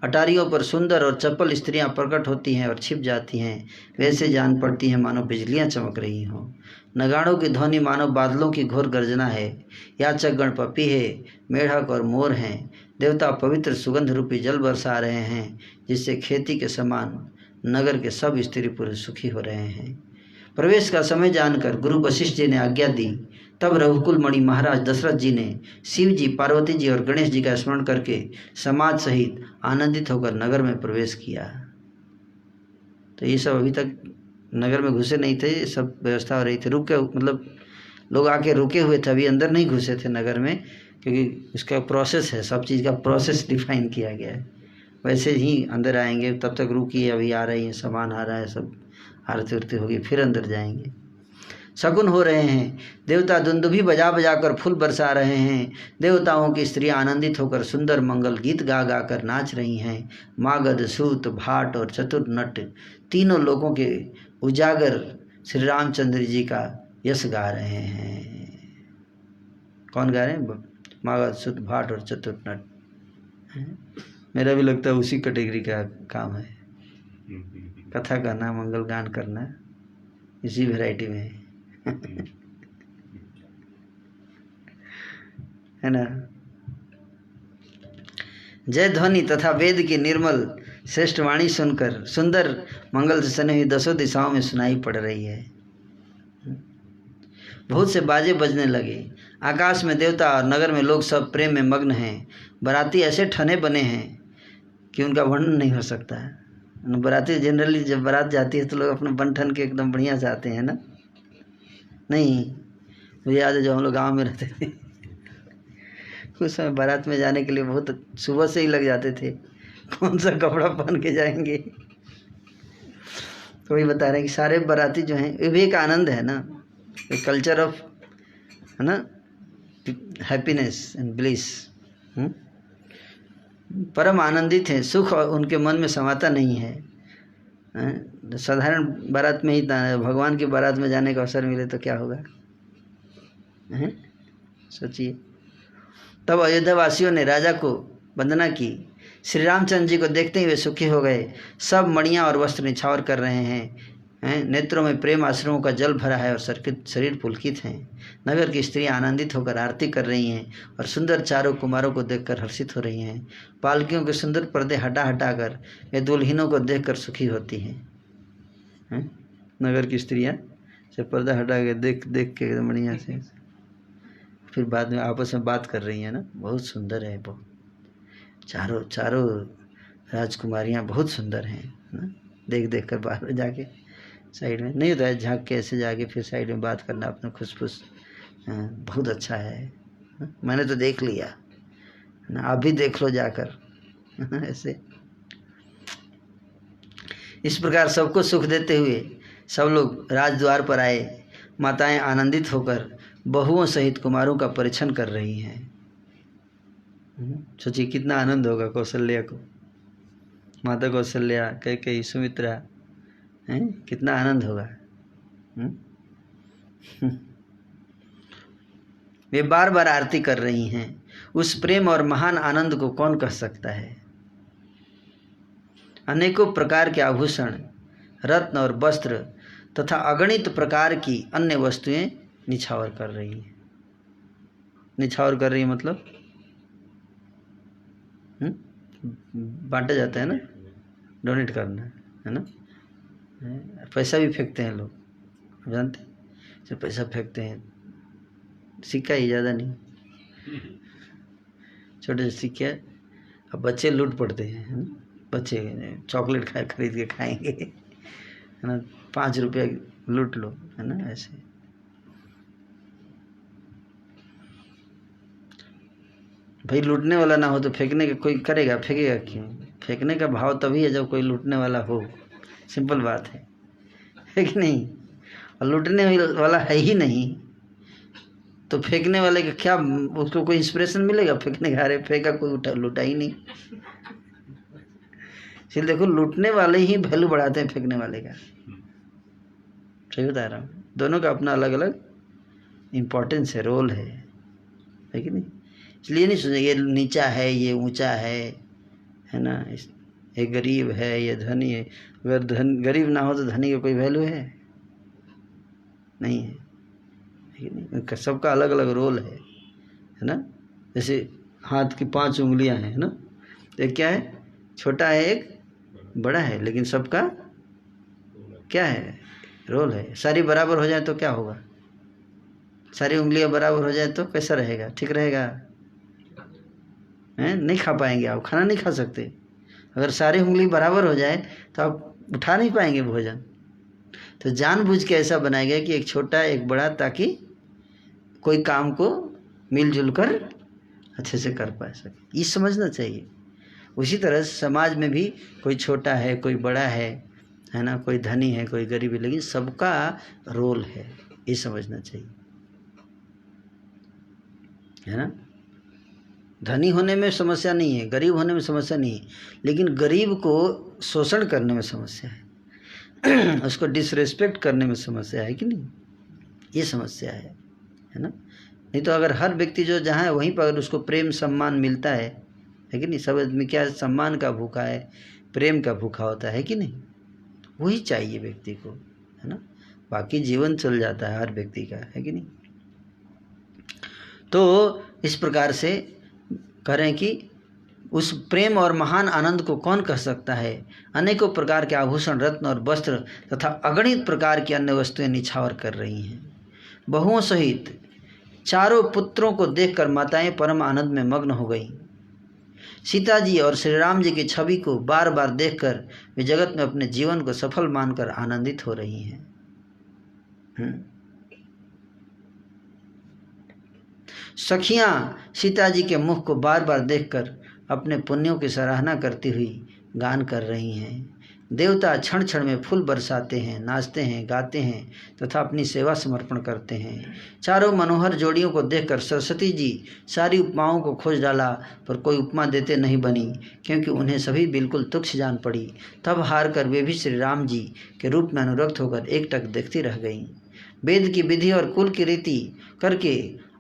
अटारियों पर सुंदर और चपल स्त्रियां प्रकट होती हैं और छिप जाती हैं। वैसे जान पड़ती हैं मानो बिजलियां चमक रही हों। नगाड़ों की ध्वनि मानो बादलों की घोर गर्जना है। याचक गण पपी है, मेढक और मोर हैं। देवता पवित्र सुगंध रूपी जल बरसा रहे हैं, जिससे खेती के समान नगर के सब स्त्री पुरुष सुखी हो रहे हैं। प्रवेश का समय जानकर गुरु वशिष्ठ जी ने आज्ञा दी। तब रघुकुल मणि महाराज दशरथ जी ने शिव जी, पार्वती जी और गणेश जी का स्मरण करके समाज सहित आनंदित होकर नगर में प्रवेश किया। तो ये सब अभी तक नगर में घुसे नहीं थे, सब व्यवस्था हो रही थी। रुके मतलब लोग आके रुके हुए थे, अभी अंदर नहीं घुसे थे नगर में, क्योंकि उसका प्रोसेस है, सब चीज़ का प्रोसेस डिफाइन किया गया है। वैसे ही अंदर आएंगे, तब तक रुकिए, अभी आ रही है, सामान आ रहा है, सब आरती उरती होगी, फिर अंदर जाएंगे। शकुन हो रहे हैं। देवता दुंदुभी बजा बजा कर फूल बरसा रहे हैं। देवताओं की स्त्रियां आनंदित होकर सुंदर मंगल गीत गा गा कर नाच रही हैं। मागध, सूत, भाट और चतुर नट तीनों लोगों के उजागर श्री रामचंद्र जी का यश गा रहे हैं। कौन गा रहे हैं? मागध, सूत, भाट और चतुर नट। मेरा भी लगता है उसी कैटेगरी का काम है, कथा करना, मंगल गान करना, इसी वैरायटी में है ना। जय ध्वनि तथा वेद की निर्मल श्रेष्ठ वाणी सुनकर सुंदर मंगल से सनी हुई दसों दिशाओं में सुनाई पड़ रही है। बहुत से बाजे बजने लगे। आकाश में देवता और नगर में लोग सब प्रेम में मग्न हैं। बाराती ऐसे ठने बने हैं कि उनका वर्णन नहीं हो सकता है। बाराती जनरली जब बारात जाती है तो लोग अपना बन ठन के एकदम बढ़िया से आते हैं ना। नहीं, मुझे याद है जब हम लोग गाँव में रहते थे उस समय बारात में जाने के लिए बहुत सुबह से ही लग जाते थे, कौन सा कपड़ा पहन के जाएंगे। तो वही बता रहे हैं कि सारे बाराती जो हैं, ये भी एक आनंद है ना, एक कल्चर ऑफ, है ना, हैप्पीनेस एंड ब्लिस। परम आनंदित हैं, सुख उनके मन में समाता नहीं है। साधारण बारात में ही भगवान की बारात में जाने का अवसर मिले तो क्या होगा, सोचिए। तब अयोध्या वासियों ने राजा को वंदना की। श्री रामचंद्र जी को देखते ही वे सुखी हो गए। सब मणियाँ और वस्त्र निछावर कर रहे हैं। हैं, नेत्रों में प्रेम आश्रमों का जल भरा है और शरीर पुलकित हैं। नगर की स्त्रियां आनंदित होकर आरती कर रही हैं और सुंदर चारों कुमारों को देखकर हर्षित हो रही हैं। पालकियों के सुंदर पर्दे हटा हटाकर वे दुल्हनों को देखकर सुखी होती हैं। नगर की स्त्रियां से पर्दा हटा के देख देख के एकदम बढ़िया से फिर बाद में आपस में बात कर रही हैं ना। बहुत सुंदर है, बहुत चारों राजकुमारियां बहुत सुंदर हैं ना। देख देख कर बाहर जाके साइड में नहीं होता है, झाँक के ऐसे जाके फिर साइड में बात करना अपना खुसफुस। बहुत अच्छा है, मैंने तो देख लिया ना, आप भी देख लो जाकर। ऐसे इस प्रकार सबको सुख देते हुए सब लोग राजद्वार पर आए। माताएं आनंदित होकर बहुओं सहित कुमारों का परीक्षण कर रही हैं। सोचिए कितना आनंद होगा कौशल्या को, माता कौशल्या, कैकेयी, सुमित्रा, हैं, कितना आनंद होगा। वे बार बार आरती कर रही हैं। उस प्रेम और महान आनंद को कौन कह सकता है। अनेकों प्रकार के आभूषण, रत्न और वस्त्र तथा अगणित प्रकार की अन्य वस्तुएं निछावर कर रही हैं। निछावर कर रही है मतलब बांटा जाता है ना, डोनेट करना है ना। पैसा भी फेंकते हैं लोग, जानते हैं, सिर्फ पैसा फेंकते हैं, सिक्का ही, ज़्यादा नहीं, छोटे से सिक्के। अब बच्चे लूट पड़ते हैं, है ना। बच्चे चॉकलेट खरीद के खाएंगे, है ना, 5 रुपया लूट लो, है ना। ऐसे भाई लूटने वाला ना हो तो फेंकने का कोई करेगा, फेंकेगा क्यों। फेंकने का भाव तभी है जब कोई लूटने वाला हो, सिंपल बात है कि नहीं। और लूटने वाला है ही नहीं तो फेंकने वाले का क्या, उसको कोई इंस्पिरेशन मिलेगा फेंकने का। अरे फेंका, कोई लूटा ही नहीं। इसलिए देखो लूटने वाले ही वैल्यू बढ़ाते हैं फेंकने वाले का। सही बता रहा हूँ, दोनों का अपना अलग अलग इम्पोर्टेंस है, रोल है कि नहीं। इसलिए नहीं सोचे ये नीचा है, ये ऊंचा है ना, ये गरीब है, ये धनी है। अगर गरीब ना हो तो धनी का कोई वैल्यू है नहीं है कि नहीं। सबका अलग अलग रोल है ना। जैसे हाथ की 5 उंगलियां हैं, है ना, तो एक क्या है, छोटा है, एक बड़ा है, लेकिन सबका क्या है, रोल है। सारी बराबर हो जाए तो क्या होगा, सारी उंगलियां बराबर हो जाए तो कैसा रहेगा, ठीक रहेगा, हैं। नहीं खा पाएंगे आप, खाना नहीं खा सकते। अगर सारी उंगली बराबर हो जाए तो आप उठा नहीं पाएंगे भोजन। तो जानबूझ के ऐसा बनाया गया कि एक छोटा एक बड़ा, ताकि कोई काम को मिलजुल कर अच्छे से कर पा सके, ये समझना चाहिए। उसी तरह समाज में भी कोई छोटा है, कोई बड़ा है ना, कोई धनी है, कोई गरीब है, लेकिन सबका रोल है, ये समझना चाहिए, है ना। धनी होने में समस्या नहीं है, गरीब होने में समस्या नहीं है, लेकिन गरीब को शोषण करने में समस्या है। उसको डिसरेस्पेक्ट करने में समस्या है कि नहीं, ये समस्या है ना। नहीं तो अगर हर व्यक्ति जो जहाँ है वहीं पर अगर उसको प्रेम सम्मान मिलता है कि नहीं। सब आदमी क्या सम्मान का भूखा है, प्रेम का भूखा होता है कि नहीं। वही चाहिए व्यक्ति को, है ना। बाकी जीवन चल जाता है हर व्यक्ति का, है कि नहीं। तो इस प्रकार से करें कि उस प्रेम और महान आनंद को कौन कह सकता है। अनेकों प्रकार के आभूषण, रत्न और वस्त्र तथा अगणित प्रकार की अन्य वस्तुएं निछावर कर रही हैं। बहुओं सहित चारों पुत्रों को देखकर माताएं परम आनंद में मग्न हो गईं। सीता जी और श्री राम जी की छवि को बार बार देखकर वे जगत में अपने जीवन को सफल मानकर आनंदित हो रही हैं। सखियां सीता जी के मुख को बार बार देखकर अपने पुण्यों की सराहना करती हुई गान कर रही हैं। देवता क्षण क्षण में फूल बरसाते हैं, नाचते हैं, गाते हैं तथा अपनी सेवा समर्पण करते हैं। चारों मनोहर जोड़ियों को देखकर सरस्वती जी सारी उपमाओं को खोज डाला, पर कोई उपमा देते नहीं बनी, क्योंकि उन्हें सभी बिल्कुल तुच्छ जान पड़ी। तब हार कर वे भी श्री राम जी के रूप में अनुरक्त होकर एकटक देखती रह गईं। वेद की विधि और कुल की रीति करके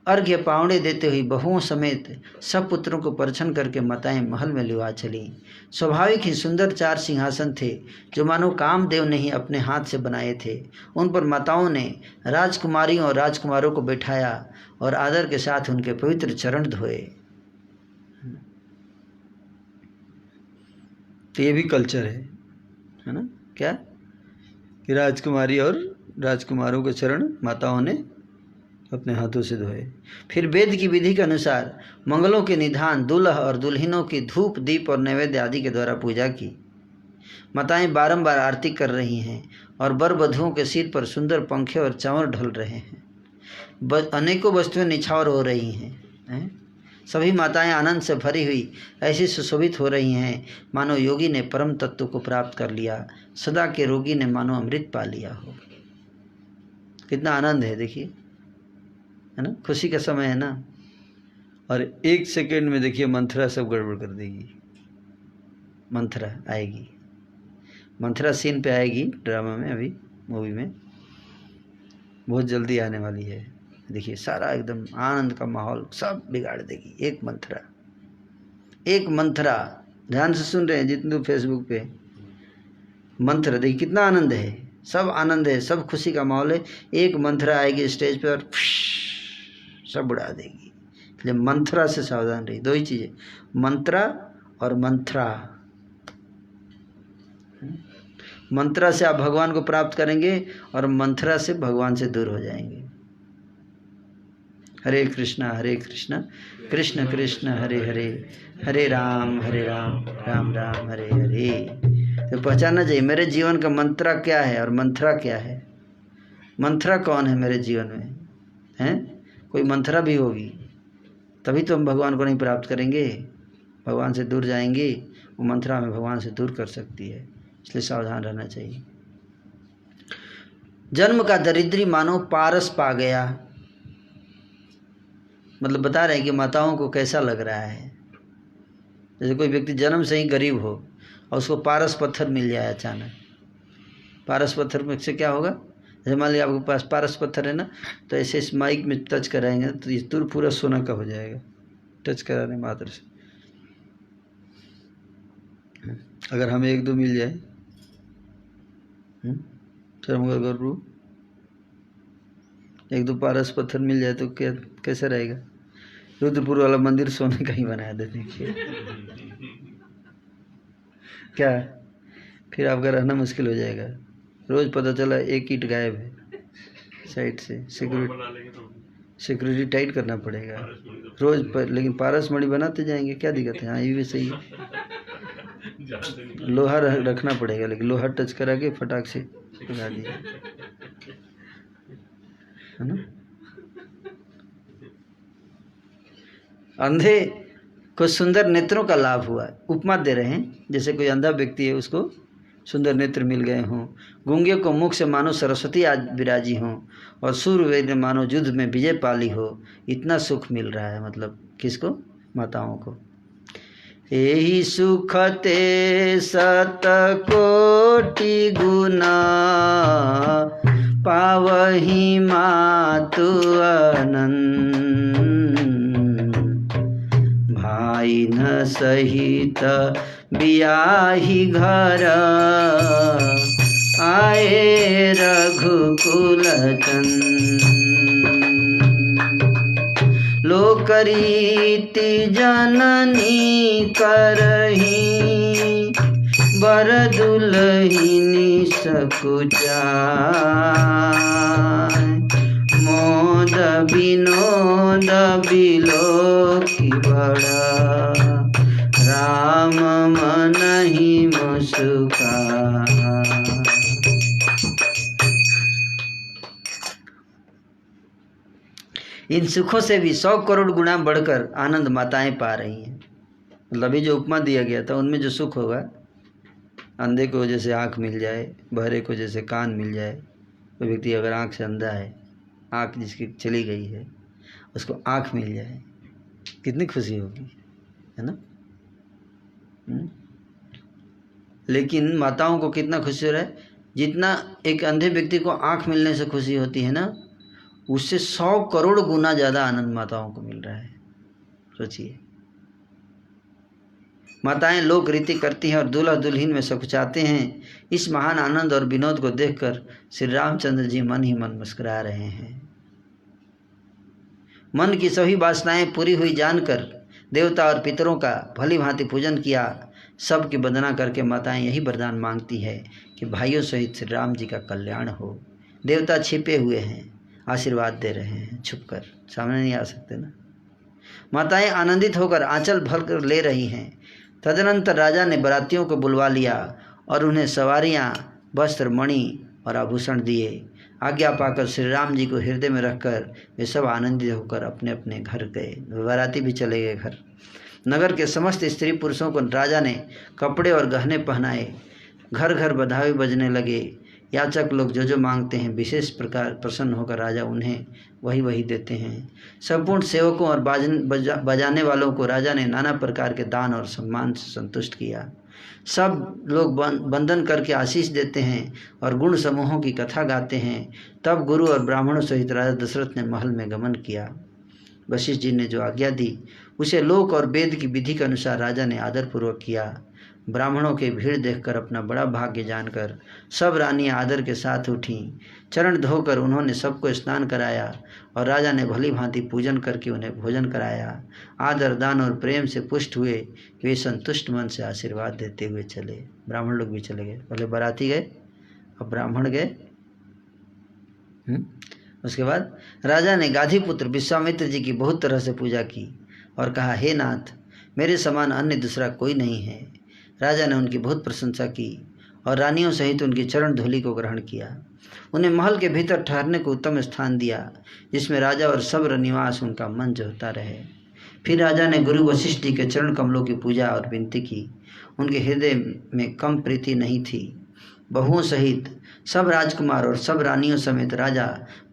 अर्घ्य पावड़े देते हुए बहुओं समेत सब पुत्रों को परिछन करके माताएं महल में लिवा चली। स्वाभाविक ही सुंदर 4 सिंहासन थे जो मानो कामदेव ने ही अपने हाथ से बनाए थे। उन पर माताओं ने राजकुमारियों और राजकुमारों को बैठाया और आदर के साथ उनके पवित्र चरण धोए। तो ये भी कल्चर है ना, क्या कि राजकुमारी और राजकुमारों के चरण माताओं ने अपने हाथों से धोए। फिर वेद की विधि के अनुसार मंगलों के निधान, दुल्हा और दुल्हनों की धूप दीप और नैवेद्य आदि के द्वारा पूजा की। माताएं बारंबार आरती कर रही हैं और वर वधुओं के सिर पर सुंदर पंखे और चंवर ढल रहे हैं। अनेकों वस्तुएं निछावर हो रही हैं। सभी माताएं आनंद से भरी हुई ऐसी सुशोभित हो रही हैं मानो योगी ने परम तत्व को प्राप्त कर लिया, सदा के रोगी ने मानो अमृत पा लिया हो। कितना आनंद है देखिए, है ना, खुशी का समय है ना। और 1 सेकेंड में देखिए मंथरा सब गड़बड़ कर देगी। मंथरा आएगी, मंथरा सीन पे आएगी ड्रामा में, अभी मूवी में बहुत जल्दी आने वाली है। देखिए सारा एकदम आनंद का माहौल सब बिगाड़ देगी एक मंथरा। एक मंथरा, ध्यान से सुन रहे हैं जितने फेसबुक पे, मंथरा देखिए कितना आनंद है, सब आनंद है, सब खुशी का माहौल है। एक मंथरा आएगी स्टेज पे और सब उड़ा देगी। इसलिए मंथरा से सावधान रही। 2 ही चीज़ें, मंत्रा और मंथरा। मंत्रा से आप भगवान को प्राप्त करेंगे और मंथरा से भगवान से दूर हो जाएंगे। हरे कृष्णा कृष्ण कृष्ण हरे हरे, हरे राम राम राम हरे हरे। तो पहचानना चाहिए मेरे जीवन का मंत्रा क्या है और मंथरा क्या है। मंथरा कौन है मेरे जीवन में, हैं? कोई मंथरा भी होगी तभी तो हम भगवान को नहीं प्राप्त करेंगे, भगवान से दूर जाएंगे। वो मंथरा हमें भगवान से दूर कर सकती है, इसलिए सावधान रहना चाहिए। जन्म का दरिद्री मानो पारस पा गया, मतलब बता रहे हैं कि माताओं को कैसा लग रहा है। जैसे कोई व्यक्ति जन्म से ही गरीब हो और उसको पारस पत्थर मिल जाए अचानक। पारस पत्थर में से क्या होगा, जैसे मान लिया आपके पास पारस पत्थर है ना, तो ऐसे इस माइक में टच कराएंगे तो ये तुर पूरा सोना का हो जाएगा टच कराने मात्र से। अगर हमें 1-2 मिल जाए, शर्मगर रू 1-2 पारस पत्थर मिल जाए तो क्या कैसा रहेगा। रुद्रपुर वाला मंदिर सोने का ही बनाया दे देखिए क्या, फिर आपका रहना मुश्किल हो जाएगा। रोज पता चला 1 ईंट गायब है साइड से, सिक्योरिटी टाइट करना पड़ेगा रोज पर। लेकिन पारस मणि बनाते जाएंगे, क्या दिक्कत है। हाँ ये भी सही है, लोहा रखना पड़ेगा, लेकिन लोहा टच करा के फटाक से लगा दिया, है ना। अंधे को सुंदर नेत्रों का लाभ हुआ। उपमा दे रहे हैं, जैसे कोई अंधा व्यक्ति है उसको सुंदर नेत्र मिल गए हों। गूंगे को मुख से मानो सरस्वती आज विराजी हों और सूर्यवीर ने मानो युद्ध में विजय पाली हो। इतना सुख मिल रहा है, मतलब किसको, माताओं को। यही सुख ते 7,000,000 गुना पावही मातु आनंद। भाई न सहित बियाही घर आए रघुकुल चंद। लोकरीति जननी करही बर दुलहिनी सकुचाय। मोद विनोद बिलोकी बड़ा राम मनहि मुस्का। इन सुखों से भी 100 करोड़ गुना बढ़कर आनंद माताएं पा रही हैं। मतलब अभी जो उपमा दिया गया था उनमें जो सुख होगा, अंधे को जैसे आँख मिल जाए, बहरे को जैसे कान मिल जाए। कोई व्यक्ति अगर आँख से अंधा है, आँख जिसकी चली गई है, उसको आँख मिल जाए, कितनी खुशी होगी, है ना। लेकिन माताओं को कितना खुशी हो रहा है, जितना एक अंधे व्यक्ति को आँख मिलने से खुशी होती है ना, उससे 100 करोड़ गुना ज़्यादा आनंद माताओं को मिल रहा है। सोचिए, माताएं लोक रीति करती हैं और दूल्हा दुल्हन में सकुचाते हैं। इस महान आनंद और विनोद को देखकर श्री रामचंद्र जी मन ही मन मुस्कुरा रहे हैं। मन की सभी वासनाएं पूरी हुई जानकर देवता और पितरों का भली भांति पूजन किया। सबकी वंदना करके माताएं यही वरदान मांगती है कि भाइयों सहित श्री राम जी का कल्याण हो। देवता छिपे हुए हैं, आशीर्वाद दे रहे हैं, छुपकर, सामने नहीं आ सकते ना। माताएं आनंदित होकर आंचल भर कर ले रही हैं। तदनंतर राजा ने बारातियों को बुलवा लिया और उन्हें सवारियां, वस्त्र, मणि और आभूषण दिए। आज्ञा पाकर श्री राम जी को हृदय में रखकर वे सब आनंदित होकर अपने अपने घर गए। बाराती भी चले गए घर। नगर के समस्त स्त्री पुरुषों को राजा ने कपड़े और गहने पहनाए। घर घर बधाई बजने लगे। याचक लोग जो जो मांगते हैं विशेष प्रकार प्रसन्न होकर राजा उन्हें वही वही देते हैं। संपूर्ण सेवकों और बजाने वालों को राजा ने नाना प्रकार के दान और सम्मान से संतुष्ट किया। सब लोग वंदन करके आशीष देते हैं और गुण समूहों की कथा गाते हैं। तब गुरु और ब्राह्मणों सहित राजा दशरथ ने महल में गमन किया। वशिष्ठ जी ने जो आज्ञा दी उसे लोक और वेद की विधि के अनुसार राजा ने आदरपूर्वक किया। ब्राह्मणों की भीड़ देखकर अपना बड़ा भाग्य जानकर सब रानियां आदर के साथ उठीं। चरण धोकर उन्होंने सबको स्नान कराया और राजा ने भली भांति पूजन करके उन्हें भोजन कराया। आदर, दान और प्रेम से पुष्ट हुए वे संतुष्ट मन से आशीर्वाद देते हुए चले। ब्राह्मण लोग भी चले गए। पहले बाराती गए, अब ब्राह्मण गए। उसके बाद राजा ने गाधीपुत्र विश्वामित्र जी की बहुत तरह से पूजा की और कहा, हे नाथ, मेरे समान अन्य दूसरा कोई नहीं है। राजा ने उनकी बहुत प्रशंसा की और रानियों सहित उनकी चरण धूलि को ग्रहण किया। उन्हें महल के भीतर ठहरने को उत्तम स्थान दिया जिसमें राजा और सब निवास उनका मन जोहता रहे। फिर राजा ने गुरु वशिष्ठ जी के चरण कमलों की पूजा और विनती की। उनके हृदय में कम प्रीति नहीं थी। बहुओं सहित सब राजकुमार और सब रानियों समेत राजा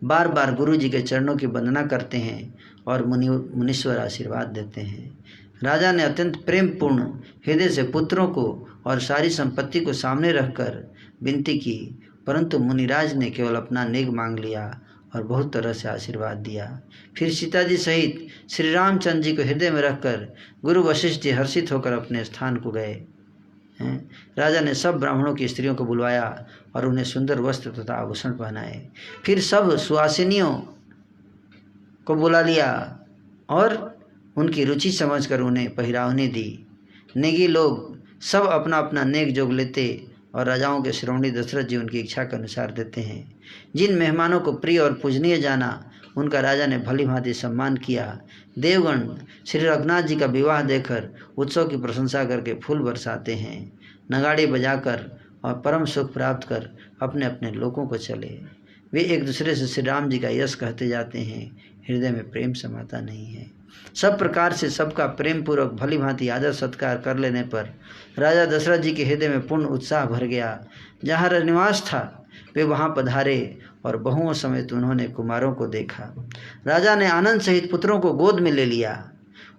बार बार गुरु जी के चरणों की वंदना करते हैं और मुनीश्वर आशीर्वाद देते हैं। राजा ने अत्यंत प्रेम पूर्ण हृदय से पुत्रों को और सारी संपत्ति को सामने रखकर विनती की, परंतु मुनिराज ने केवल अपना नेग मांग लिया और बहुत तरह से आशीर्वाद दिया। फिर सीता जी सहित श्री रामचंद्र जी को हृदय में रखकर गुरु वशिष्ठ जी हर्षित होकर अपने स्थान को गए। राजा ने सब ब्राह्मणों की स्त्रियों को बुलवाया और उन्हें सुंदर वस्त्र तथा आभूषण पहनाए। फिर सब सुहासिनियों को बुला लिया और उनकी रुचि समझकर उन्हें पहिरावनी दी। नेगी लोग सब अपना अपना नेक जोग लेते और राजाओं के श्रोमणी दशरथ जी उनकी इच्छा के अनुसार देते हैं। जिन मेहमानों को प्रिय और पूजनीय जाना उनका राजा ने भली भांति सम्मान किया। देवगण श्री रघुनाथ जी का विवाह देखकर उत्सव की प्रशंसा करके फूल बरसाते हैं। नगाड़े बजाकर और परम सुख प्राप्त कर अपने अपने लोगों को चले। वे एक दूसरे से श्री राम जी का यश कहते जाते हैं। हृदय में प्रेम समाता नहीं है। सब प्रकार से सबका प्रेम पूर्वक भली भांति आदर सत्कार कर लेने पर राजा दशरथ जी के हृदय में पूर्ण उत्साह भर गया। जहाँ निवास था वे वहाँ पधारे और बहुओं समेत उन्होंने कुमारों को देखा। राजा ने आनंद सहित पुत्रों को गोद में ले लिया।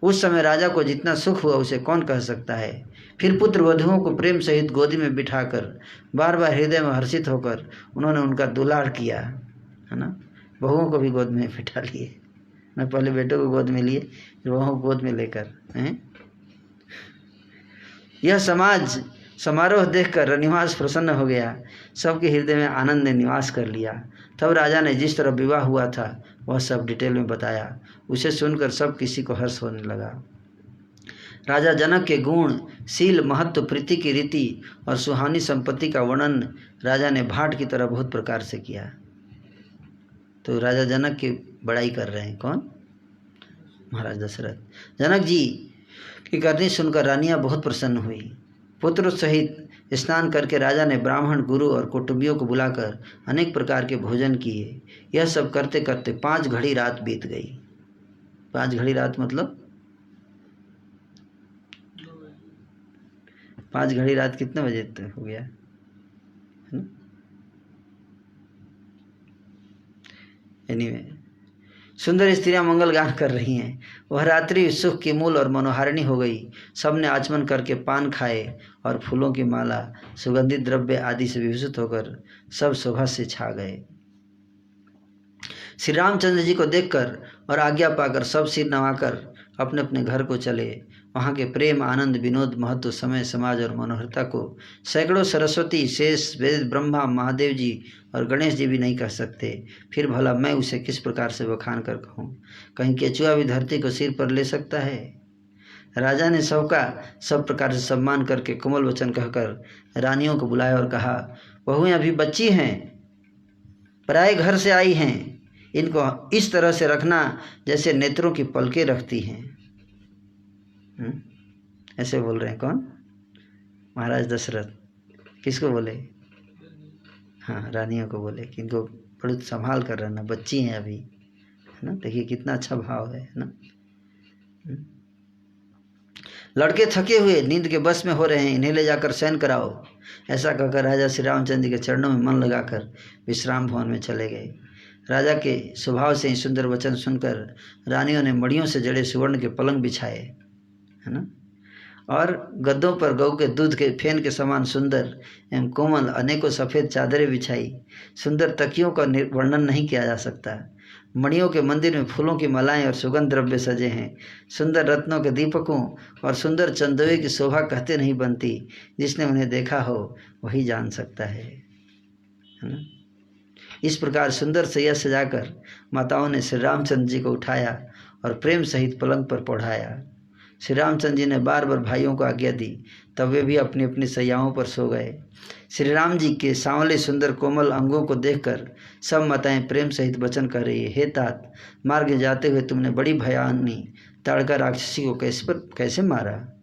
उस समय राजा को जितना सुख हुआ उसे कौन कह सकता है। फिर पुत्र वधुओं को प्रेम सहित गोदी में बिठाकर बार बार हृदय में हर्षित होकर उन्होंने उनका दुलार किया, है ना। बहुओं को भी गोद में बिठा लिए ना, पहले बेटों को गोद में लिए फिर बहुओं को गोद में लेकर हैं। यह समारोह देखकर रनिवास प्रसन्न हो गया। सबके हृदय में आनंद ने निवास कर लिया। तब राजा ने जिस तरह विवाह हुआ था वह सब डिटेल में बताया। उसे सुनकर सब किसी को हर्ष होने लगा। राजा जनक के गुण, शील, महत्व, प्रीति की रीति और सुहानी संपत्ति का वर्णन राजा ने भाट की तरह बहुत प्रकार से किया। तो राजा जनक की बड़ाई कर रहे हैं कौन? महाराज दशरथ। जनक जी की करनी सुनकर रानियां बहुत प्रसन्न हुई। पुत्र सहित स्नान करके राजा ने ब्राह्मण, गुरु और कुटुंबियों को बुलाकर अनेक प्रकार के भोजन किए। यह सब करते करते 5 घड़ी रात बीत गई। 5 घड़ी रात मतलब 5 घड़ी रात कितने बजे तक हो गया? एनीवे, सुंदर स्त्रियां मंगल गान कर रही हैं। वह रात्रि सुख की मूल और मनोहारिणी हो गई। सबने आचमन करके पान खाए और फूलों की माला, सुगंधित द्रव्य आदि से विभूषित होकर सब शोभा से छा गए। श्री रामचंद्र जी को देखकर और आज्ञा पाकर सब सिर नवाकर अपने अपने घर को चले। वहाँ के प्रेम, आनंद, विनोद, महत्व, समय, समाज और मनोहरता को सैकड़ों सरस्वती, शेष, वेद, ब्रह्मा, महादेव जी और गणेश जी भी नहीं कह सकते। फिर भला मैं उसे किस प्रकार से बखान कर कहूँ? कहीं केचुआ भी धरती को सिर पर ले सकता है? राजा ने सबका सब प्रकार से सम्मान करके कोमल वचन कहकर रानियों को बुलाया और कहा, बहुएं अभी बच्ची हैं, पराए घर से आई हैं, इनको इस तरह से रखना जैसे नेत्रों की पलकें रखती हैं। ऐसे बोल रहे हैं कौन? महाराज दशरथ। किसको बोले? हाँ, रानियों को बोले कि इनको बड़े संभाल कर रहना, बच्ची हैं अभी, है ना। देखिए कितना अच्छा भाव है ना। लड़के थके हुए नींद के बस में हो रहे हैं, इन्हें ले जाकर शयन कराओ। ऐसा कहकर राजा श्री रामचंद्र के चरणों में मन लगाकर विश्राम भवन में चले गए। राजा के स्वभाव से ही सुंदर वचन सुनकर रानियों ने मड़ियों से जड़े सुवर्ण के पलंग बिछाए, है ना, और गद्दों पर गऊ के दूध के फेन के समान सुंदर एवं कोमल अनेकों सफ़ेद चादरें बिछाई। सुंदर तकियों का वर्णन नहीं किया जा सकता। मणियों के मंदिर में फूलों की मालाएं और सुगंध द्रव्य सजे हैं। सुंदर रत्नों के दीपकों और सुंदर चंदोए की शोभा कहते नहीं बनती। जिसने उन्हें देखा हो वही जान सकता है ना। इस प्रकार सुंदर सैया सजाकर माताओं ने श्री रामचंद्र जी को उठाया और प्रेम सहित पलंग पर पढ़ाया। श्री रामचंद्र जी ने बार बार भाइयों को आज्ञा दी, तब वे भी अपनी अपनी सैयाओं पर सो गए। श्री राम जी के सांवले सुंदर कोमल अंगों को देखकर सब माताएं प्रेम सहित वचन कर रही है, हे तात, मार्ग जाते हुए तुमने बड़ी भयानी ताड़का राक्षसी को कैसे मारा?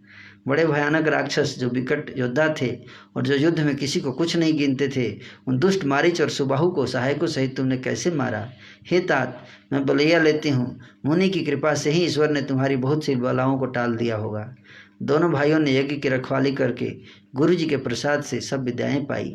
बड़े भयानक राक्षस जो विकट योद्धा थे और जो युद्ध में किसी को कुछ नहीं गिनते थे, उन दुष्ट मारीच और सुबाहु को सहायकों सहित तुमने कैसे मारा? हे तात, मैं बलैया लेती हूँ, मुनि की कृपा से ही ईश्वर ने तुम्हारी बहुत सी बलाओं को टाल दिया होगा। दोनों भाइयों ने यज्ञ की रखवाली करके गुरु जी के प्रसाद से सब विद्याएं पाई।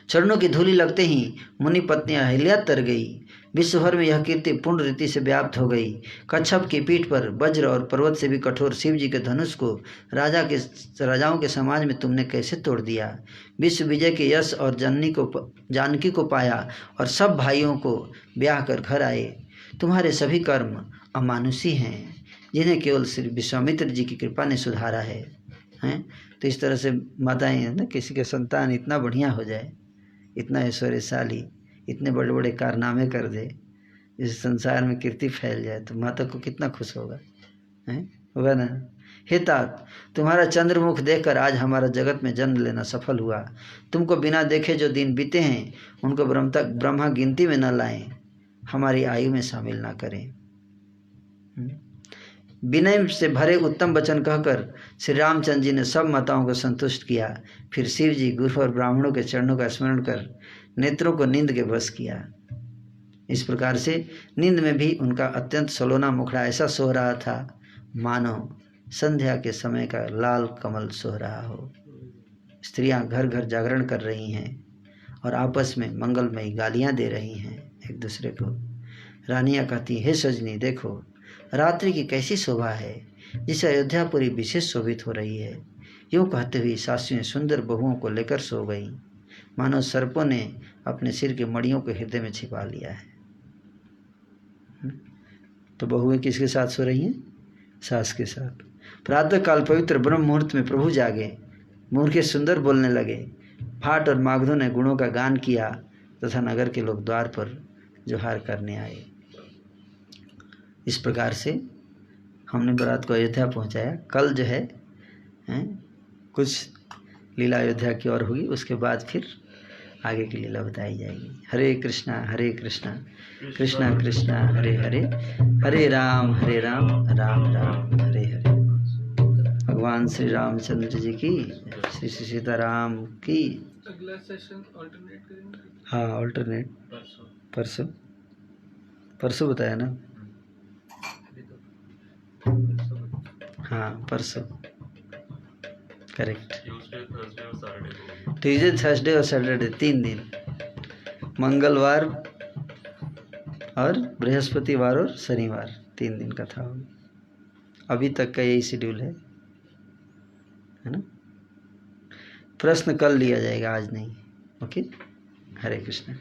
चरणों की धूलि लगते ही मुनि पत्नी अहिल्या तर गई। विश्व भर में यह कीर्ति पूर्ण रीति से व्याप्त हो गई। कच्छप की पीठ पर वज्र और पर्वत से भी कठोर शिव जी के धनुष को राजाओं के समाज में तुमने कैसे तोड़ दिया? विश्व विजय के यश और जानकी को पाया और सब भाइयों को ब्याह कर घर आए। तुम्हारे सभी कर्म अमानुषी हैं, जिन्हें केवल श्री विश्वामित्र जी की कृपा ने सुधारा है। तो इस तरह से माताएं है ना, किसी के संतान इतना बढ़िया हो जाए, इतना ऐश्वर्यशाली, इतने बड़े बड़े कारनामे कर दे, इस संसार में कीर्ति फैल जाए, तो माता को कितना खुश होगा, होगा ना। हे तात, तुम्हारा चंद्रमुख देखकर आज हमारा जगत में जन्म लेना सफल हुआ। तुमको बिना देखे जो दिन बीते हैं उनको ब्रह्मा गिनती में न लाएं, हमारी आयु में शामिल ना करें। विनय से भरे उत्तम वचन कहकर श्री रामचंद्र जी ने सब माताओं को संतुष्ट किया। फिर शिव जी, गुरु और ब्राह्मणों के चरणों का स्मरण कर नेत्रों को नींद के वश किया। इस प्रकार से नींद में भी उनका अत्यंत सलोना मुखड़ा ऐसा सोह रहा था मानो संध्या के समय का लाल कमल सोह रहा हो। स्त्रियां घर घर जागरण कर रही हैं और आपस में मंगलमयी गालियां दे रही हैं एक दूसरे को। रानियां कहती, हे सजनी, देखो रात्रि की कैसी शोभा है, जिसे अयोध्यापुरी विशेष शोभित हो रही है। यूँ कहते हुए सासुएं सुंदर बहुओं को लेकर सो गईं, मानो सर्पों ने अपने सिर के मड़ियों को हृदय में छिपा लिया है। तो बहुएं किसके साथ सो रही हैं? सास के साथ। प्रातः काल पवित्र ब्रह्म मुहूर्त में प्रभु जागे, मूर्खे सुंदर बोलने लगे। भाट और मागधों ने गुणों का गान किया तथा नगर के लोग द्वार पर जोहार करने आए। इस प्रकार से हमने बारात को अयोध्या पहुंचाया। कल जो है कुछ लीला अयोध्या की और होगी, उसके बाद फिर आगे की लीला बताई जाएगी। हरे कृष्णा कृष्णा कृष्णा हरे हरे, हरे राम राम राम हरे हरे। भगवान श्री रामचंद्र जी की, श्री सीताराम की। अगला सेशन ऑल्टरनेट करेंगे। हाँ, ऑल्टरनेट परसों बताया ना। हाँ, परसों करेक्ट। ट्यूजडे, थर्सडे और सैटरडे 3 दिन, मंगलवार और बृहस्पतिवार और शनिवार 3 दिन का था। अभी तक का यही शेड्यूल है ना। प्रश्न कल लिया जाएगा, आज नहीं। ओके, हरे कृष्ण।